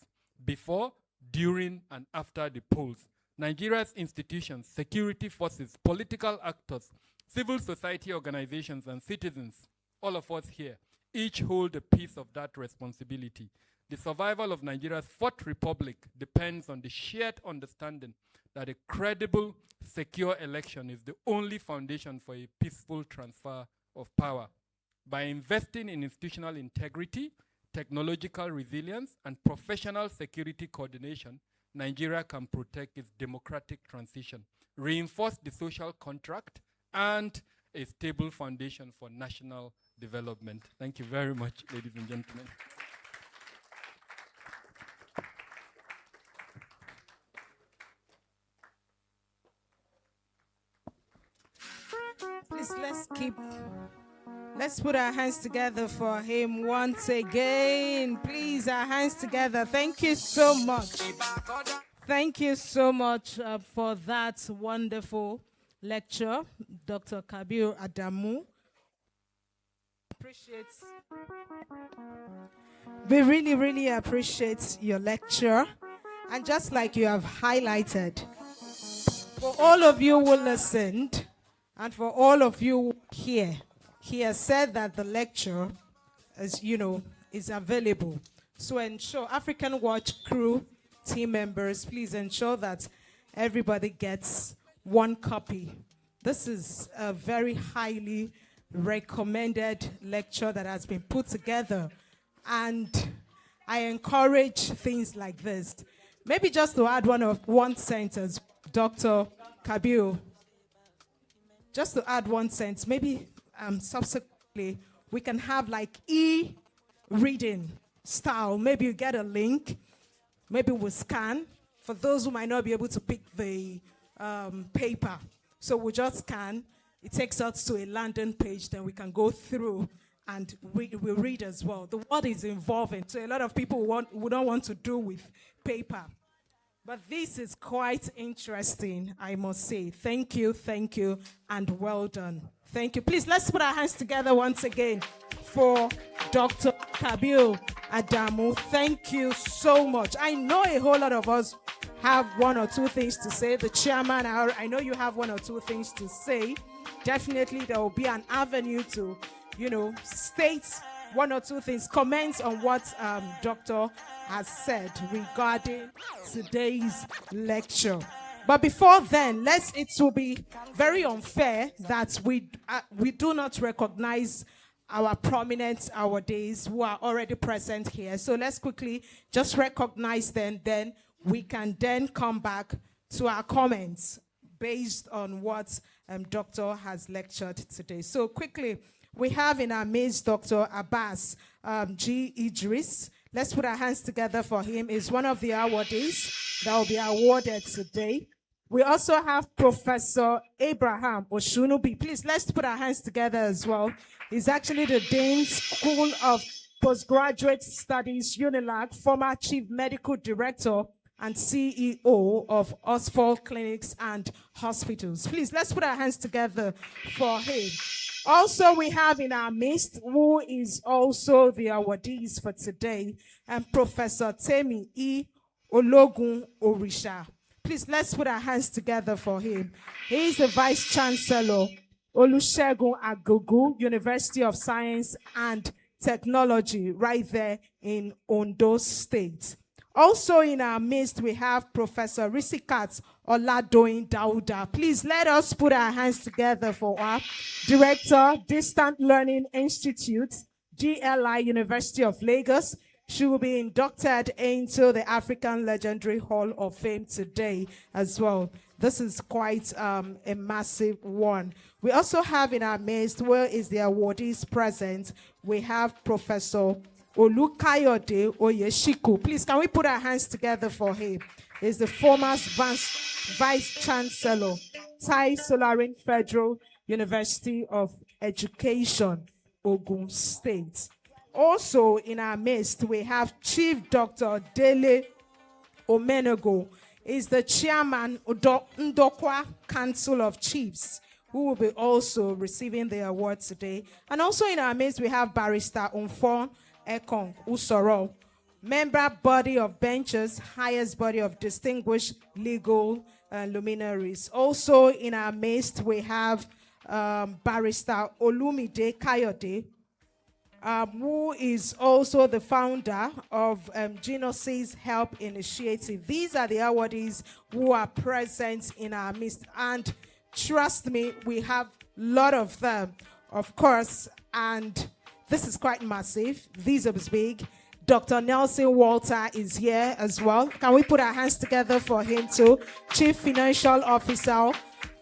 before, during, and after the polls. Nigeria's institutions, security forces, political actors, civil society organizations, and citizens, all of us here, each hold a piece of that responsibility. The survival of Nigeria's fourth republic depends on the shared understanding that a credible, secure election is the only foundation for a peaceful transfer of power. By investing in institutional integrity, technological resilience, and professional security coordination, Nigeria can protect its democratic transition, reinforce the social contract, and a stable foundation for national development. Thank you very much, ladies and gentlemen. Please, let's put our hands together for him once again. Please, our hands together. Thank you so much. Thank you so much for that wonderful lecture, Dr. Kabir Adamu. We really, really appreciate your lecture. And just like you have highlighted, for all of you who listened, and for all of you here, he has said that the lecture, as you know, is available. So ensure, Afrikanwatch crew, team members, please ensure that everybody gets one copy. This is a very highly recommended lecture that has been put together, and I encourage things like this. Maybe just to add one sentence, Dr. Kabir, just to add one sentence, maybe subsequently we can have like e-reading style. Maybe you get a link, maybe we'll scan for those who might not be able to pick the paper. So we'll just scan. It takes us to a landing page, then we can go through and we'll read as well. The word is involving, so a lot of people who don't want to do with paper. But this is quite interesting, I must say. Thank you, and well done. Thank you. Please, let's put our hands together once again for Dr. Kabil Adamu, thank you so much. I know a whole lot of us have one or two things to say. The chairman, I know you have one or two things to say. Definitely there will be an avenue to, state one or two things, comments on what Doctor has said regarding today's lecture. But before then, it will be very unfair that we do not recognize our prominent awardees who are already present here. So let's quickly just recognize them, then we can then come back to our comments based on what Doctor has lectured today. So quickly, we have in our midst Dr. Abbas G. Idris. Let's put our hands together for him. He's one of the awardees that will be awarded today. We also have Professor Abraham Oshunubi. Please, let's put our hands together as well. He's actually the Dean School of Postgraduate Studies, UNILAG, former Chief Medical Director and CEO of Osford Clinics and Hospitals. Please, let's put our hands together for him. Also, we have in our midst, who is also the awardees for today, and Professor Temi E. Ologun Orisha. Please, let's put our hands together for him. He is the Vice Chancellor, Olusegun Agogo, University of Science and Technology, right there in Ondo State. Also in our midst, we have Professor Risikat Oladoyin Dauda. Please let us put our hands together for our Director, Distant Learning Institute, DLI, University of Lagos. She will be inducted into the African Legendary Hall of Fame today as well. This is quite a massive one. We also have in our midst, where is the awardees present, we have Professor Olukayode Oyeshiku. Please, can we put our hands together for him? He's the former Vice Chancellor, Tai Solarin Federal University of Education, Ogun State. Also in our midst, we have Chief Dr. Dele Omenego. He's the chairman of Ndokwa Council of Chiefs, who will be also receiving the award today. And also in our midst, we have Barrister Umfon Ekong Usoro, member body of benches, highest body of distinguished legal luminaries. Also in our midst, we have Barrister Olumide Kayode, who is also the founder of Genosis Help Initiative. These are the awardees who are present in our midst. And trust me, we have a lot of them, of course, and this is quite massive. These are big. Dr. Nelson Walter is here as well. Can we put our hands together for him too? Chief Financial Officer,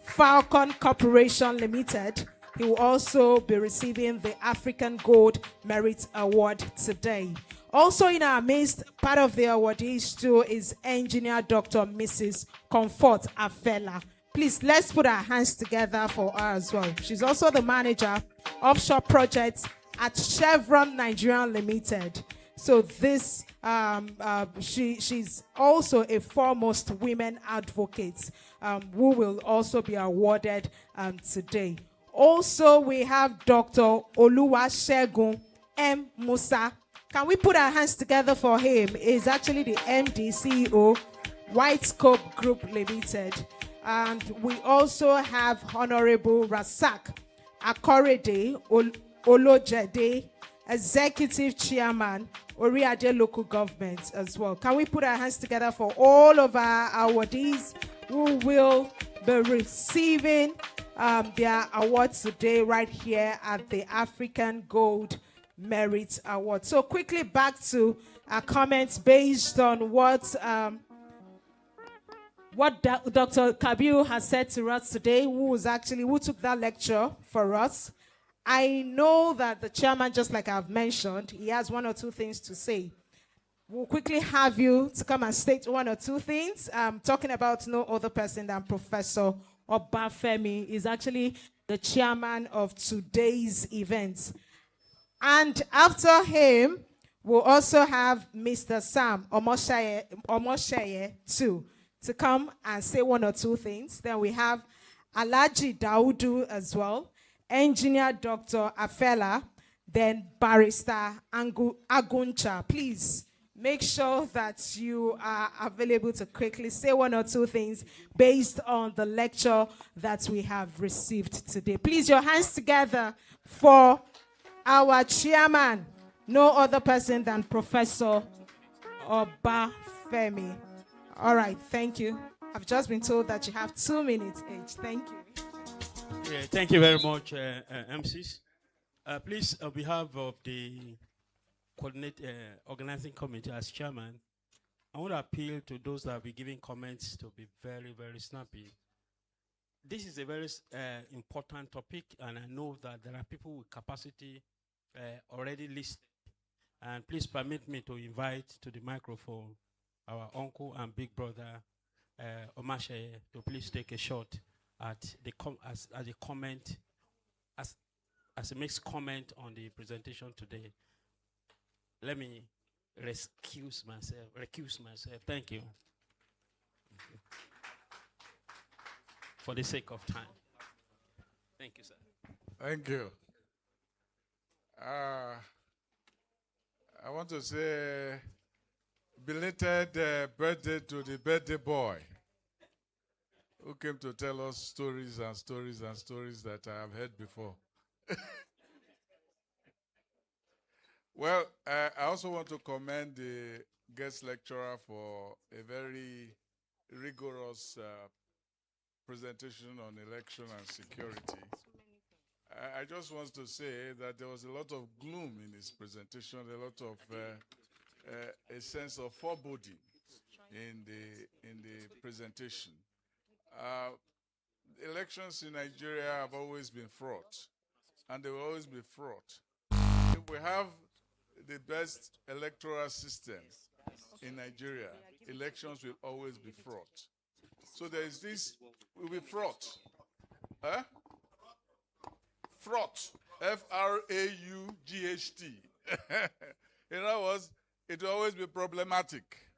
Falcon Corporation Limited. He will also be receiving the African Gold Merit Award today. Also in our midst, part of the awardees too is Engineer Dr. Mrs. Comfort Afela. Please, let's put our hands together for her as well. She's also the manager of offshore projects at Chevron Nigeria Limited. So this, she's also a foremost women advocate who will also be awarded today. Also, we have Dr. Oluwasegun M. Musa. Can we put our hands together for him? He's actually the MD, CEO, White Scope Group Limited. And we also have Honorable Rasak Akorede Olojede, Executive Chairman, Oriade Local Government as well. Can we put our hands together for all of our awardees who will be receiving their awards today right here at the African Gold Merit Award. So quickly back to our comments based on what Dr. Kabiru has said to us today, who took that lecture for us. I know that the chairman, just like I've mentioned, he has one or two things to say. We'll quickly have you to come and state one or two things. I'm talking about no other person than Professor Obafemi. Is actually the chairman of today's event. And after him, we'll also have Mr. Sam Omosheye too, to come and say one or two things. Then we have Alhaji Daudu as well, Engineer Dr. Afela, then Barrister Aguncha. Please make sure that you are available to quickly say one or two things based on the lecture that we have received today. Please, your hands together for our chairman, no other person than Professor Obafemi. All right, thank you. I've just been told that you have 2 minutes each. Thank you. Yeah, thank you very much, MCs. Please, on behalf of the organizing committee as chairman, I want to appeal to those that will be giving comments to be very, very snappy. This is a very important topic, and I know that there are people with capacity already listed. And please permit me to invite to the microphone our uncle and big brother, Omashe, to please take a shot at the as a comment, as a mixed comment on the presentation today. Let me recuse myself. Thank you. For the sake of time. Thank you, sir. Thank you. I want to say belated birthday to the birthday boy who came to tell us stories and stories and stories that I have heard before. Well, I also want to commend the guest lecturer for a very rigorous presentation on election and security. I just want to say that there was a lot of gloom in his presentation, a lot of a sense of foreboding in the presentation. Elections in Nigeria have always been fraught, and they will always be fraught. If we have the best electoral system in Nigeria, elections will always be fraught. So there is this, will be fraught. Huh? Fraught. F-R-A-U-G-H-T. In other words, it will always be problematic.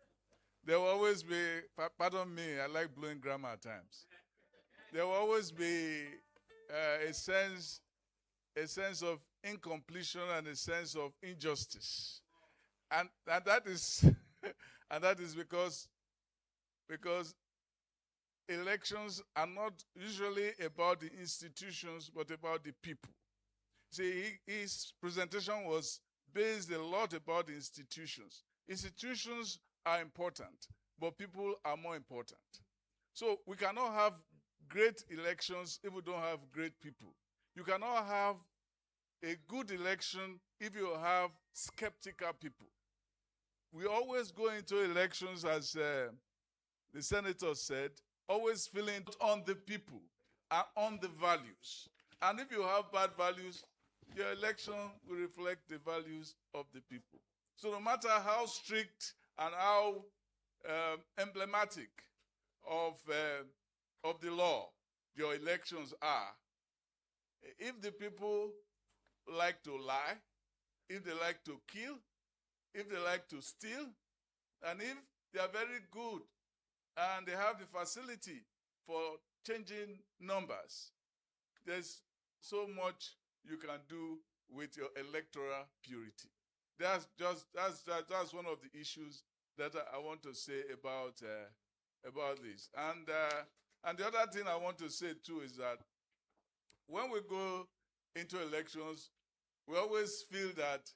There will always be, pardon me, I like blowing grammar at times. There will always be a sense of incompletion and a sense of injustice. And that is and that is because elections are not usually about the institutions, but about the people. See, his presentation was based a lot about the institutions. Institutions are important, but people are more important. So we cannot have great elections if we don't have great people. You cannot have a good election if you have skeptical people. We always go into elections, as the senator said, always feeling on the people and on the values. And if you have bad values, your election will reflect the values of the people. So no matter how strict and how emblematic of the law your elections are, if the people like to lie, if they like to kill, if they like to steal, and if they are very good and they have the facility for changing numbers, there's so much you can do with your electoral purity. That's one of the issues that I want to say about this. And the other thing I want to say too is that when we go into elections, we always feel that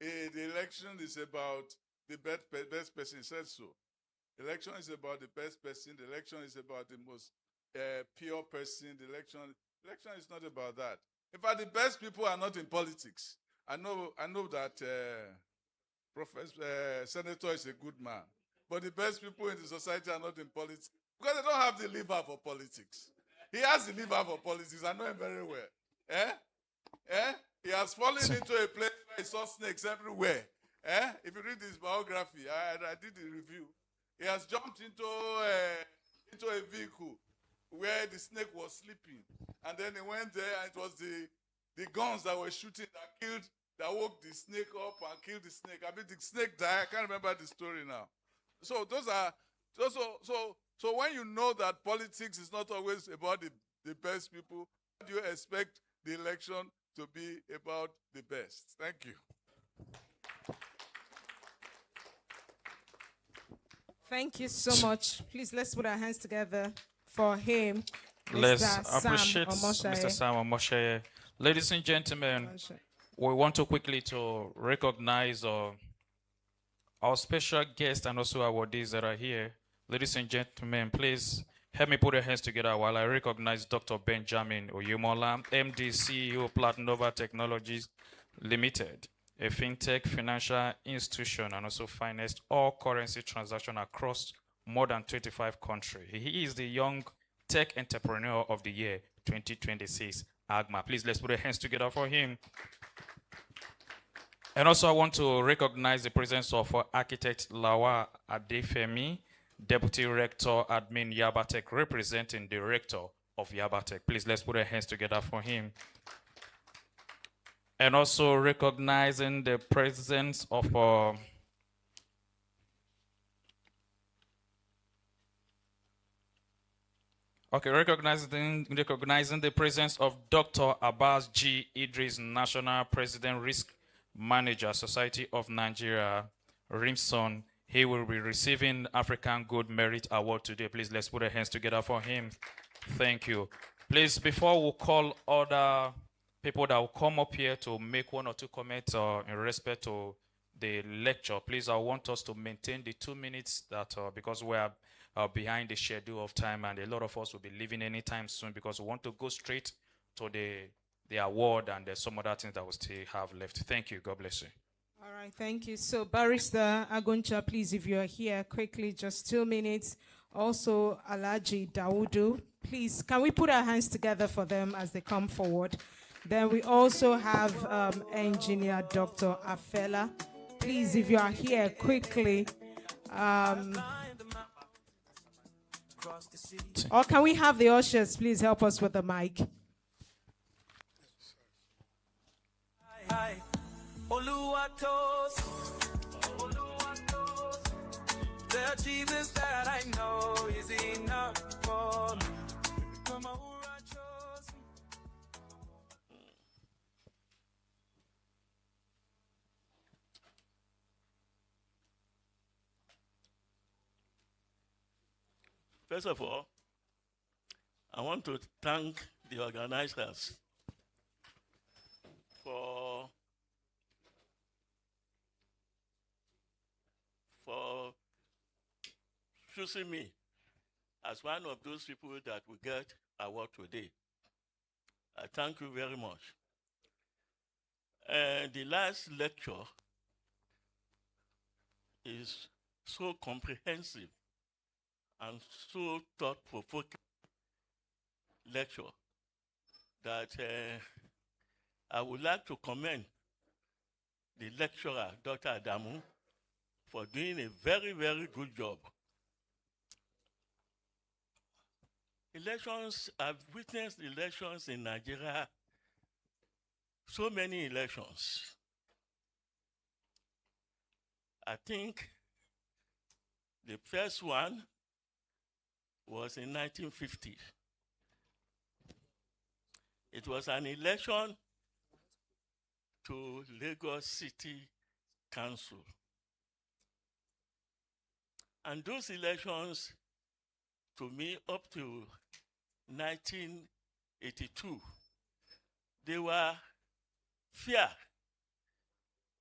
the election is about the best person. Said so. The election is about the best person. The election is about the most pure person. The election is not about that. In fact, the best people are not in politics. I know that Senator is a good man, but the best people in the society are not in politics because they don't have the liver for politics. He has the liver for politics. I know him very well. He has fallen into a place where he saw snakes everywhere. If you read his biography, I did the review. He has jumped into a vehicle where the snake was sleeping. And then he went there, and it was the guns that were shooting that woke the snake up and killed the snake. I mean, the snake died. I can't remember the story now. So so when you know that politics is not always about the best people, how do you expect the election to be about the best. Thank you. Thank you so much. Please, let's put our hands together for him. Let's Mr. appreciate Sam Mr. Sam Omoshaye. Ladies and gentlemen, we want to quickly to recognize our special guests and also awardees that are here. Ladies and gentlemen, please help me put your hands together while I recognize Dr. Benjamin Oyumola, MD, CEO, Platnova Technologies Limited, a fintech financial institution and also financed all currency transactions across more than 25 countries. He is the Young Tech Entrepreneur of the Year 2026, AGMA. Please, let's put our hands together for him. And also, I want to recognize the presence of architect Lawa Adefuye, Deputy Rector, Admin Yabatech, representing the Rector of Yabatech. Please, let's put our hands together for him. And also recognizing the presence of recognizing the presence of Dr. Abbas G. Idris, National President, Risk Manager, Society of Nigeria, Rimson. He will be receiving African Good Merit Award today. Please, let's put our hands together for him. Thank you. Please, before we call other people that will come up here to make one or two comments in respect to the lecture, please, I want us to maintain the 2 minutes that because we are behind the schedule of time and a lot of us will be leaving anytime soon because we want to go straight to the award and there's some other things that we still have left. Thank you. God bless you. All right, thank you. So, Barrister Aguncha, please, if you're here, quickly, just 2 minutes. Also, Alhaji Daudu, please, can we put our hands together for them as they come forward? Then we also have Engineer Dr. Afela. Please, if you are here, quickly. Or can we have the ushers, please help us with the mic? The Jesus that I know is enough for me. First of all, I want to thank the organizers for choosing me as one of those people that will get award today. I thank you very much. The last lecture is so comprehensive and so thought-provoking lecture that I would like to commend the lecturer, Dr. Adamu, for doing a very, very good job. Elections, I've witnessed elections in Nigeria, so many elections. I think the first one was in 1950. It was an election to Lagos City Council. And those elections, to me, up to 1982, they were fair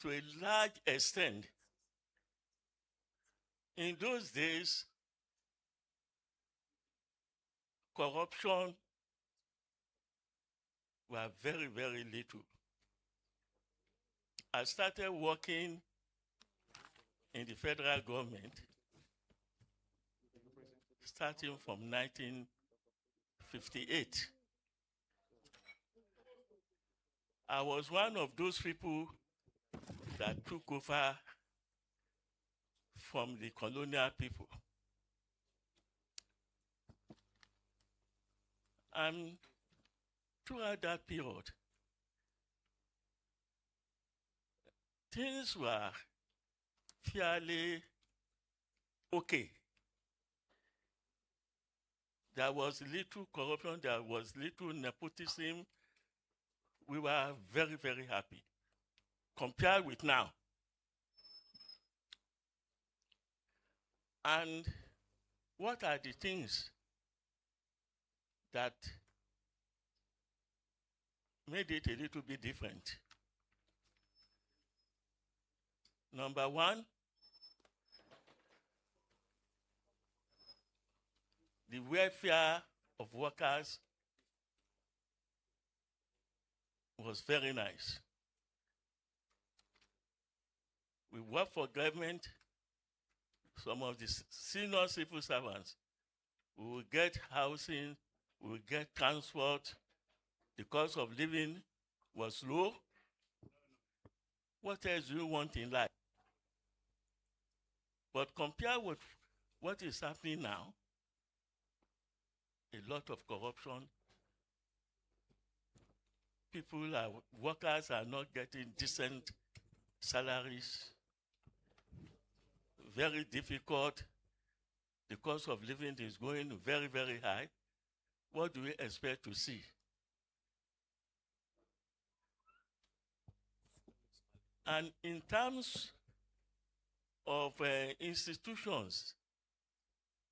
to a large extent. In those days, corruption were very, very little. I started working in the federal government starting from 1958. I was one of those people that took over from the colonial people. And throughout that period, things were fairly okay. There was little corruption, there was little nepotism. we were very, very happy. Compared with now. And what are the things that made it a little bit different? Number one, the welfare of workers was very nice. We work for government, some of the senior civil servants. We will get housing, we will get transport. The cost of living was low. What else do you want in life? But compared with what is happening now, a lot of corruption. Workers are not getting decent salaries. Very difficult. The cost of living is going very, very high. What do we expect to see? And in terms of institutions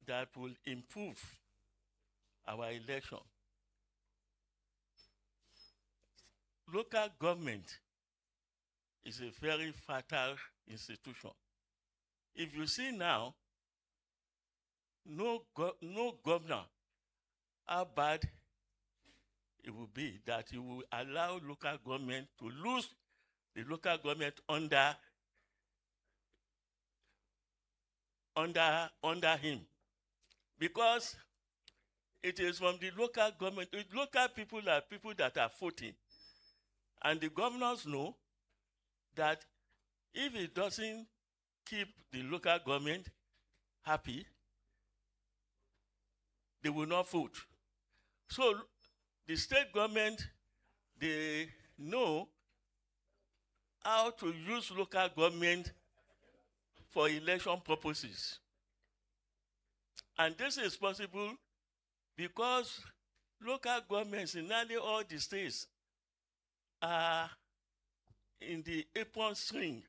that will improve our election, local government is a very fertile institution. If you see now, no governor, how bad it will be that you will allow local government to lose the local government under him. Because it is from the local government, the local people are people that are voting. And the governors know that if it doesn't keep the local government happy, they will not vote. So the state government, they know how to use local government for election purposes. And this is possible because local governments in nearly all the states are in the apron string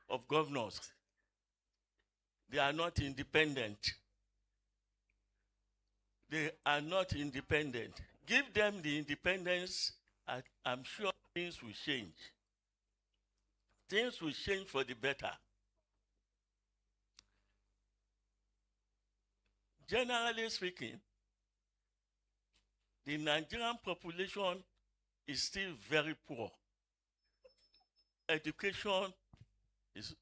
of governors. They are not independent. They are not independent. Give them the independence, I'm sure things will change. Things will change for the better. Generally speaking, the Nigerian population is still very poor. Education is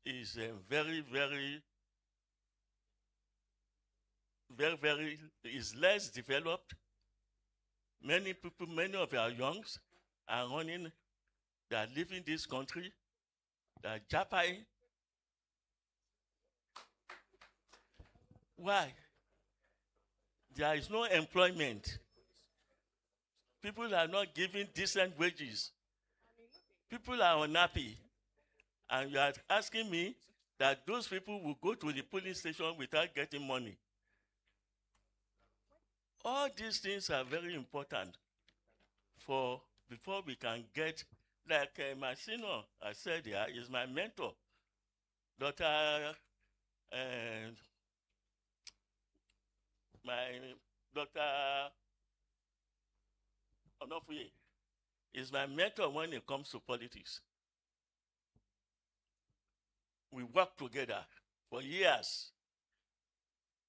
is less developed. Many people, many of our youngs are running, they are leaving this country, they are japping. Why? There is no employment. People are not giving decent wages. People are unhappy. And you are asking me that those people will go to the police station without getting money. All these things are very important before we can get, like my senior, I said here, is my mentor. Dr. Adefuye is my mentor when it comes to politics. We worked together for years.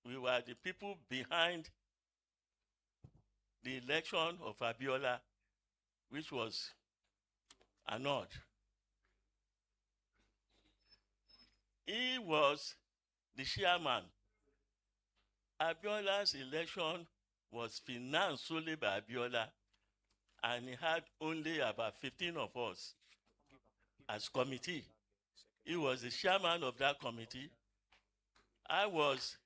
We were the people behind the election of Abiola, which was annulled. He was the chairman. Abiola's election was financed solely by Abiola, and he had only about 15 of us as committee. He was the chairman of that committee. I was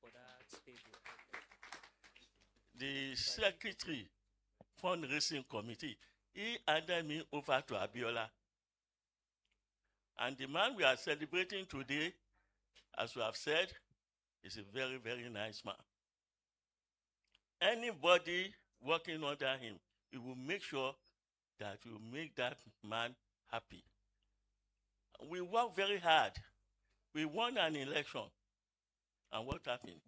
the secretary fundraising committee. He handed me over to Abiola. And the man we are celebrating today, as we have said, is a very, very nice man. Anybody working under him, he will make sure that will make that man happy. We worked very hard. We won an election. And what happened?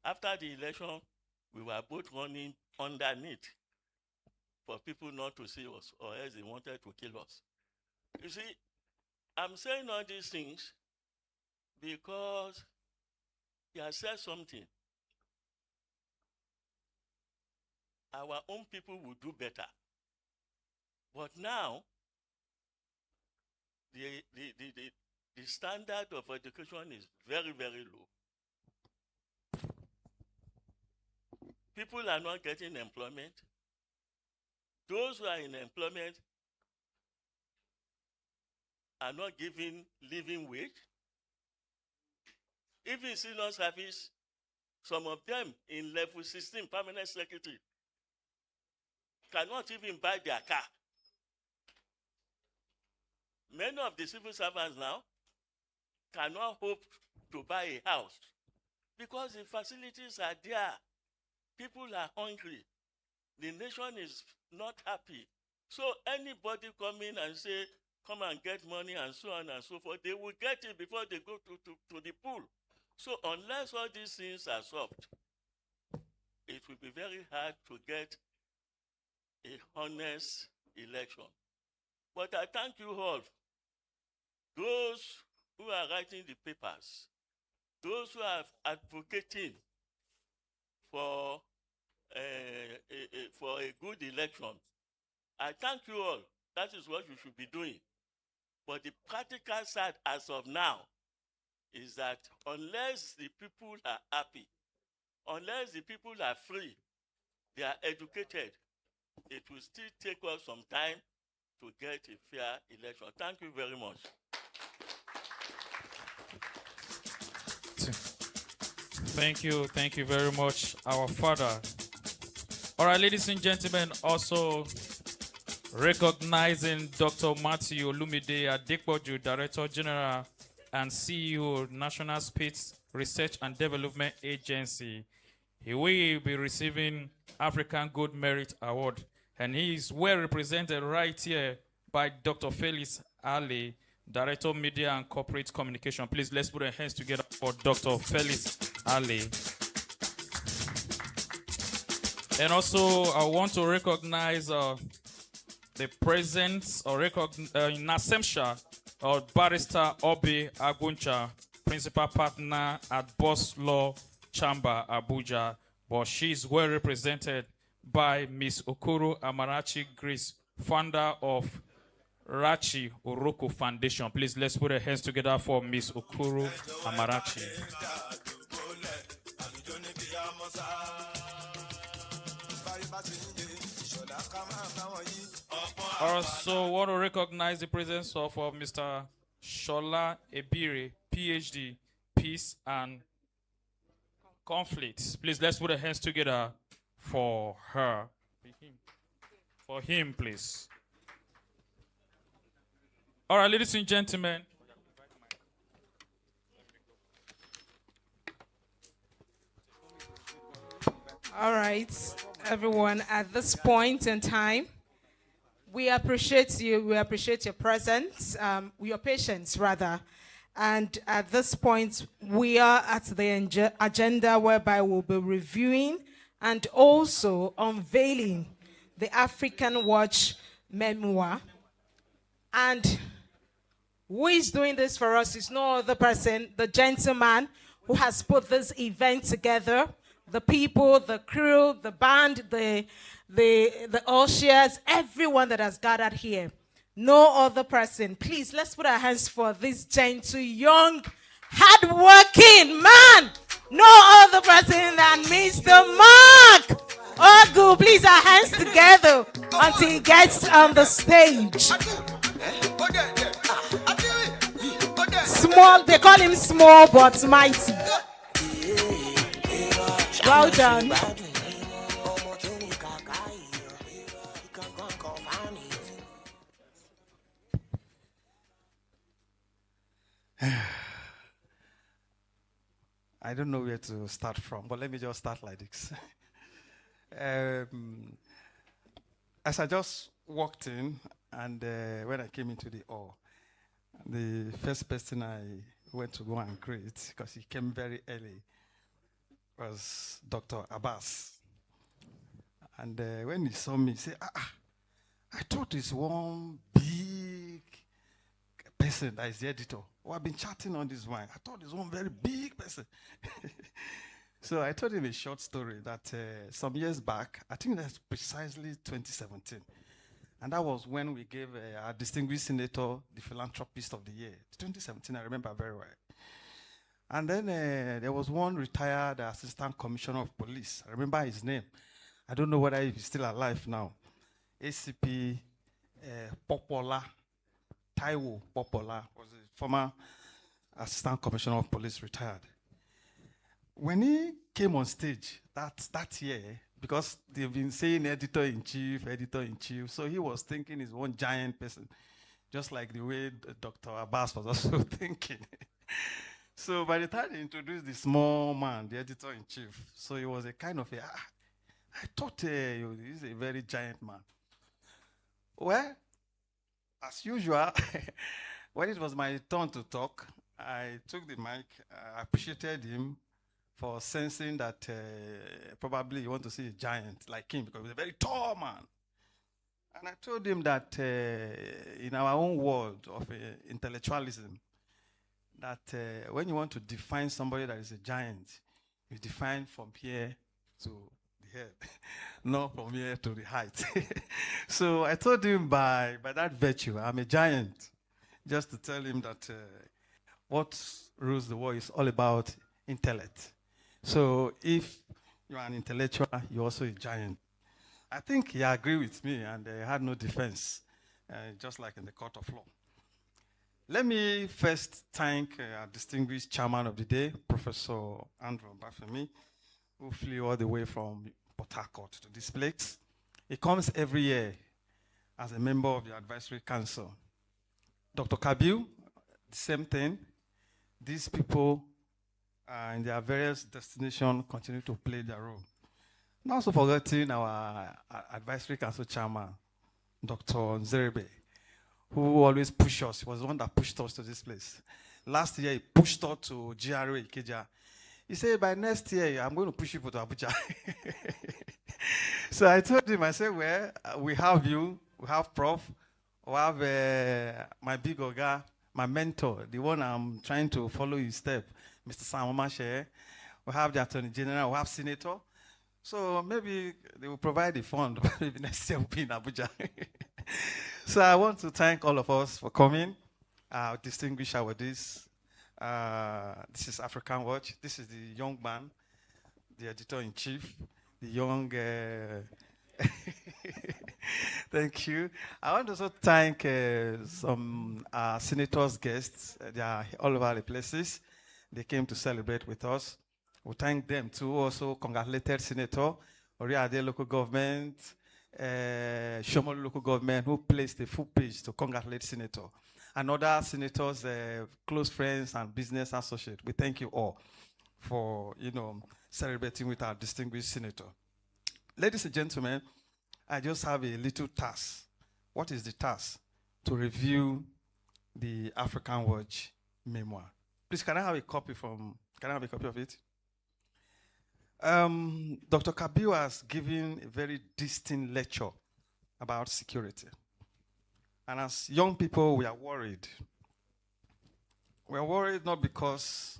After the election, we were both running underneath for people not to see us, or else they wanted to kill us. You see, I'm saying all these things because he has said something. Our own people will do better. But now, the standard of education is very, very low. People are not getting employment. Those who are in employment are not given living wage. Even senior service, some of them in level 16 permanent secretary cannot even buy their car. Many of the civil servants now cannot hope to buy a house because the facilities are there. People are hungry. The nation is not happy. So anybody come in and say, come and get money and so on and so forth, they will get it before they go to the pool. So unless all these things are solved, it will be very hard to get a honest election. But I thank you all, those who are writing the papers, those who are advocating for a good election. I thank you all. That is what you should be doing. But the practical side as of now is that unless the people are happy, unless the people are free, they are educated, it will still take us some time to get a fair election. Thank you very much. Thank you very much, our father. All right, ladies and gentlemen, also recognizing Dr. Matthew Olumide Adepoju, Director General and CEO, National Space Research and Development Agency. He will be receiving African Good Merit Award, and he is well represented right here by Dr. Felix Ali, Director Media and Corporate Communication. Please, let's put our hands together for Dr. Felix Ali. And also, I want to recognize the presence or in Nasemsha or Barrister Obi Aguncha, Principal Partner at Boss Law Chamber, Abuja. But she is well represented by Ms. Okoro Amarachi Grace, founder of Rachi Oroko Foundation. Please, let's put our hands together for Ms. Okoro Amarachi. Also, want to recognize the presence of Mr. Shola Ebire, PhD, Peace and Conflict. Please, let's put our hands together for her. For him, please. All right, ladies and gentlemen. All right, everyone, at this point in time, we appreciate you. We appreciate your presence, your patience, rather. And at this point, we are at the agenda whereby we'll be reviewing and also unveiling the Afrikanwatch memoir. And who is doing this for us is no other person, the gentleman who has put this event together, the people, the crew, the band, the ushers, everyone that has gathered here. No other person. Please, let's put our hands for this gentle, young, hardworking man. No other person than Mr. Mark Ogu. Please, our hands together until he gets on the stage. Small, they call him small but mighty. Well done. I don't know where to start from, but let me just start like this. as I just walked in, and when I came into the hall, the first person I went to go and greet, because he came very early, was Dr. Abbas. And when he saw me, he said, I thought it's one big person that is the editor. Oh, I've been chatting on this one. I thought it's one very big person. So I told him a short story that some years back, I think that's precisely 2017. And that was when we gave our distinguished senator the philanthropist of the year. 2017, I remember very well. And then there was one retired assistant commissioner of police. I remember his name. I don't know whether he's still alive now. ACP Popola, Taiwo Popola, was a former assistant commissioner of police, retired. When he came on stage that year, because they've been saying editor-in-chief, so he was thinking he's one giant person, just like the way Dr. Abbas was also thinking. So by the time they introduced the small man, the editor-in-chief, so he was a kind of I thought he's a very giant man. Well, as usual, when it was my turn to talk, I took the mic. I appreciated him for sensing that probably you want to see a giant like him, because he's a very tall man. And I told him that in our own world of intellectualism, that when you want to define somebody that is a giant, you define from here to the head, not from here to the height. So I told him by that virtue, I'm a giant, just to tell him that what rules the world is all about intellect. So if you're an intellectual, you're also a giant. I think he agreed with me, and he had no defense, just like in the court of law. Let me first thank our distinguished chairman of the day, Professor Andrew Bafemi, who flew all the way from Port Harcourt to this place. He comes every year as a member of the advisory council. Dr. Kabiu, the same thing. These people in their various destinations continue to play their role. Not also forgetting our advisory council chairman, Dr. Nzerebe, who always pushed us. He was the one that pushed us to this place. Last year, he pushed us to GRA Ikeja. He said, by next year, I'm going to push people to Abuja. So I told him, I said, well, we have you, we have Prof, we have my big oga, my mentor, the one I'm trying to follow his step, Mr. Sam Omashe. We have the Attorney General, we have Senator. So maybe they will provide the fund. Maybe next year we'll be in Abuja. So I want to thank all of us for coming. Distinguished awardees. This is Afrikanwatch. This is the young man, the editor-in-chief, the young... Thank you. I want to also thank some senators' guests. They are all over the places. They came to celebrate with us. We thank them too. Also congratulated Senator Oriade local government, Shomolu local government, who placed the full page to congratulate Senator. And other senators, close friends and business associates. We thank you all for celebrating with our distinguished senator. Ladies and gentlemen, I just have a little task. What is the task? To review the Afrikanwatch memoir. Please, can I have a copy of it? Dr. Kabiu has given a very distinct lecture about security. And as young people, we are worried. We are worried not because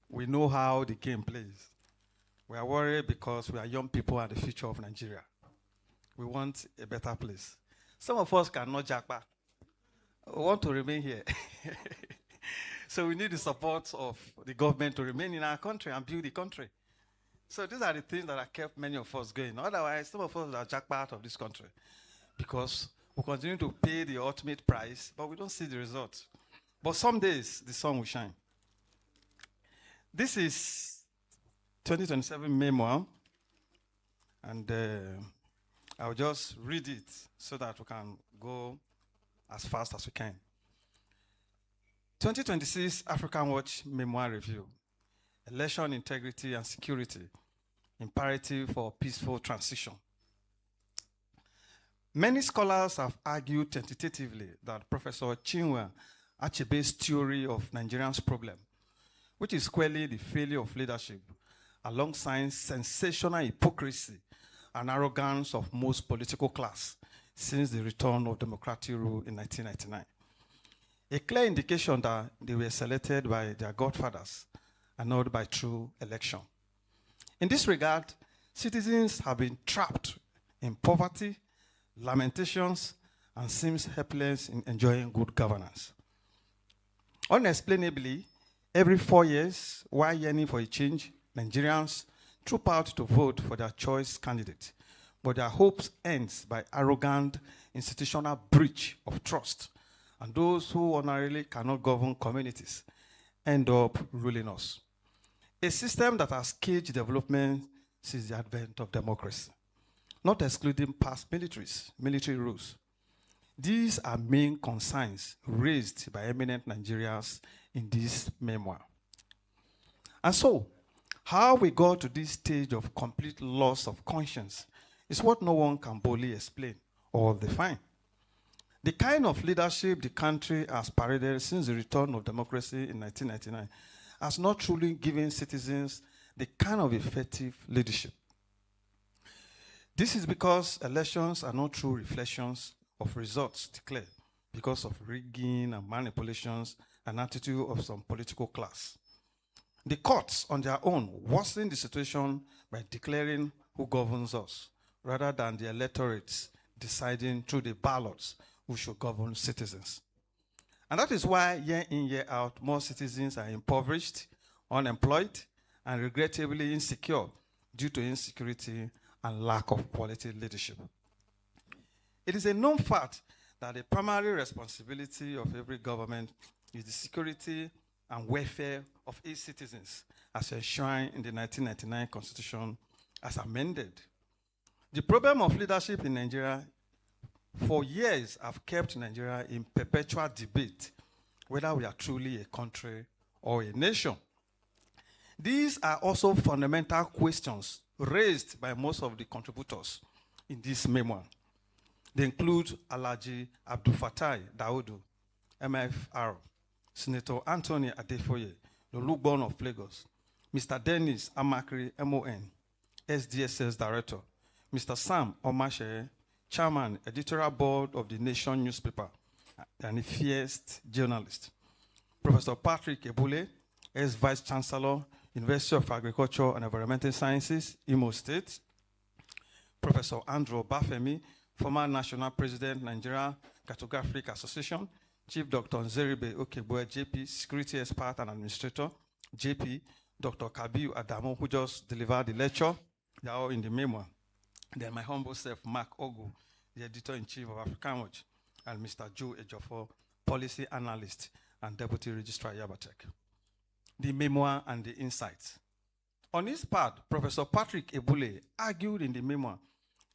we know how the game plays. We are worried because we are young people and the future of Nigeria. We want a better place. Some of us cannot jack back. We want to remain here. So we need the support of the government to remain in our country and build the country. So these are the things that have kept many of us going. Otherwise, some of us are jacked out of this country because we continue to pay the ultimate price, but we don't see the results. But some days, the sun will shine. This is 2027 memoir, and I'll just read it so that we can go as fast as we can. 2026 Afrikanwatch Memoir Review. Election integrity and security, imperative for peaceful transition. Many scholars have argued tentatively that Professor Chinua Achebe's theory of Nigeria's problem, which is squarely the failure of leadership, alongside sensational hypocrisy and arrogance of most political class since the return of democratic rule in 1999. A clear indication that they were selected by their godfathers and not by true election. In this regard, citizens have been trapped in poverty, lamentations, and seems helpless in enjoying good governance. Unexplainably, every 4 years, while yearning for a change, Nigerians troop out to vote for their choice candidate, but their hopes ends by arrogant institutional breach of trust, and those who honorarily cannot govern communities end up ruling us. A system that has caged development since the advent of democracy, not excluding past military rules. These are main concerns raised by eminent Nigerians in this memoir. And so, how we got to this stage of complete loss of conscience is what no one can boldly explain or define. The kind of leadership the country has paraded since the return of democracy in 1999 has not truly given citizens the kind of effective leadership. This is because elections are not true reflections of results declared because of rigging and manipulations and attitude of some political class. The courts on their own worsen the situation by declaring who governs us, rather than the electorates deciding through the ballots who should govern citizens. And that is why year in, year out, more citizens are impoverished, unemployed, and regrettably insecure due to insecurity and lack of quality leadership. It is a known fact that the primary responsibility of every government is the security and welfare of its citizens, as enshrined in the 1999 Constitution as amended. The problem of leadership in Nigeria for years have kept Nigeria in perpetual debate whether we are truly a country or a nation. These are also fundamental questions raised by most of the contributors in this memoir. They include Alhaji Abdulfatai Daudu, MFR, Senator Anthony Adefuye, the Olugbon of Lagos, Mr. Dennis Amakri, MON, SDSS Director, Mr. Sam Omashe, Chairman, Editorial Board of the Nation newspaper, and a fierce journalist, Professor Patrick Ebule, Vice Chancellor, University of Agriculture and Environmental Sciences, Imo State, Professor Andrew Bafemi, former National President, Nigeria Cartographic Association, Chief Dr. Nzeribe Okebue, JP, Security Expert and Administrator, JP, Dr. Kabiu Adamu, who just delivered the lecture. They are all in the memoir. Then my humble self, Mark Ogu, the Editor-in-Chief of Afrikanwatch, and Mr. Joe Ejiofor, Policy Analyst and Deputy Registrar Yabatek. The memoir and the insights. On his part, Professor Patrick Ebule argued in the memoir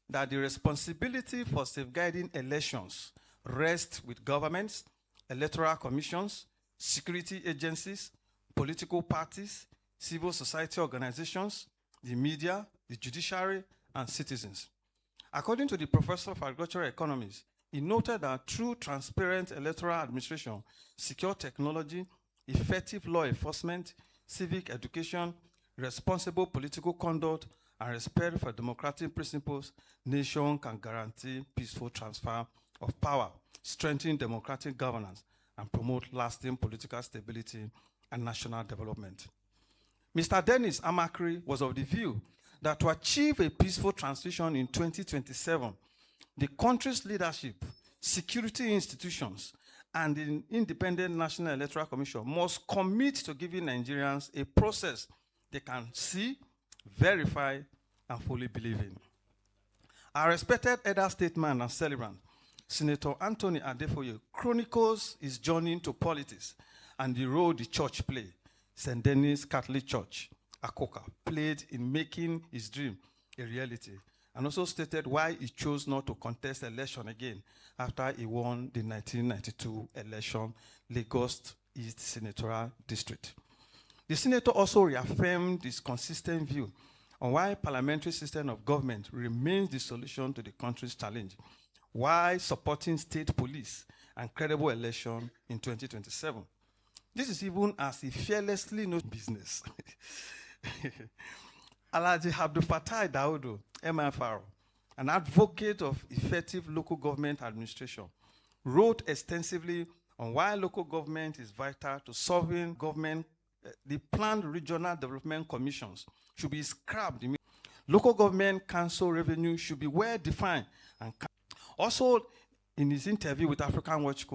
that the responsibility for safeguarding elections rests with governments, electoral commissions, security agencies, political parties, civil society organizations, the media, the judiciary, and citizens. According to the professor of agricultural economics, he noted that through transparent electoral administration, secure technology, effective law enforcement, civic education, responsible political conduct, and respect for democratic principles, nation can guarantee peaceful transfer of power, strengthen democratic governance, and promote lasting political stability and national development. Mr. Dennis Amakri was of the view that to achieve a peaceful transition in 2027, the country's leadership, security institutions, and the Independent National Electoral Commission must commit to giving Nigerians a process they can see, verify, and fully believe in. Our respected elder statesman and celebrant, Senator Anthony Adefuye, chronicles his journey into politics and the role the church played. St. Denis Catholic Church, Akoka, played in making his dream a reality, and also stated why he chose not to contest election again after he won the 1992 election, Lagos East Senatorial District. The senator also reaffirmed his consistent view on why parliamentary system of government remains the solution to the country's challenge, while supporting state police and credible election in 2027. This is even as he fearlessly knows business. Alhaji Abdul Fattah Daudu, MFR, an advocate of effective local government administration, wrote extensively on why local government is vital to solving government. The planned regional development commissions should be scrapped. Local government council revenue should be well defined. And also, in his interview with Afrikanwatch,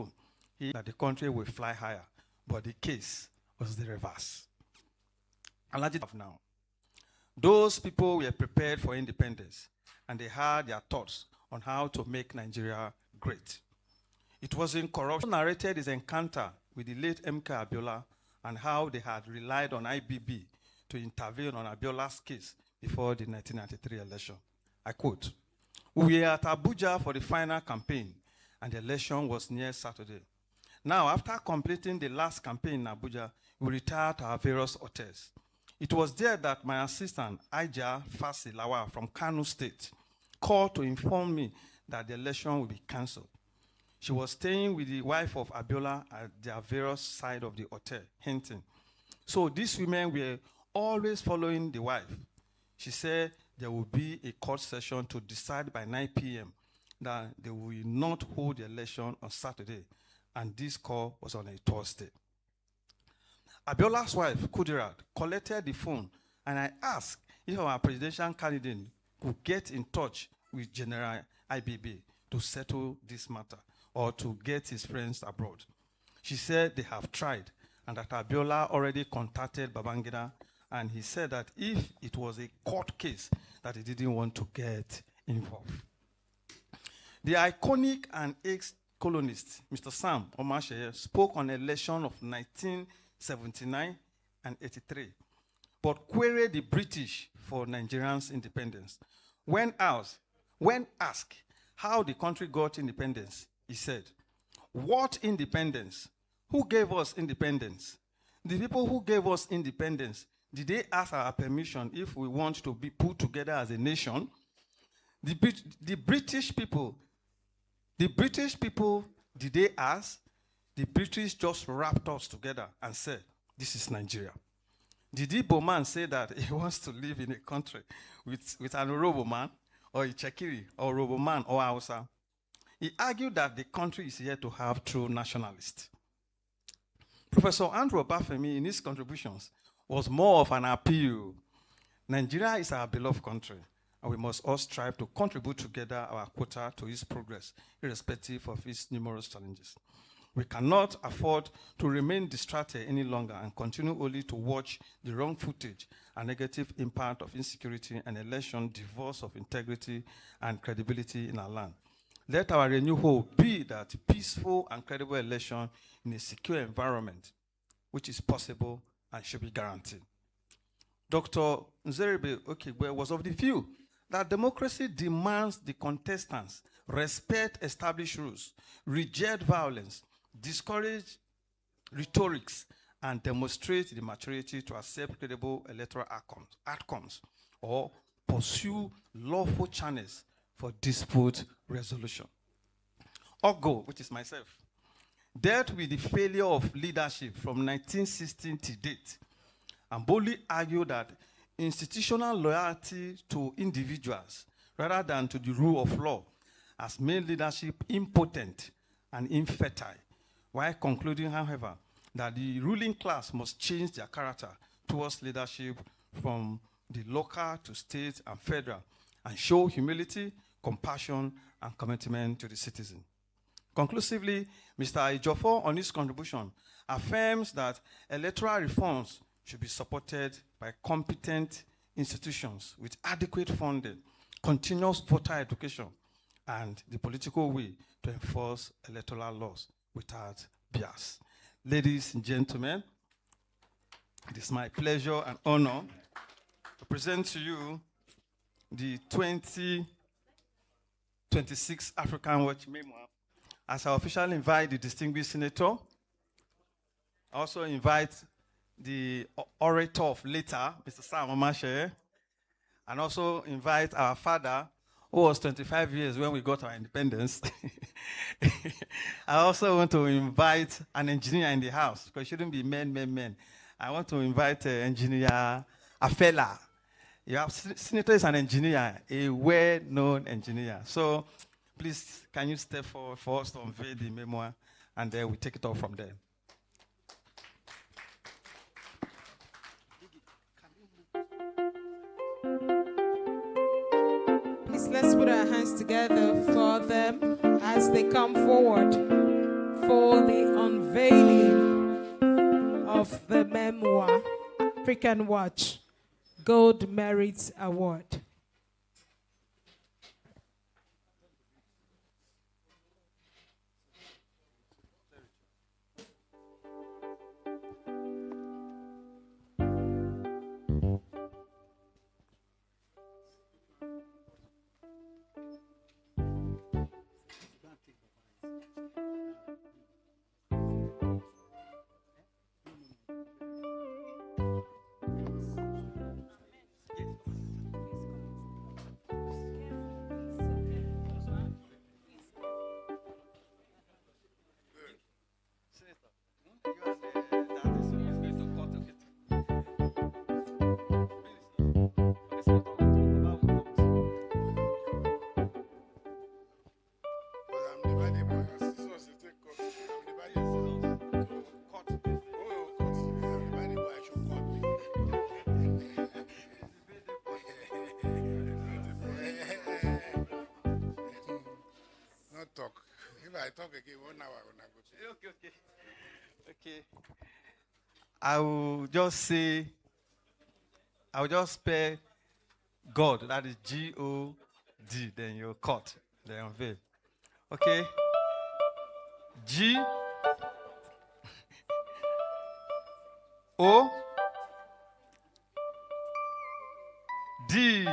he said that the country will fly higher, but the case was the reverse. Now, those people were prepared for independence, and they had their thoughts on how to make Nigeria great. It was in corruption. Narrated his encounter with the late MK Abiola and how they had relied on IBB to intervene on Abiola's case before the 1993 election. I quote, "We were at Abuja for the final campaign, and the election was near Saturday. Now, after completing the last campaign in Abuja, we retired to our various hotels. It was there that my assistant, Aija Fasi Lawa from Kano State, called to inform me that the election will be cancelled. She was staying with the wife of Abiola at their various side of the hotel, Hinton. So these women were always following the wife. She said there will be a court session to decide by 9 p.m. that they will not hold the election on Saturday, and this call was on a Thursday. Abiola's wife, Kudirat, collected the phone, and I asked if our presidential candidate could get in touch with General IBB to settle this matter or to get his friends abroad. She said they have tried, and that Abiola already contacted Babangida, and he said that if it was a court case, that he didn't want to get involved. The iconic and ex-colonist, Mr. Sam Omasheye, spoke on election of 1979 and 83, but queried the British for Nigerians' independence. When asked how the country got independence, he said, "What independence? Who gave us independence? The people who gave us independence, did they ask our permission if we want to be put together as a nation? The British people, did they ask? The British just wrapped us together and said, this is Nigeria. Did the Igbo man say that he wants to live in a country with an Orobo man, or a Chekiri, or Orobo man, or Hausa? He argued that the country is here to have true nationalists. Professor Andrew Obafemi, in his contributions, was more of an appeal. Nigeria is our beloved country, and we must all strive to contribute together our quota to its progress, irrespective of its numerous challenges. We cannot afford to remain distracted any longer and continue only to watch the wrong footage and negative impact of insecurity and election divorce of integrity and credibility in our land. Let our renewed hope be that peaceful and credible election in a secure environment, which is possible and should be guaranteed." Dr. Nzeribe Okigwe was of the view that democracy demands the contestants respect established rules, reject violence, discourage rhetorics, and demonstrate the maturity to accept credible electoral outcomes or pursue lawful channels for dispute resolution. Ogo, which is myself, dealt with the failure of leadership from 1916 to date and boldly argued that institutional loyalty to individuals rather than to the rule of law has made leadership impotent and infertile, while concluding, however, that the ruling class must change their character towards leadership from the local to state and federal and show humility, compassion, and commitment to the citizen. Conclusively, Mr. Ejiofor, on his contribution, affirms that electoral reforms should be supported by competent institutions with adequate funding, continuous voter education, and the political will to enforce electoral laws without bias. Ladies and gentlemen, it is my pleasure and honor to present to you the 2026 Afrikanwatch memoir. As I officially invite the distinguished senator, I also invite the orator of later, Mr. Sam Omasheye, and also invite our father who was 25 years when we got our independence. I also want to invite an engineer in the house, because it shouldn't be men. I want to invite engineer Afela. You have Senator is an engineer, a well-known engineer. So please, can you step forward for us to unveil the memoir, and then we take it off from there. Please, let's put our hands together for them as they come forward for the unveiling of the memoir, Afrikanwatch Gold Merit Award. Talk. If I talk again, 1 hour when I go to Okay. I will just spell God, that is G-O-D, then your cut, then unveil. Okay? G O D.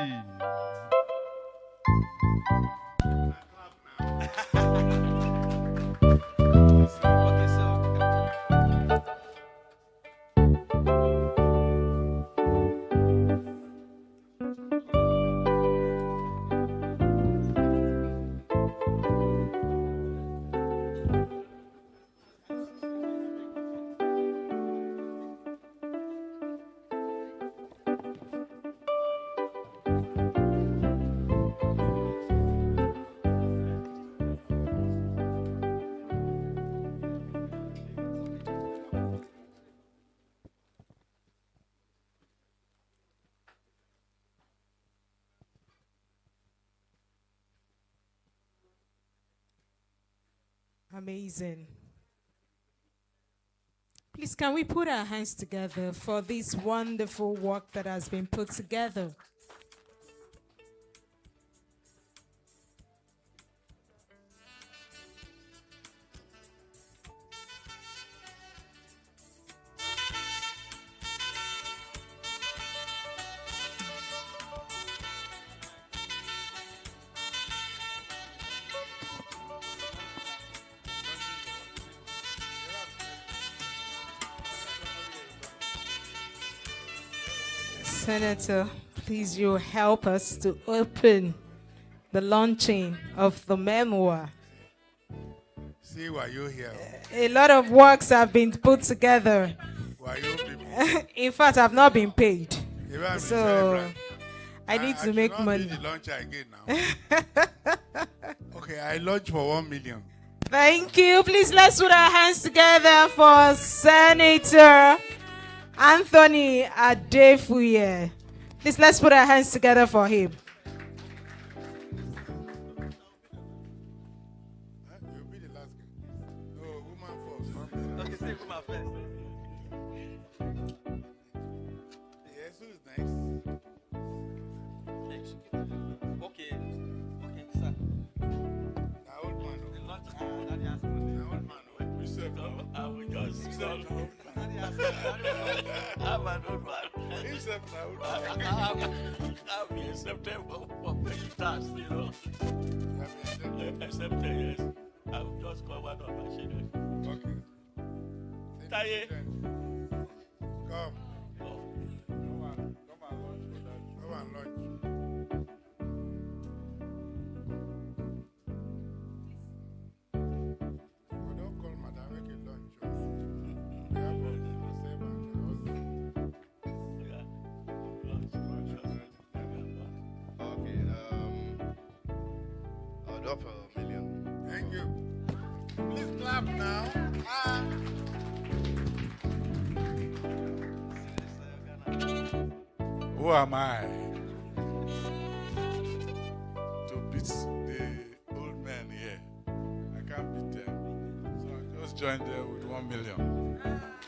Amazing. Please, can we put our hands together for this wonderful work that has been put together? Senator, please you help us to open the launching of the memoir. See why you here. A lot of works have been put together. Why you people? In fact, I've not been paid. So I need to make money. The launch again now. Okay, I launch for 1 million. Thank you. Please let's put our hands together for Senator Anthony Adefuye. Please let's put our hands together for him. You'll be the last guy. No, woman first. Okay, say woman first. Yes, who's next? Next. Okay, sir. The old man. The launch. Daddy has money. The old man. We said I will just Daddy has I'm an old man. Himself now. I'll be accepted for paying tax, you know. Accepted, yes. I will just call one of my children. Okay. Taye. Come. Come and launch for that. Come and launch. up a million. Thank you. Please clap now. Who am I to beat the old men here? I can't beat them. So I just joined them with 1 million.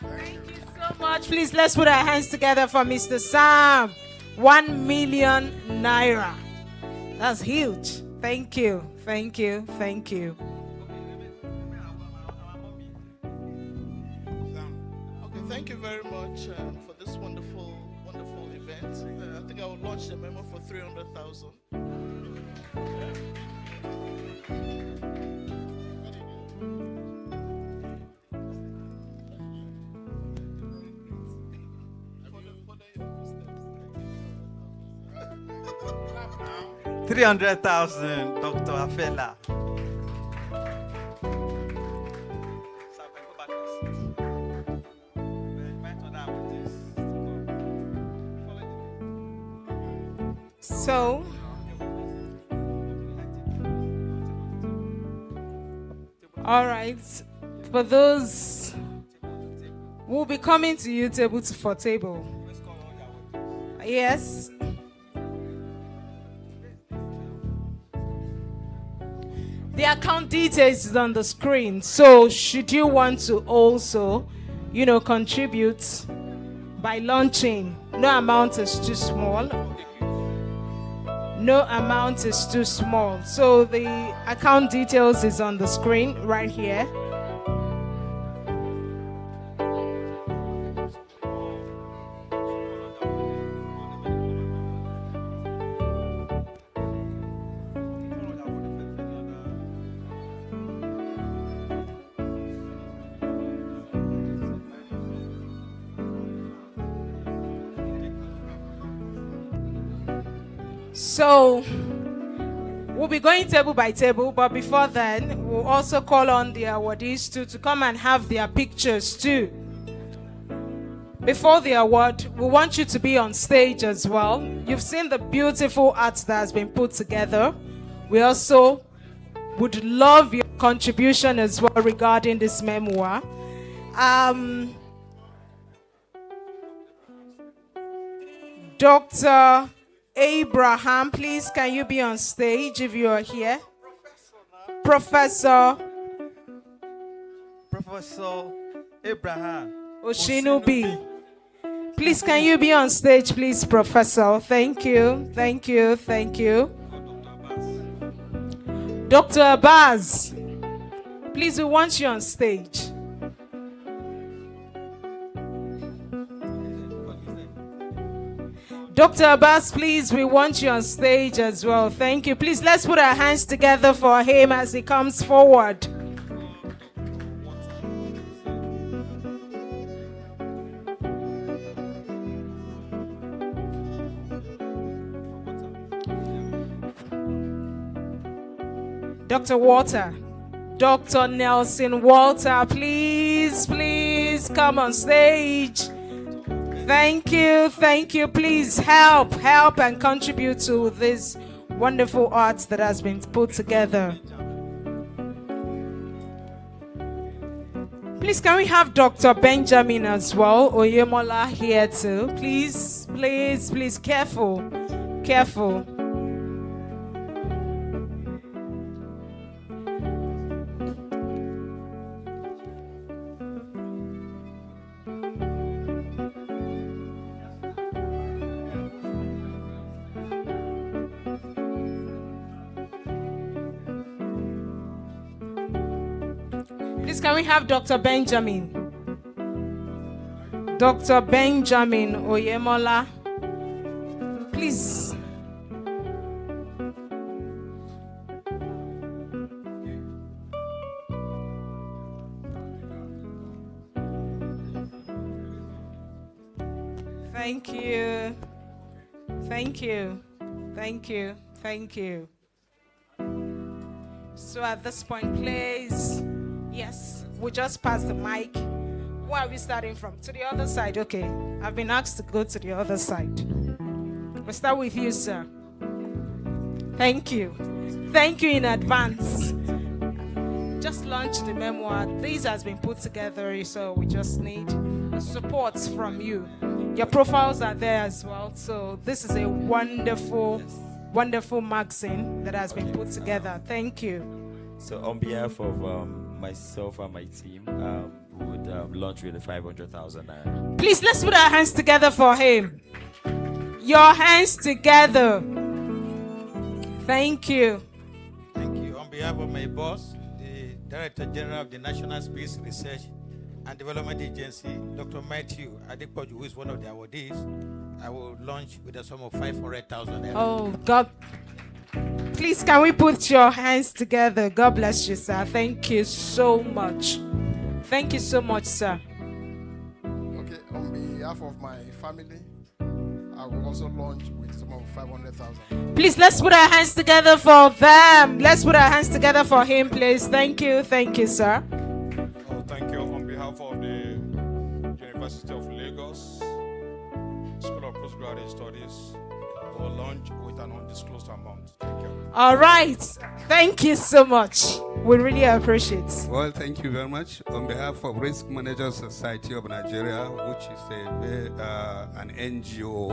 Thank you so much. Please, let's put our hands together for Mr. Sam. 1 million naira. That's huge. Thank you. Thank you. Thank you. Okay, thank you very much for this wonderful event. I think I will launch the memo for 300,000. $300,000, Dr. Afela. So, all right, for those who will be coming to you for table. Yes. The account details is on the screen. So should you want to also, contribute by launching, no amount is too small. No amount is too small. So the account details is on the screen right here. So we'll be going table by table, but before then, we'll also call on the awardees to come and have their pictures too. Before the award, we want you to be on stage as well. You've seen the beautiful art that has been put together. We also would love your contribution as well regarding this memoir. Dr. Abraham, please, can you be on stage if you are here? Professor Abraham Oshinubi. Please, can you be on stage, please, Professor? Thank you, thank you, thank you. Dr. Abbas, please, we want you on stage. Dr. Abbas, please, we want you on stage as well. Thank you. Please, let's put our hands together for him as he comes forward. Dr. Walter, Dr. Nelson Walter, please, please come on stage. Thank you, thank you. Please help and contribute to this wonderful art that has been put together. Please, can we have Dr. Benjamin as well, Oyemola here too? Please, please, please, careful, careful. Please, can we have Dr. Benjamin? Dr. Benjamin Oyemola. Please. Thank you. Thank you. Thank you. Thank you. So at this point, please. Yes, we'll just pass the mic. Where are we starting from? To the other side. Okay. I've been asked to go to the other side. We'll start with you, sir. Thank you. Thank you in advance. Just launched the memoir. This has been put together, so we just need support from you. Your profiles are there as well. So this is a wonderful, wonderful magazine that has been put together. Thank you. So on behalf of myself and my team, we would launch with the 500,000 naira. Please, let's put our hands together for him. Your hands together. Thank you. Thank you. On behalf of my boss, the Director General of the National Space Research and Development Agency, Dr. Matthew Adefuye, who is one of the awardees, I will launch with a sum of 500,000. Oh, God. Please, can we put your hands together? God bless you, sir. Thank you so much. Thank you so much, sir. Okay, on behalf of my family, I will also launch with some of 500,000. Please, let's put our hands together for them. Let's put our hands together for him, please. Thank you, sir. Oh, thank you. On behalf of the University of Lagos School of Postgraduate Studies, we will launch with an undisclosed amount. Thank you. All right. Thank you so much. We really appreciate it. Well, thank you very much. On behalf of Risk Managers Society of Nigeria, which is an NGO,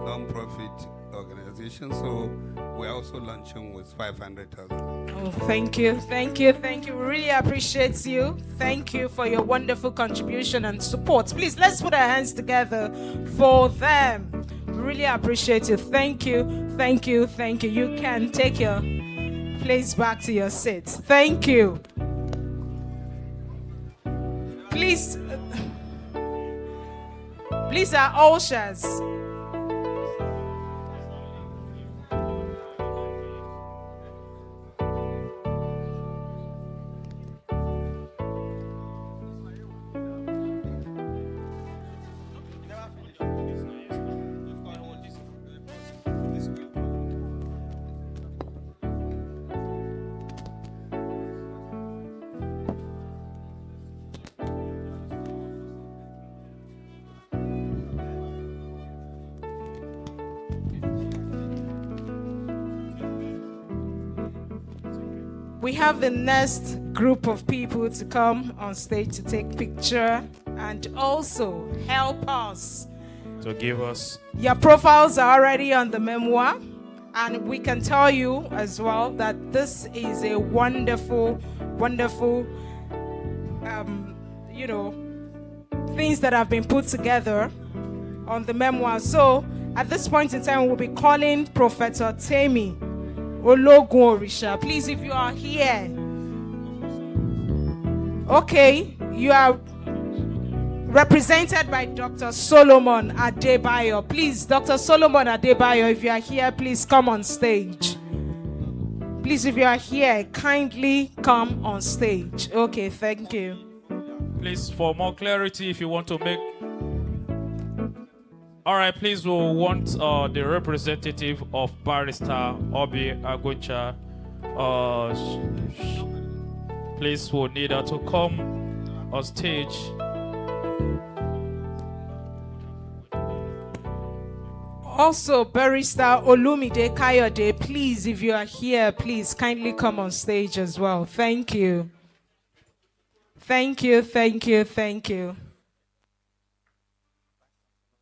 non-profit organization, so we're also launching with 500,000. Oh, thank you. We really appreciate you. Thank you for your wonderful contribution and support. Please, let's put our hands together for them. We really appreciate you. Thank you. You can take your place back to your seats. Thank you. Please, our ushers. We have the next group of people to come on stage to take picture and also help us. To give us. Your profiles are already on the memoir, and we can tell you as well that this is a wonderful, wonderful, things that have been put together on the memoir. So at this point in time, we'll be calling Professor Temi Ologun Orisha. Please, if you are here, okay, you are represented by Dr. Solomon Adebayo. Please, Dr. Solomon Adebayo, if you are here, please come on stage. Please, if you are here, kindly come on stage. Okay, thank you. Please, for more clarity, if you want to make... All right, please, we want the representative of Barrister Obi Aguncha. Please, we'll need her to come on stage. Also, Barrister Olumide Kayode, please, if you are here, please kindly come on stage as well. Thank you. Thank you.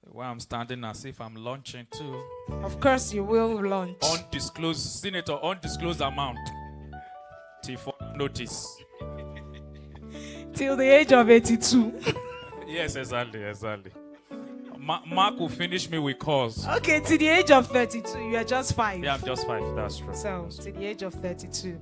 While I'm standing as if I'm launching too. Of course, you will launch. Undisclosed amount. Till for notice. Till the age of 82. Yes, exactly. Mark will finish me with cause. Okay, to the age of 32, you are just 5. Yeah, I'm just 5. That's true. So, to the age of 32.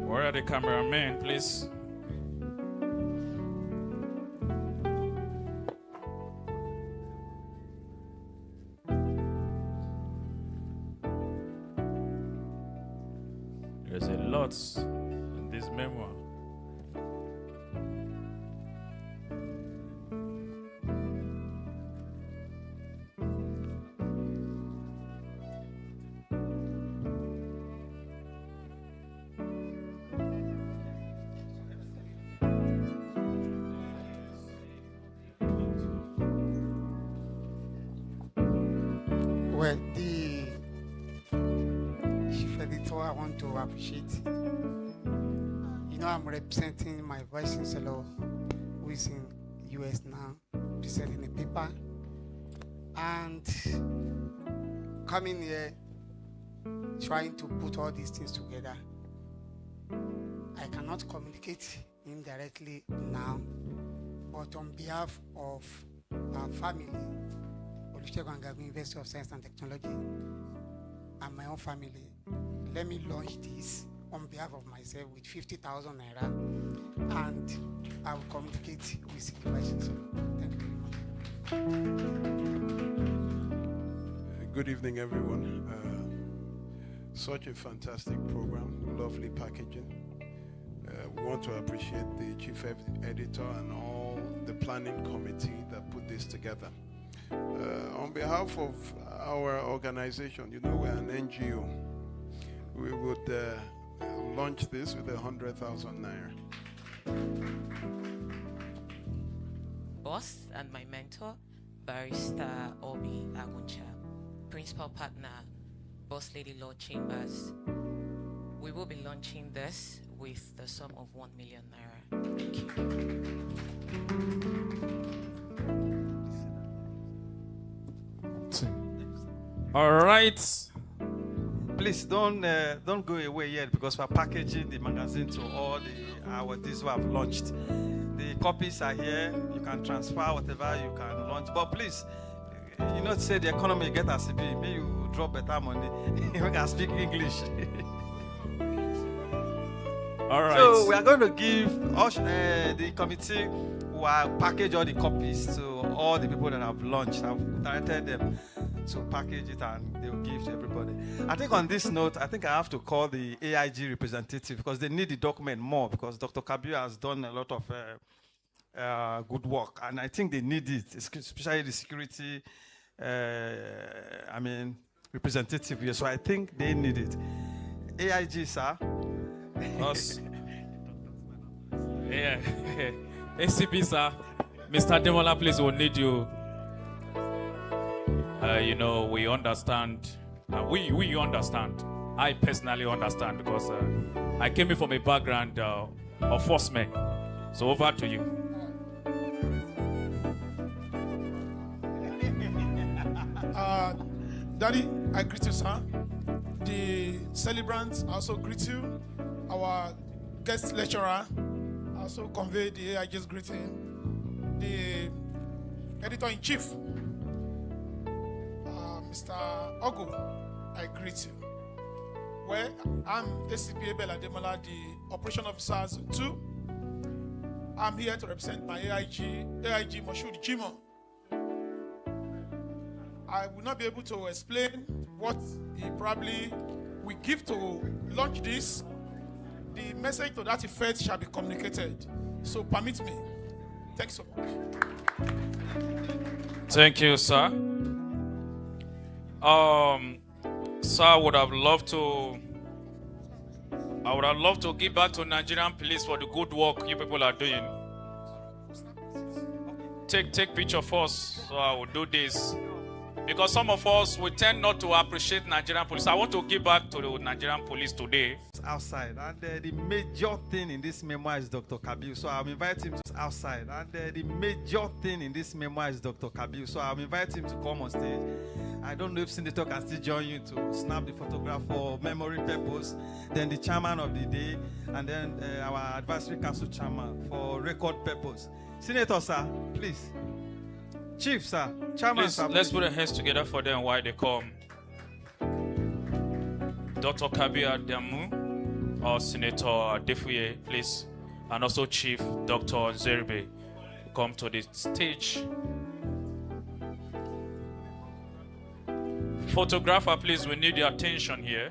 Where are the cameramen, please? There's a lot in this memoir. Well, the chief editor, I want to appreciate. You know, I'm representing my vice chancellor, who is in US now, presenting a paper, and coming here, trying to put all these things together. I cannot communicate indirectly now, but on behalf of our family, Olusegun Agagu University of Science and Technology, and my own family, let me launch this on behalf of myself with 50,000 naira, and I will communicate with the vice chancellor. Thank you very much. Good evening, everyone. Such a fantastic program, lovely packaging. We want to appreciate the chief editor and all the planning committee that put this together. On behalf of our organization, you know, we're an NGO. We would launch this with 100,000 naira. Boss and my mentor, Barrister Obi Aguncha, principal partner, Boss Lady Law Chambers. We will be launching this with the sum of 1 million naira. Thank you. All right. Please don't go away yet, because we're packaging the magazine to all the awardees who have launched. The copies are here. You can transfer whatever you can launch. But please, you know, say the economy get as it be. May you drop better money. You can speak English. All right. So we are going to give the committee who are package all the copies to all the people that have launched. I've directed them to package it and they will give to everybody. I think on this note, I think I have to call the AIG representative, because they need the document more, because Dr. Kabir has done a lot of good work, and I think they need it, especially the security representative here. So I think they need it. AIG, sir. Us. Yeah. ACP, sir. Mr. Demola, please, will need you. You know, we understand. We understand. I personally understand, because I came in from a background of force men. So over to you. Daddy, I greet you, sir. The celebrants also greet you. Our guest lecturer also convey the AIG's greeting. The editor-in-chief, Mr. Ogo, I greet you. Well, I'm ACP Abel Ademola, the operation officers too. I'm here to represent my AIG Moshood Jimo. I will not be able to explain what he probably will give to launch this. The message to that effect shall be communicated. So permit me. Thanks so much. Thank you, sir. Sir, I would have loved to give back to Nigerian police for the good work you people are doing. Take picture first, so I will do this. Because some of us, we tend not to appreciate Nigerian police. I want to give back to the Nigerian police today. Outside, and the major thing in this memoir is Dr. Kabir. So I'm inviting him to outside, and the major thing in this memoir is Dr. Kabir. So I'm inviting him to come on stage. I don't know if Senator can still join you to snap the photograph for memory purpose. Then the chairman of the day, and then our advisory council chairman for record purpose. Senator, sir, please. Chief, sir, chairman, Please, sir. let's put our hands together for them while they come. Dr. Kabir Adamu, or Senator Adefuye, please, and also Chief Dr. Nzeribe, come to the stage. Photographer, please, we need your attention here.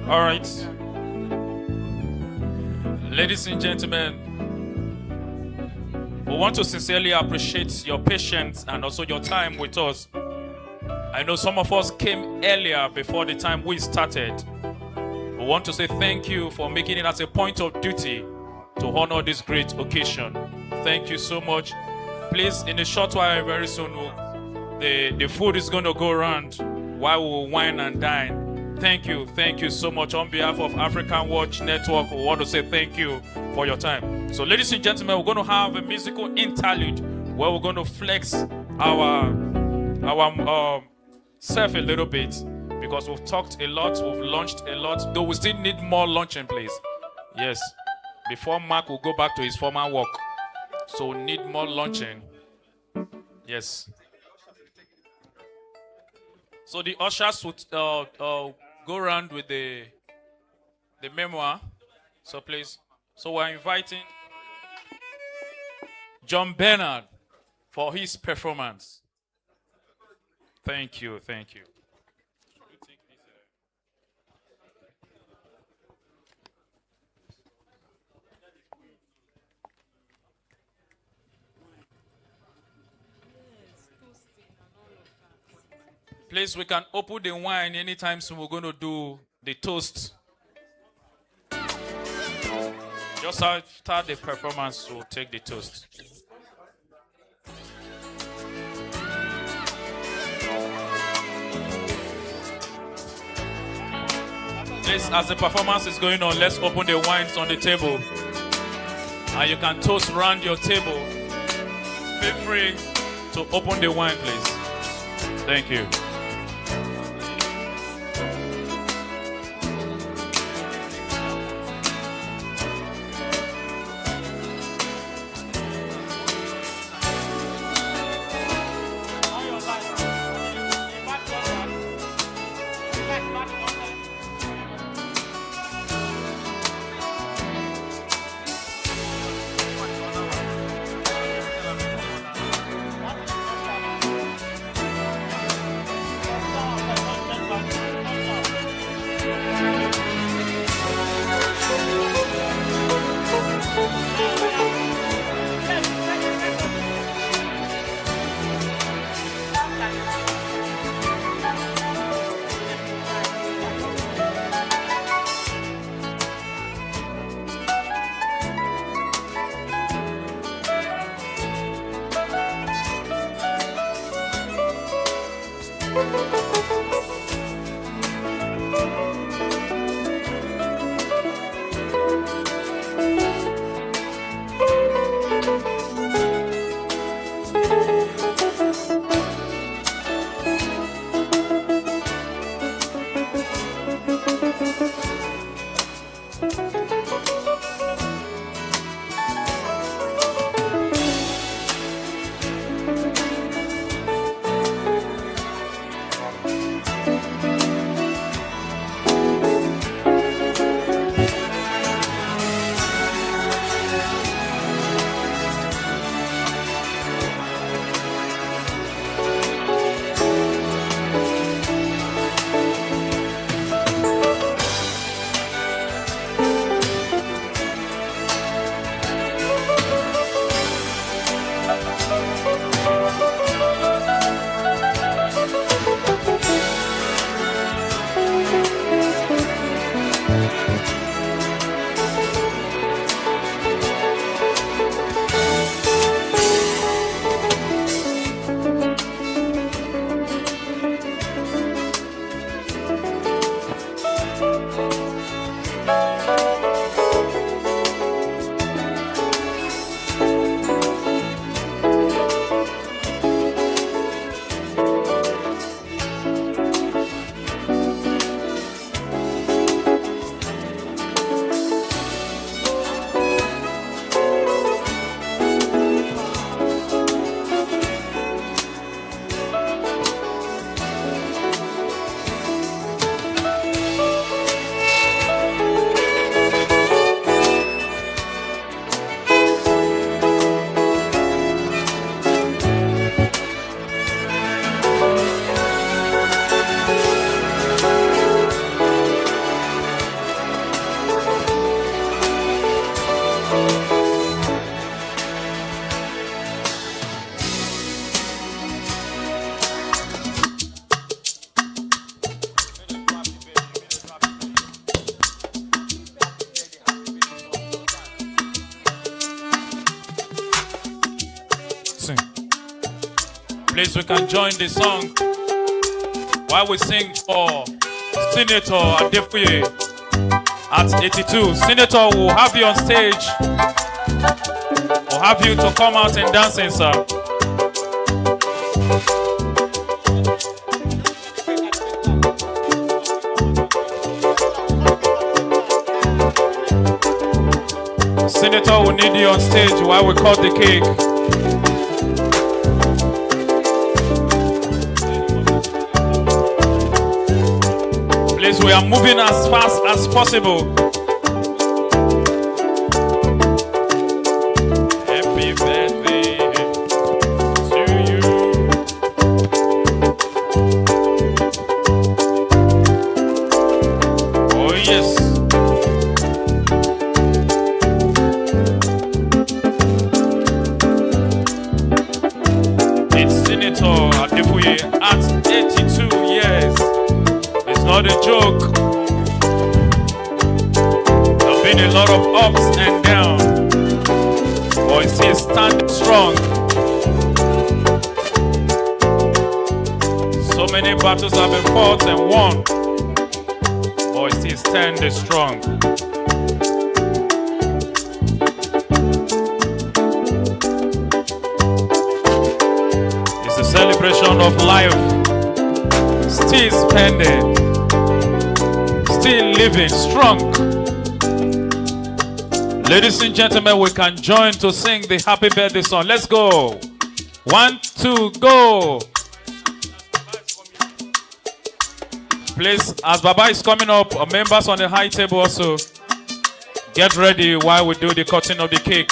All right. Ladies and gentlemen, we want to sincerely appreciate your patience and also your time with us. I know some of us came earlier before the time we started. We want to say thank you for making it as a point of duty to honor this great occasion. Thank you so much. Please, in a short while, very soon, the food is going to go around while we wine and dine. Thank you so much. On behalf of Afrikanwatch Network, we want to say thank you for your time. So, ladies and gentlemen, we're going to have a musical interlude where we're going to flex our self a little bit, because we've talked a lot, we've launched a lot, though we still need more launching, please. Yes, before Mark will go back to his former work, so we need more launching. Yes. So the ushers would go around with the memoir. So please. So we're inviting John Bernard for his performance. Thank you. Please, we can open the wine anytime soon. We're going to do the toast. Just after the performance, we'll take the toast. Please, as the performance is going on, let's open the wines on the table. And you can toast around your table. Feel free to open the wine, please. Thank you. Cotton. Please, we can join the song while we sing for Senator Adefuye at 82. Senator will have you on stage. We'll have you to come out and dancing, sir. Senator will need you on stage while we cut the cake. Please, we are moving as fast as possible. Happy birthday to you. Oh, yes. Adefuye at 82 years. It's not a joke. There have been a lot of ups and downs, but he's still standing strong. So many battles have been fought and won, but he's still standing strong. Celebration of life, still spending, still living strong. Ladies and gentlemen, we can join to sing the happy birthday song. Let's go. 1, 2, go. Please, as Baba is coming up, members on the high table also, get ready while we do the cutting of the cake.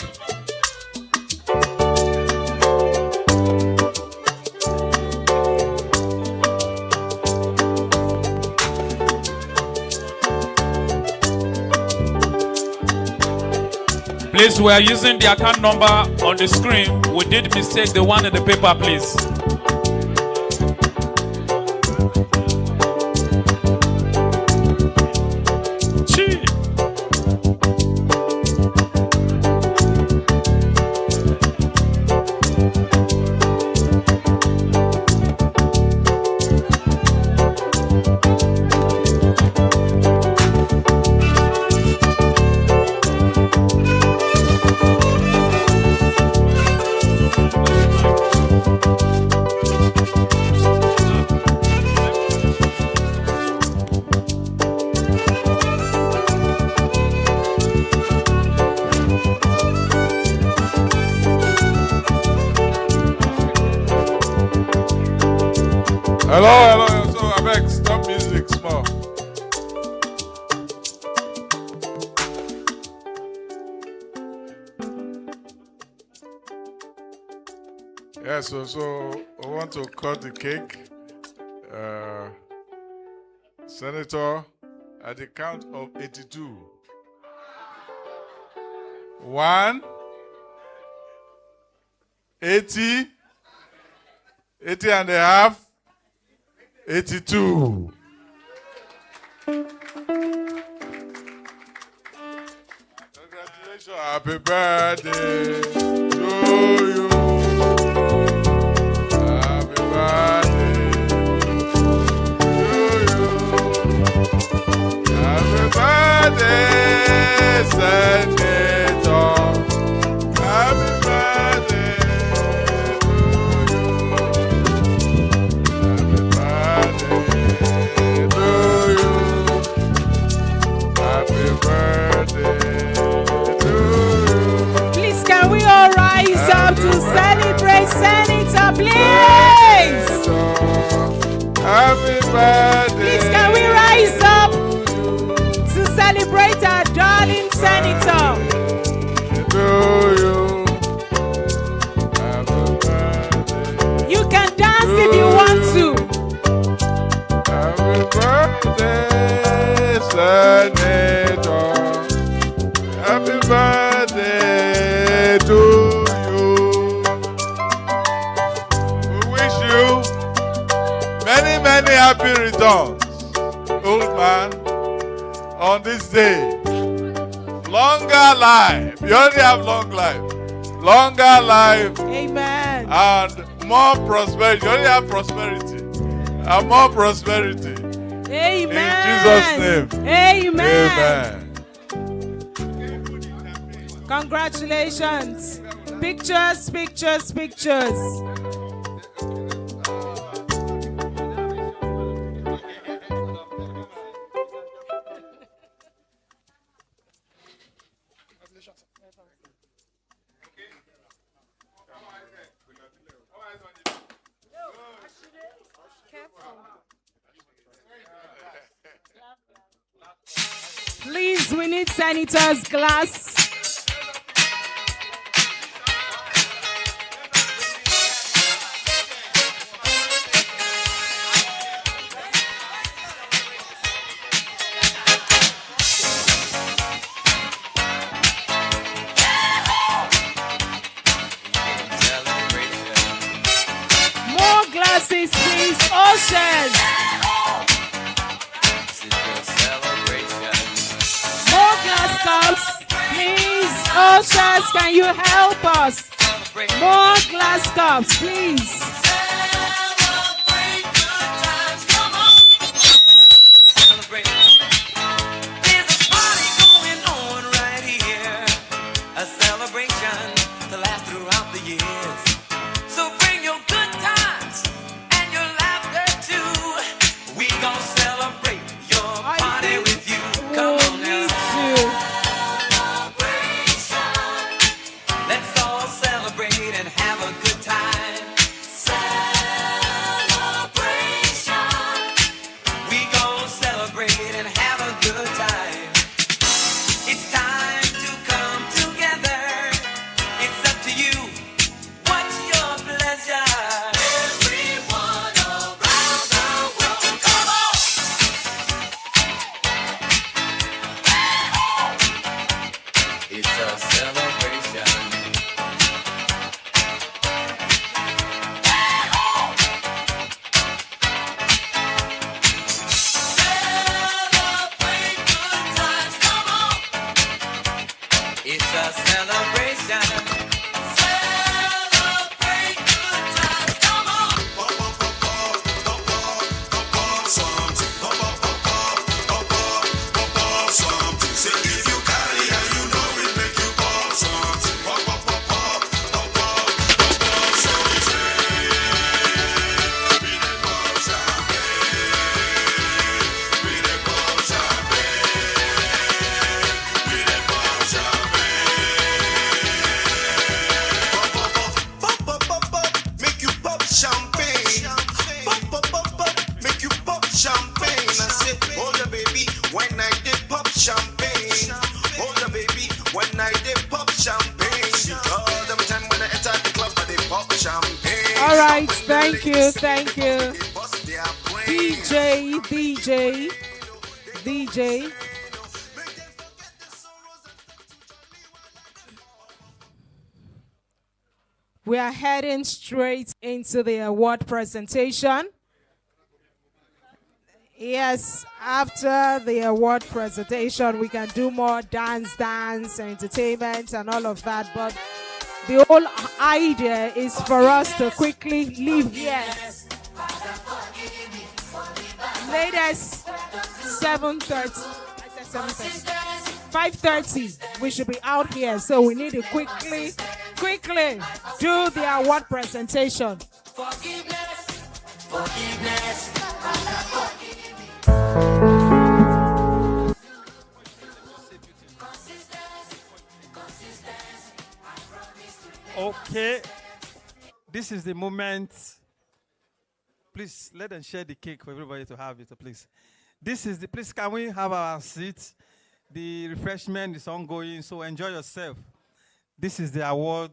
Please, we are using the account number on the screen. We did mistake the one in the paper, please. Hello, so I beg, stop music small. Yeah, so I want to cut the cake. Senator, at the count of 82. 1, 80, 80 and a half, 82. Congratulations, happy birthday to you. Happy birthday to you. Happy birthday, Senator. Happy birthday to you. Happy birthday to you. Please, can we all rise up to celebrate Senator, please? Happy birthday. Please, can we rise up to celebrate our darling Senator? To you. Happy birthday. You can dance if you want to. Happy birthday, Senator. Happy birthday to you. We wish you many, many happy returns, old man, on this day. Longer life. You already have long life. Longer life. Amen. and more prosperity. You only have prosperity and more prosperity. Amen. In Jesus' name. Amen. Amen. Congratulations. Pictures, pictures, pictures. Please, we need senators' glass. More glasses, please. Oceans. More glass cups, please. Oceans, can you help us? More glass cups, please. A celebration to last throughout the years. So bring your good times and your laughter too. We gon' celebrate your party with you. Come on now. Let's all celebrate and have a good time. Celebration. We gon' celebrate and have a good time. It's time to come together. It's up to you. What's your pleasure? Everyone around the world, come on! It's a celebration. Celebrate good times, come on! It's a celebration. Celebrate good times, come on! Say if you carry and you know it make you pop something. Pop, pop, pop, pop, pop, pop, pop something. We dey pop champagne. We dey pop champagne. We dey pop champagne. Pop, pop, pop, pop, pop, make you pop champagne. Pop, pop, pop, pop, make you pop champagne. I say, hold the baby, when I did pop champagne. Hold the baby, when I did pop champagne. Because every time when I enter the club, I did pop champagne. All right, thank you, thank you. DJ. We are heading straight into the award presentation. Yes, after the award presentation, we can do more dance, entertainment, and all of that. But the whole idea is for us to quickly leave here. Latest 7:30. 5:30. We should be out here, so we need to quickly do the award presentation. Forgiveness. Okay, this is the moment. Please let them share the cake for everybody to have it, please. Please can we have our seats? The refreshment is ongoing, so enjoy yourself. This is the award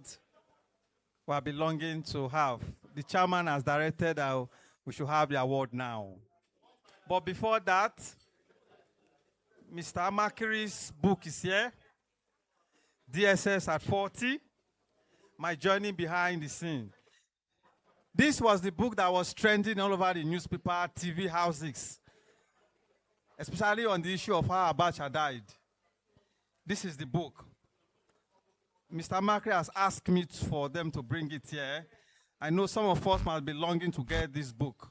we are belonging to have. The chairman has directed that we should have the award now. But before that, Mr. Amakiri's book is here. DSS at 40. My journey behind the scene. This was the book that was trending all over the newspaper, TV houses, especially on the issue of how Abacha died. This is the book. Mr. Makri has asked me for them to bring it here. I know some of us must be longing to get this book.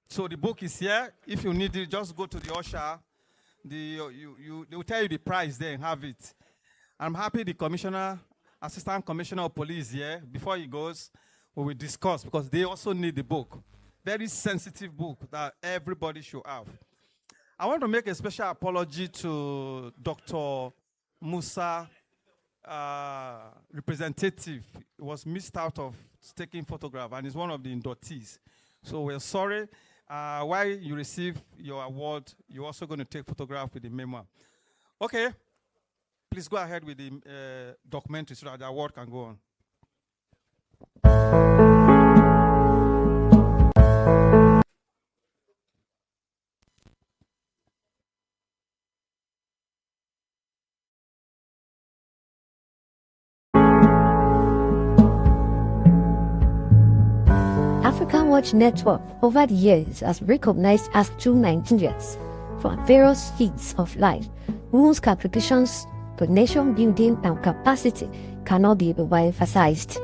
So the book is here. If you need it, just go to the usher. They will tell you the price there and have it. I'm happy the commissioner, assistant commissioner of police here. Before he goes, we will discuss because they also need the book. Very sensitive book that everybody should have. I want to make a special apology to Dr. Musa, representative. He was missed out of taking photograph and is one of the inductees. So we're sorry. While you receive your award, you're also going to take photograph with the memoir. Okay, please go ahead with the documentary so that the award can go on. Afrikanwatch Network over the years has recognized as true Nigerians from various fields of life whose contributions to nation building and capacity cannot be overemphasized.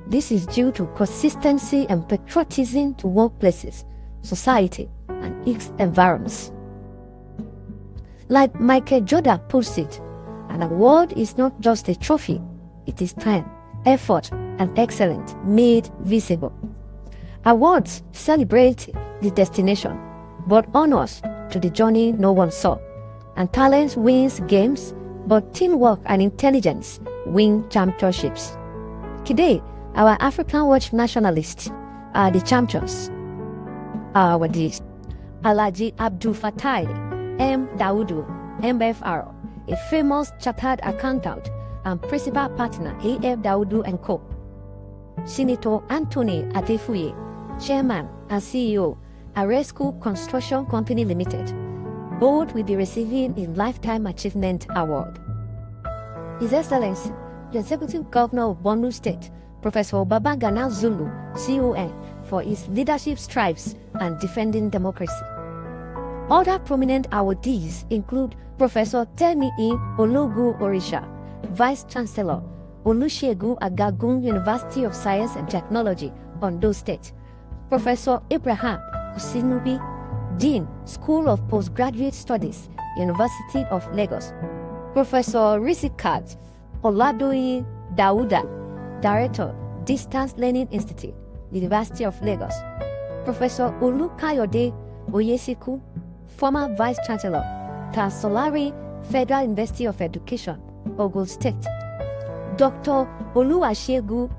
This is due to consistency and patriotism to workplaces, society, and its environments. Like Michael Jordan puts it, an award is not just a trophy, it is time, effort, and excellence made visible. Awards celebrate the destination, but honors to the journey no one saw. And talent wins games, but teamwork and intelligence win championships. Today, our Afrikanwatch nationalists are the champions. Our awardees: Alhaji Abdul Fatai M. Daudu, MFR, a famous chartered accountant and principal partner AF Daudu & Co. Senator Anthony Adefuye, Chairman and CEO, Aresco Construction Company Limited. Both will be receiving a Lifetime Achievement Award. His Excellency, the Executive Governor of Borno State, Professor Babagana Zulu, CON, for his leadership strives and defending democracy. Other prominent awardees include Professor Temi Ologu Orisha, Vice Chancellor, Olusegun Agagun University of Science and Technology, Ondo State; Professor Abraham Osinubi, Dean, School of Postgraduate Studies, University of Lagos; Professor Risikat Oladoyin Dauda, Director, Distance Learning Institute, University of Lagos; Professor Olukayode Oyesiku, former Vice Chancellor, Tasolari Federal University of Education, Ogun State; Dr. Oluwasegun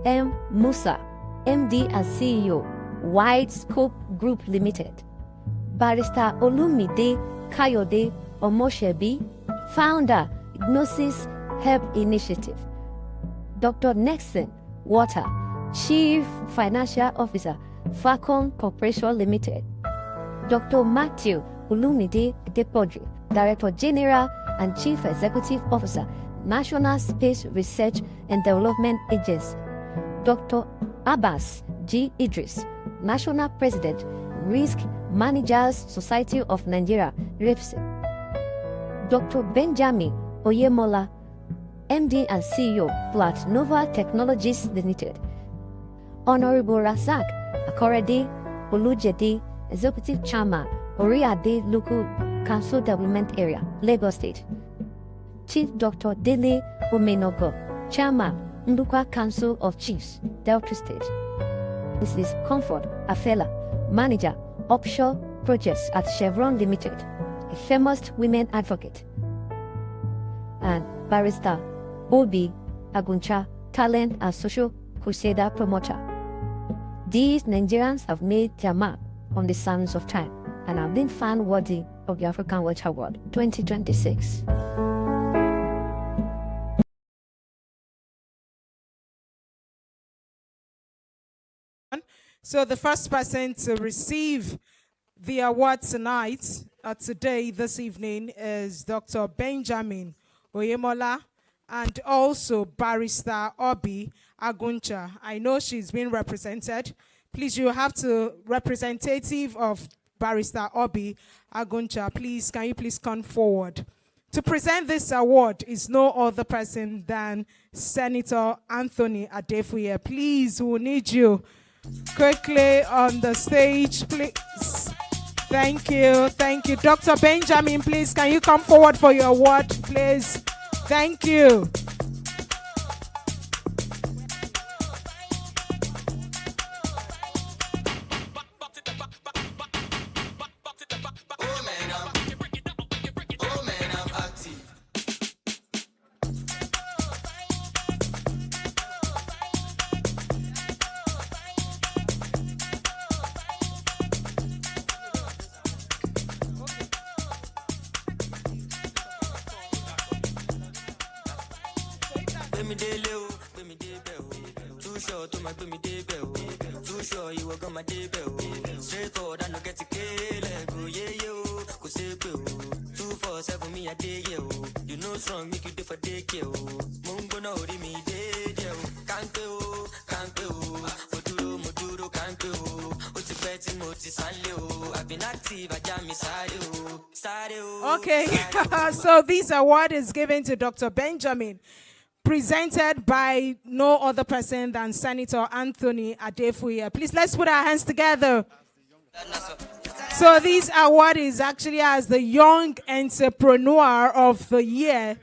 M. Musa, MD and CEO, Wide Scope Group Limited; Barrister Olumide Kayode Omoshebi, founder, Gnosis Help Initiative; Dr. Nexon Water, Chief Financial Officer, Falcon Corporation Limited; Dr. Matthew Olumide Depodri, Director General and Chief Executive Officer, National Space Research and Development Agency; Dr. Abbas G. Idris, National President, Risk Managers Society of Nigeria, RIPSI; Dr. Benjamin Oyemola, MD and CEO, Platnova Technologies Limited; Honorable Razak Akorede Olujede, Executive Chairman, Oriade Local Council Development Area, Lagos State; Chief Dr. Dele Omenogo, Chairman, Ndukwa Council of Chiefs, Delta State. Mrs. Comfort Afela, Manager, Offshore Projects at Chevron Limited, a famous women advocate; and Barrister Obi Aguncha, Talent and Social Crusader Promoter. These Nigerians have made their mark on the sands of time and have been found worthy of the Afrikanwatch Award 2026. So the first person to receive the award tonight, this evening, is Dr. Benjamin Oyemola and also Barrister Obi Aguncha. I know she's been represented. Please, you have to, representative of Barrister Obi Aguncha, please, can you please come forward To present this award is no other person than Senator Anthony Adefuye. Please, we need you quickly on the stage, please. Thank you. Thank you. Dr. Benjamin, please, can you come forward for your award, please? Thank you. Okay, so this award is given to Dr. Benjamin, presented by no other person than Senator Anthony Adefuye. Please, let's put our hands together. So this award is actually as the Young Entrepreneur of the Year.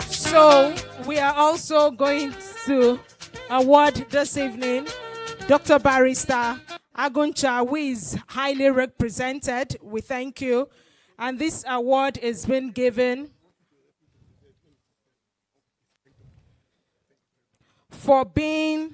So we are also going to award this evening Dr. Barrister Aguncha, who is highly represented. We thank you. And this award is being given for being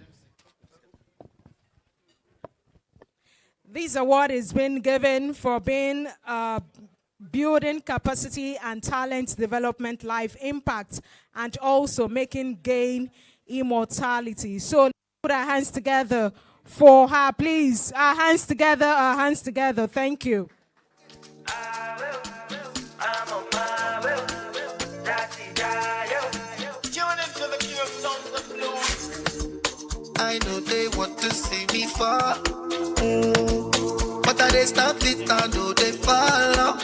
building capacity and talent development, life impact, and also making gain immortality. So put our hands together for her, please. Our hands together, our hands together. Thank you. I know they want to see me fall, but I they stop it, I know they follow.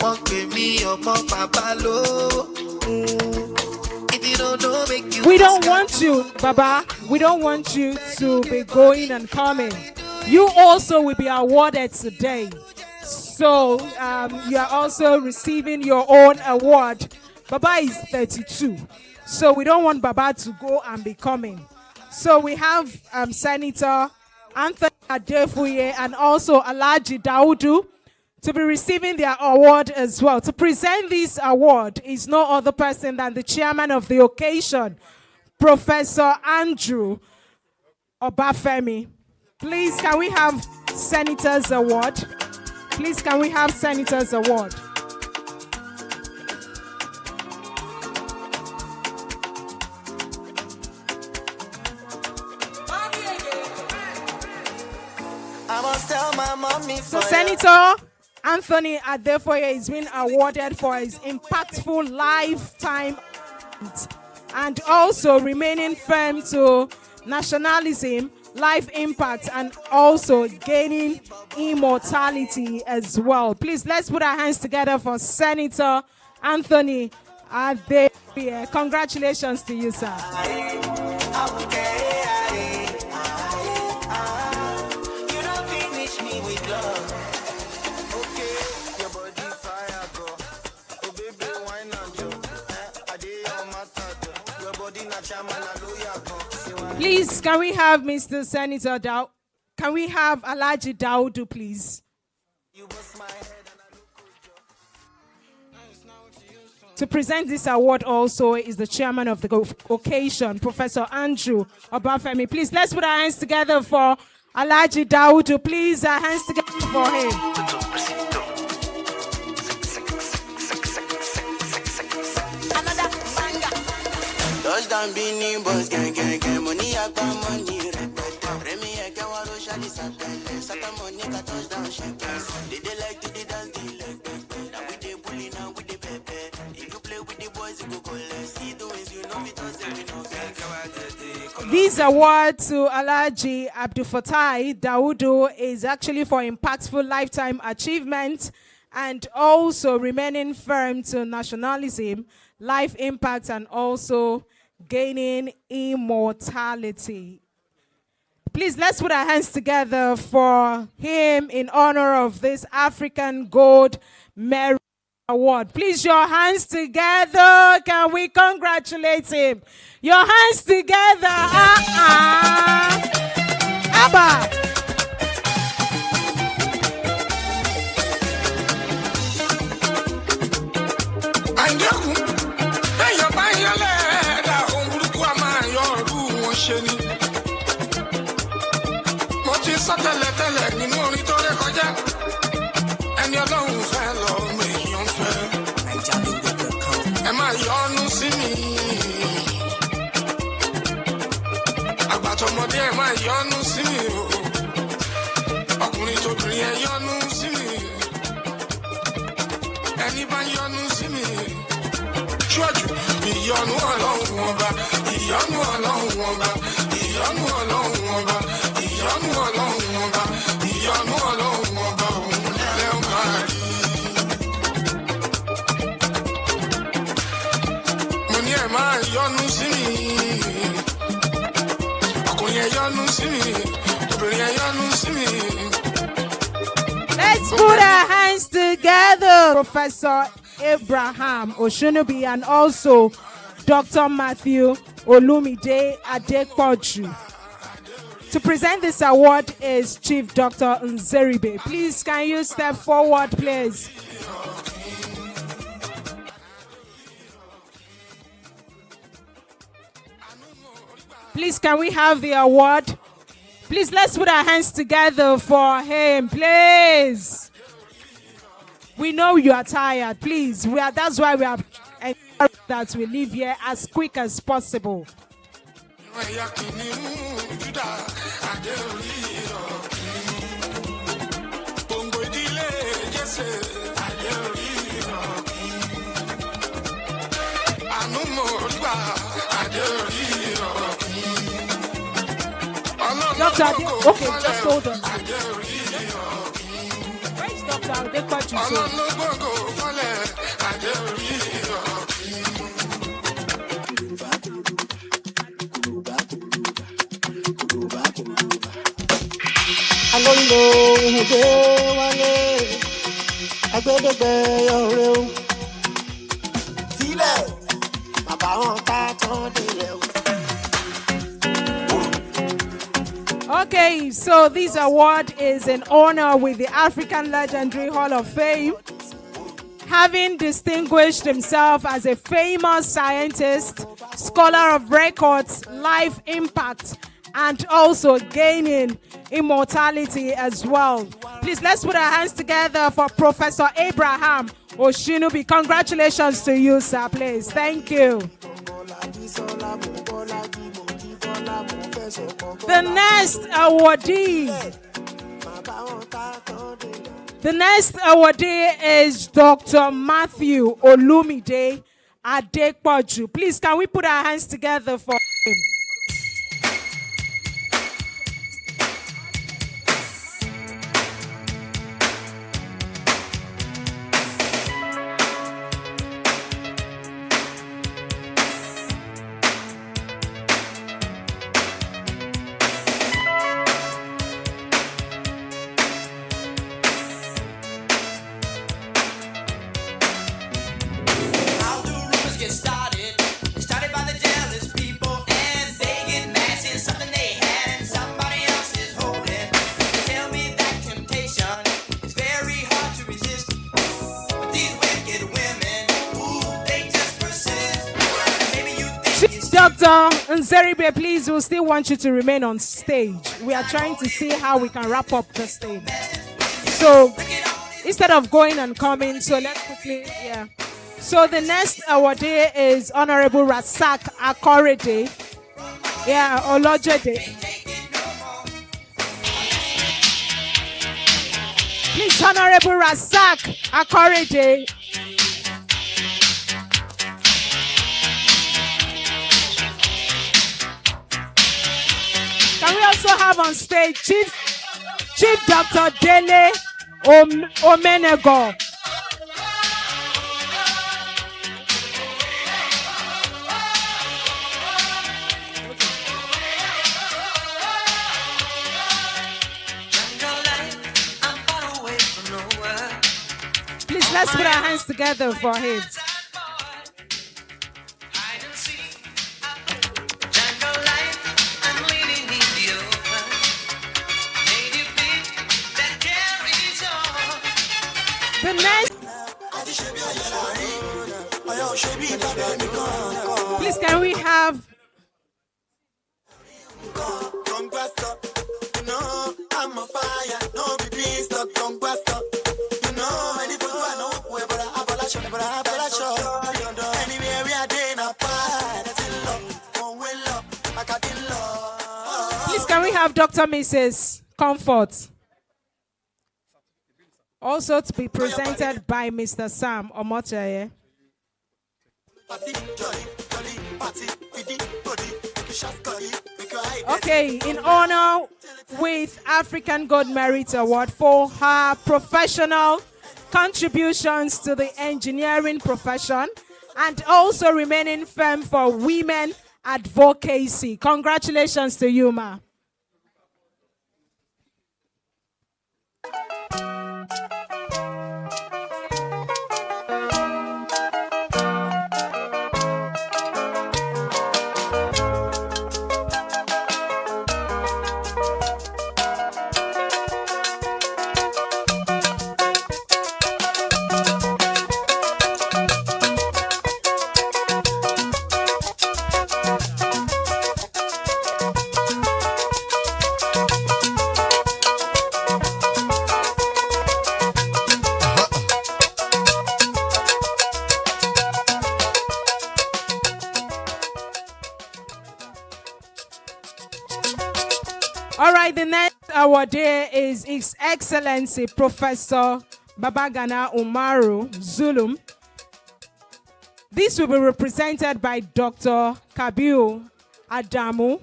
Won't give me up, Papa low. If you don't know, make you. We don't want you, Baba. We don't want you to be going and coming. You also will be awarded today. So you are also receiving your own award. Baba is 32. So we don't want Baba to go and be coming. So we have Senator Anthony Adefuye and also Alhaji Daudu to be receiving their award as well. To present this award is no other person than the chairman of the occasion, Professor Andrew Obafemi. Please, can we have Senator's award? Please, can we have Senator's award? So Senator Anthony Adefuye is being awarded for his impactful lifetime and also remaining firm to nationalism, life impact, and also gaining immortality as well. Please, let's put our hands together for Senator Anthony Adefuye. Congratulations to you, sir. Please, can we have Mr. Senator Can we have Alhaji Daudu, please? To present this award also is the chairman of the occasion, Professor Andrew Obafemi. Please, let's put our hands together for Alhaji Daudu. Please, our hands together for him. touchdown, Bini, boss, gang, money, I got money, Remy, I can want to shally satellite, Satan, money, I touchdown, shakers. They like to dance, the leg, now we they bully, now we the pepe. If you play with the boys, you go collect. See doings, you know, it doesn't we know. This award to Alhaji Adefuye Daudu is actually for impactful lifetime achievement and also remaining firm to nationalism, life impact, and also gaining immortality. Please, let's put our hands together for him in honor of this African Gold Merit Award. Please, your hands together. Can we congratulate him? Your hands together. Abba. Ìyọ́nú Ọlọ́run ọba, ìyọ́nú Ọlọ́run ọba, ìyọ́nú Ọlọ́run ọba, ìyọ́nú Ọlọ́run ọba, ìyọ́nú Ọlọ́run ọba, òun lẹ́ máa rí. Mo ní ẹ máa yọ́nú sí mi, ọkùnrin ẹ yọ́nú sí mi, obìnrin ẹ yọ́nú sí mi. Let's put our hands together, Professor Abraham Oshunubi and also Dr. Matthew Olumide Adepoju. To present this award is Chief Dr. Nzeribe. Please, can you step forward, please? Please, can we have the award? Please, let's put our hands together for him, please. We know you are tired, please. That's why we are encouraged that we leave here as quick as possible. Doctor, okay, just hold on. Where's Dr. Adepoju? Okay, so this award is in honor with the African Legendary Hall of Fame. Having distinguished himself as a famous scientist, scholar of records, life impact, and also gaining immortality as well. Please, let's put our hands together for Professor Abraham Oshunubi. Congratulations to you, sir, please. Thank you. The next awardee is Dr. Matthew Olumide Adepoju. Please, can we put our hands together for him? Dr. Nzeribe, please, we still want you to remain on stage. We are trying to see how we can wrap up the stage. So, instead of going and coming, so let's quickly, So the next awardee is Honorable Rasak Akorede. Yeah, Olojede. Please, Honorable Rasak Akorede. Can we also have on stage Chief Dr. Dele Omenego? Please, let's put our hands together for him. The next. Please, can we have. I'm a fire, no be being stuck on Guasto. You know, many people I know where, but I anywhere we are doing a part, that's in love, I got in love. Please, can we have Dr. Mrs. Comfort? Also to be presented by Mr. Sam Omochaye. Okay, in honor with African Gold Merit Award for her professional contributions to the engineering profession and also remaining firm for women advocacy. Congratulations to you, ma. All right, the next awardee is His Excellency Professor Babagana Umaru Zulum. This will be represented by Dr. Kabiu Adamu.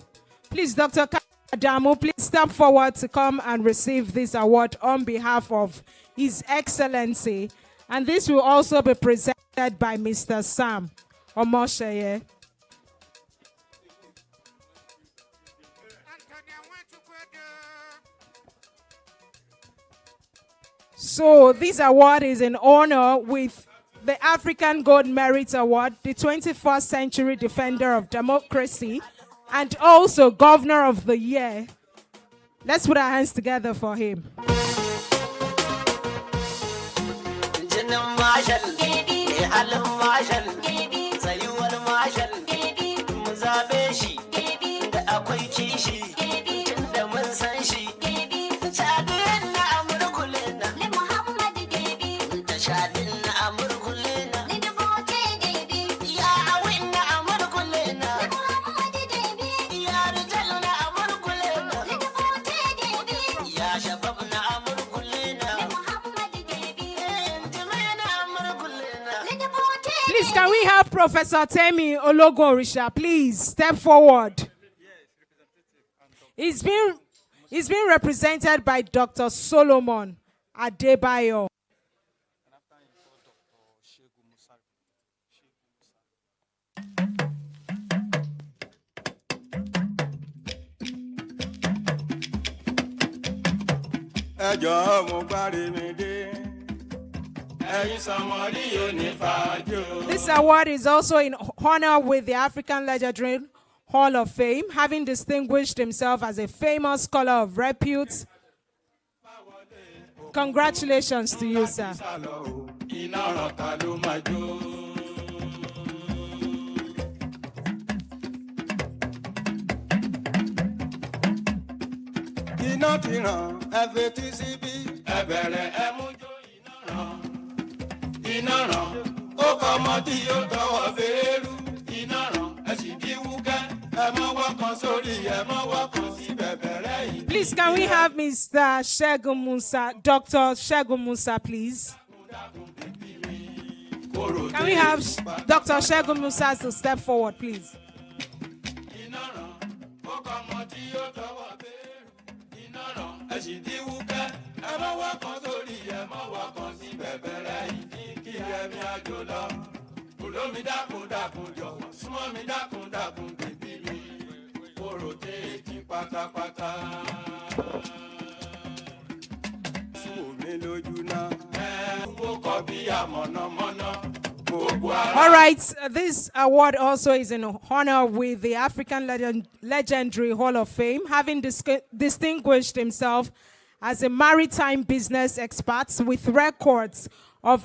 Please, Dr. Adamu, please step forward to come and receive this award on behalf of His Excellency. And this will also be presented by Mr. Sam Omochaye. So this award is in honor with the African Gold Merit Award, the 21st Century Defender of Democracy, and also Governor of the Year. Let's put our hands together for him. Please, can we have Professor Temi Ologun-Orisha, please step forward. He's been represented by Dr. Solomon Adebayo. This award is also in honor with the African Legendary Hall of Fame, having distinguished himself as a famous scholar of repute. Congratulations to you, sir. Please, can we have Mr. Shegun Musa, Dr. Shegun Musa, please? Can we have Dr. Shegun Musa to step forward, please? All right, this award also is in honor with the African Legendary Hall of Fame, having distinguished himself as a maritime business expert with records of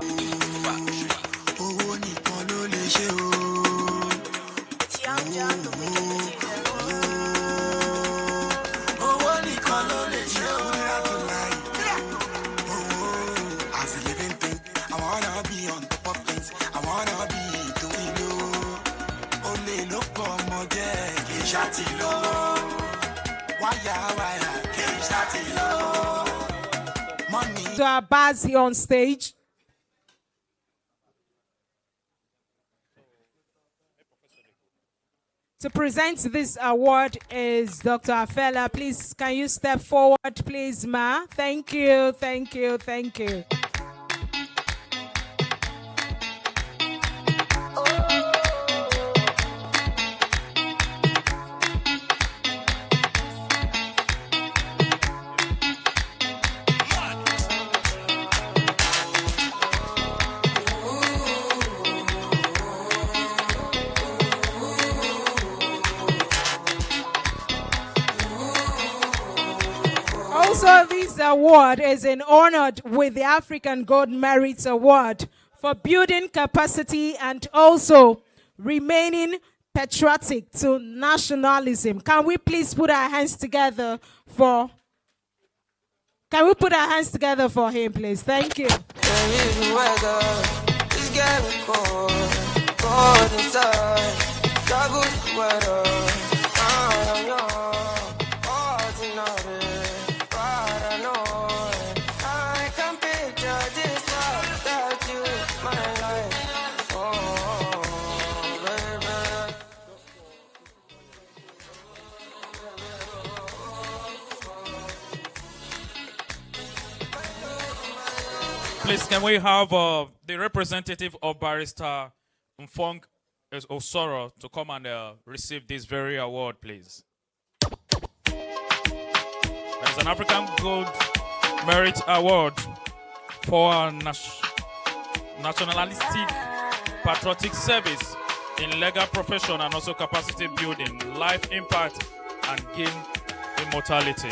to our bars here on stage. To present this award is Dr. Afela. Please, can you step forward, please, ma? Thank you, thank you, thank you. Also, this award is in honor with the African Gold Merit Award for building capacity and also remaining patriotic to nationalism. Can we please put our hands together for? Can we put our hands together for him, please? Thank you. Please, can we have the representative of Barrister Mfong Osoro to come and receive this very award, please? There's an African Gold Merit Award for nationalistic patriotic service in legal profession and also capacity building, life impact, and gain immortality.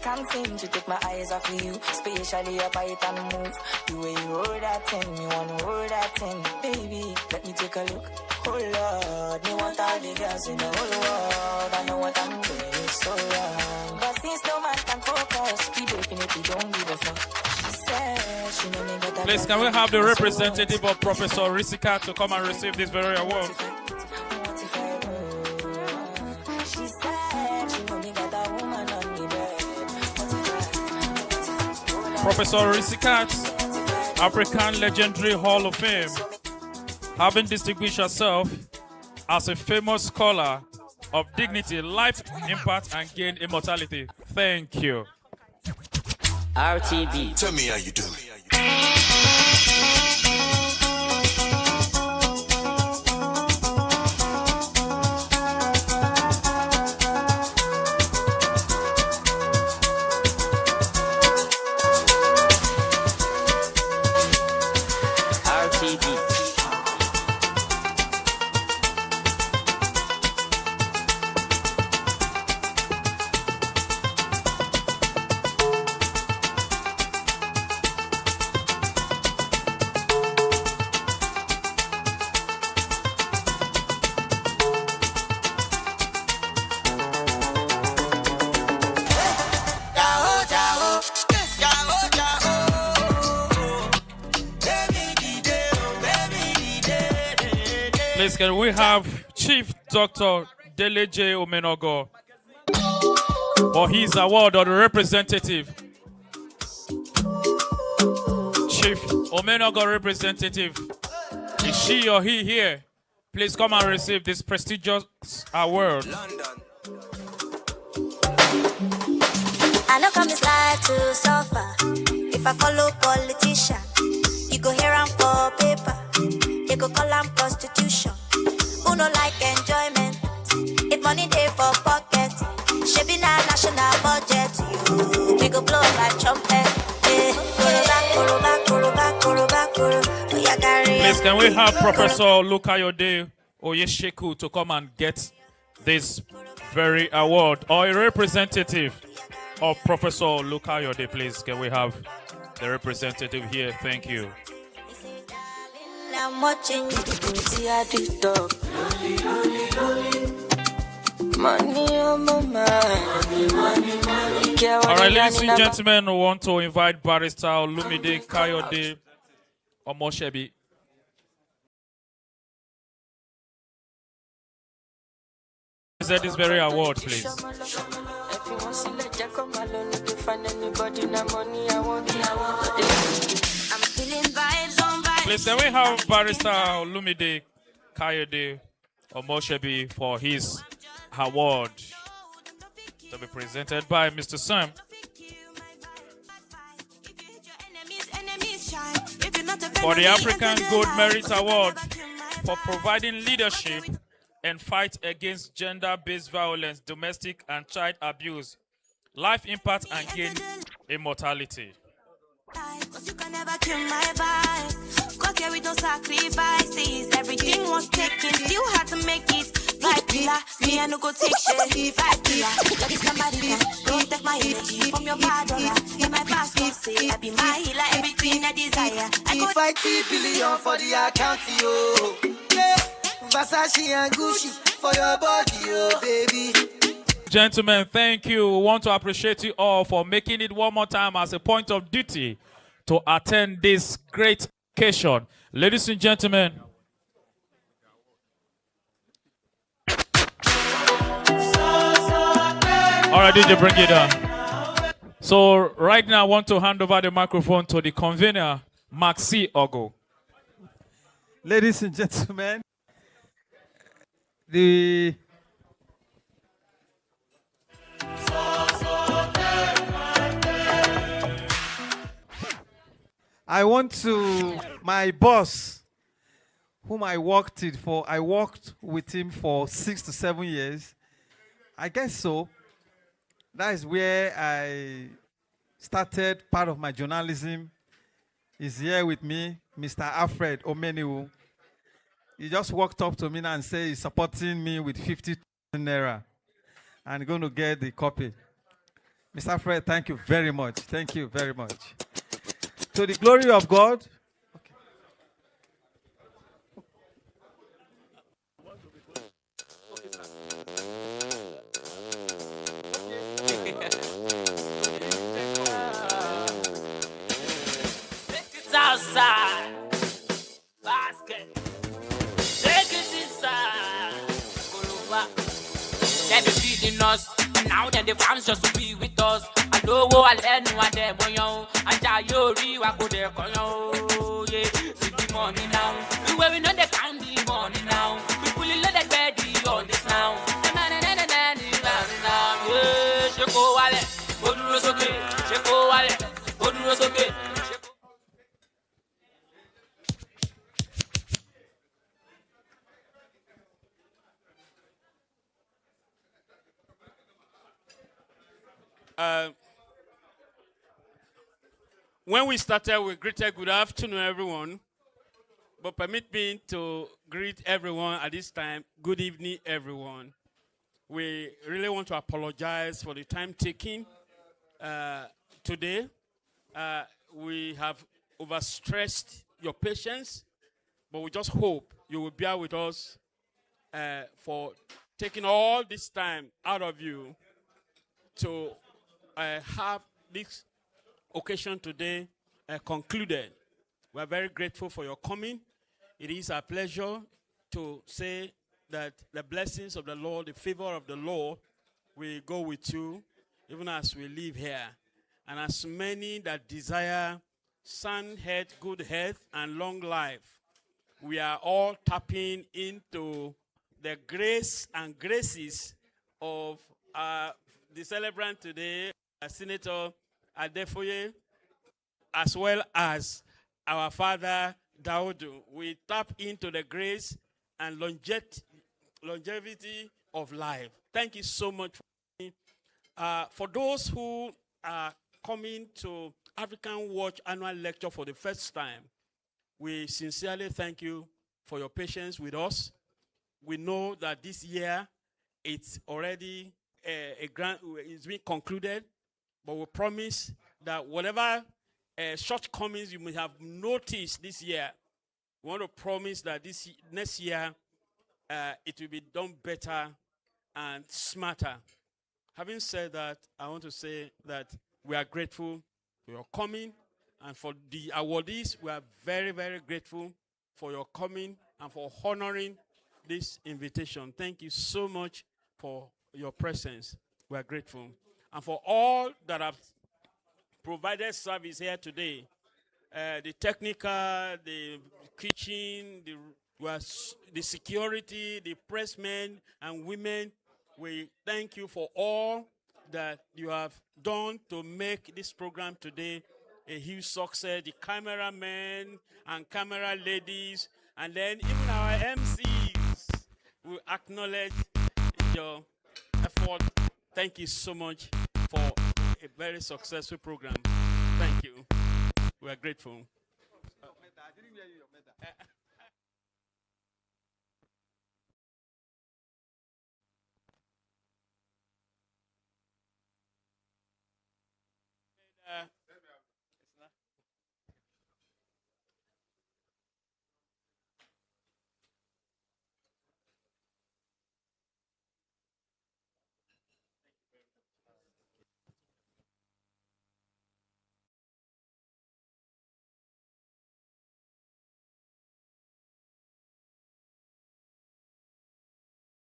Can't seem to take my eyes off of you, especially your bite and move. The way you roll that thing, me wanna roll that thing. Baby, let me take a look. Oh Lord, me want all the girls in the whole world. I know what I'm doing is so wrong. But since no man can focus, we definitely don't give a fuck. She said she know me better. Please, can we have the representative of Professor Risika to come and receive this very award? She said she know me got a woman on the bed. Professor Risikat, African Legendary Hall of Fame, having distinguished herself as a famous scholar of dignity, life impact, and gain immortality. Thank you. RTB. Tell me how you do. Please, can we have Chief Dr. Dele J. Omenogo for his award or the representative? Chief Omenogo representative. Is she or he here? Please come and receive this prestigious award. I know come this life to suffer. If I follow politician, you go hear am for paper. They go call am prostitution. Who no like enjoyment? If money dey for pocket, shaping our national budget. We go blow like trumpet. Please, can we have Professor Lukayode Oyesheku to come and get this very award, or a representative of Professor Lukayode, please? Can we have the representative here? Thank you. I'm watching you see I do talk. Money on my mind. All right, ladies and gentlemen, we want to invite Barrister Olumide Kayode Omoshebi. Present this very award, please. Please, can we have Barrister Olumide Kayode Omoshebi for his award to be presented by Mr. Sam. For the African Gold Merit Award for providing leadership and fight against gender-based violence, domestic and child abuse, life impact and gain immortality. Cause you can never kill my vibe. Cause here we don't sacrifice this. Everything was taken, still had to make it. Like killer, me I no go take shit. Like killer, like somebody can don't take my energy from your paddola. In my passport say I be my healer, everything I desire. I go fight billion for the account, yo. Yeah, Versace and Gucci for your body, yo, baby. Gentlemen, thank you. We want to appreciate you all for making it one more time as a point of duty to attend this great occasion. Ladies and gentlemen. All right, DJ, bring it down. So right now, I want to hand over the microphone to the convener, Maxi Ogo. Ladies and gentlemen, I want to, my boss, whom I worked with him for 6 to 7 years. I guess so. That is where I started part of my journalism. He's here with me, Mr. Alfred Omeniwu. He just walked up to me and said he's supporting me with 50,000 naira and going to get the copy. Mr. Alfred, thank you very much. Thank you very much. To the glory of God. Outside basket, take it inside. They be feeding us, now then the farms just to be with us. I know what I learn one day, boyo. I tell you, I go there, boyo. Yeah, see the money now. We where we know they count the money now. We fully let that ready on this now. Yeah, sheko wale, oduro soke, sheko wale, oduro soke. When we started, we greeted good afternoon, everyone. But permit me to greet everyone at this time. Good evening, everyone. We really want to apologize for the time taken today. We have overstressed your patience, but we just hope you will bear with us for taking all this time out of you to have this occasion today concluded. We are very grateful for your coming. It is our pleasure to say that the blessings of the Lord, the favor of the Lord will go with you even as we live here. And as many that desire sound health, good health, and long life, we are all tapping into the grace and graces of the celebrant today, Senator Adefuye, as well as our father Daudu. We tap into the grace and longevity of life. Thank you so much for those who are coming to African Watch annual lecture for the first time. We sincerely thank you for your patience with us. We know that this year it's already it's been concluded, but we promise that whatever shortcomings you may have noticed this year, we want to promise that this next year it will be done better and smarter. Having said that, I want to say that we are grateful for your coming, and for the awardees, we are very, very grateful for your coming and for honoring this invitation. Thank you so much for your presence. We are grateful. And for all that have provided service here today, the technical, the kitchen, the security, the pressmen and women, we thank you for all that you have done to make this program today a huge success. The cameramen and camera ladies, and then even our MCs will acknowledge your effort. Thank you so much for a very successful program. Thank you. We are grateful.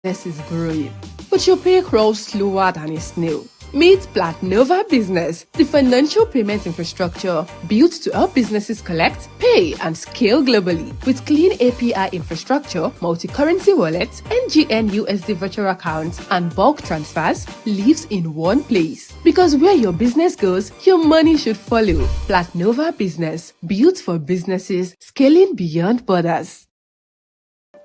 This is growing, but your pay crawls slower than a snail. Meet Platnova Business, the financial payment infrastructure built to help businesses collect, pay, and scale globally. With clean API infrastructure, multi-currency wallets, NGN USD virtual accounts, and bulk transfers lives in one place. Because where your business goes, your money should follow. Platnova Business, built for businesses, scaling beyond borders.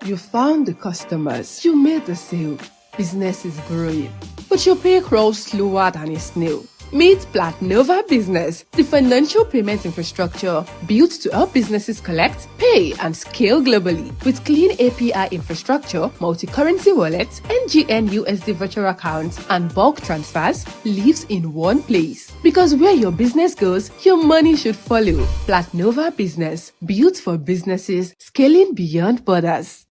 You found the customers, you made the sale. Business is growing, but your pay crawls slower than a snail. Meet Platnova Business, the financial payment infrastructure built to help businesses collect, pay, and scale globally. With clean API infrastructure, multi-currency wallets, NGN USD virtual accounts, and bulk transfers lives in one place. Because where your business goes, your money should follow. Platnova Business, built for businesses, scaling beyond borders.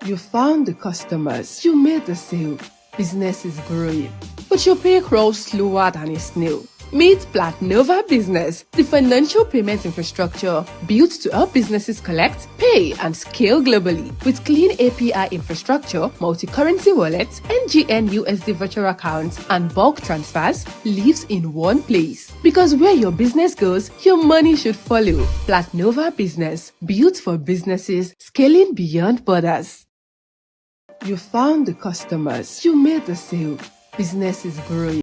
You found the customers, you made the sale. Business is growing, but your pay crawls slower than a snail. Meet Platnova Business, the financial payment infrastructure built to help businesses collect, pay, and scale globally. With clean API infrastructure, multi-currency wallets, NGN USD virtual accounts, and bulk transfers lives in one place. Because where your business goes, your money should follow. Platnova Business, built for businesses, scaling beyond borders. You found the customers, you made the sale. Business is growing.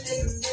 feeling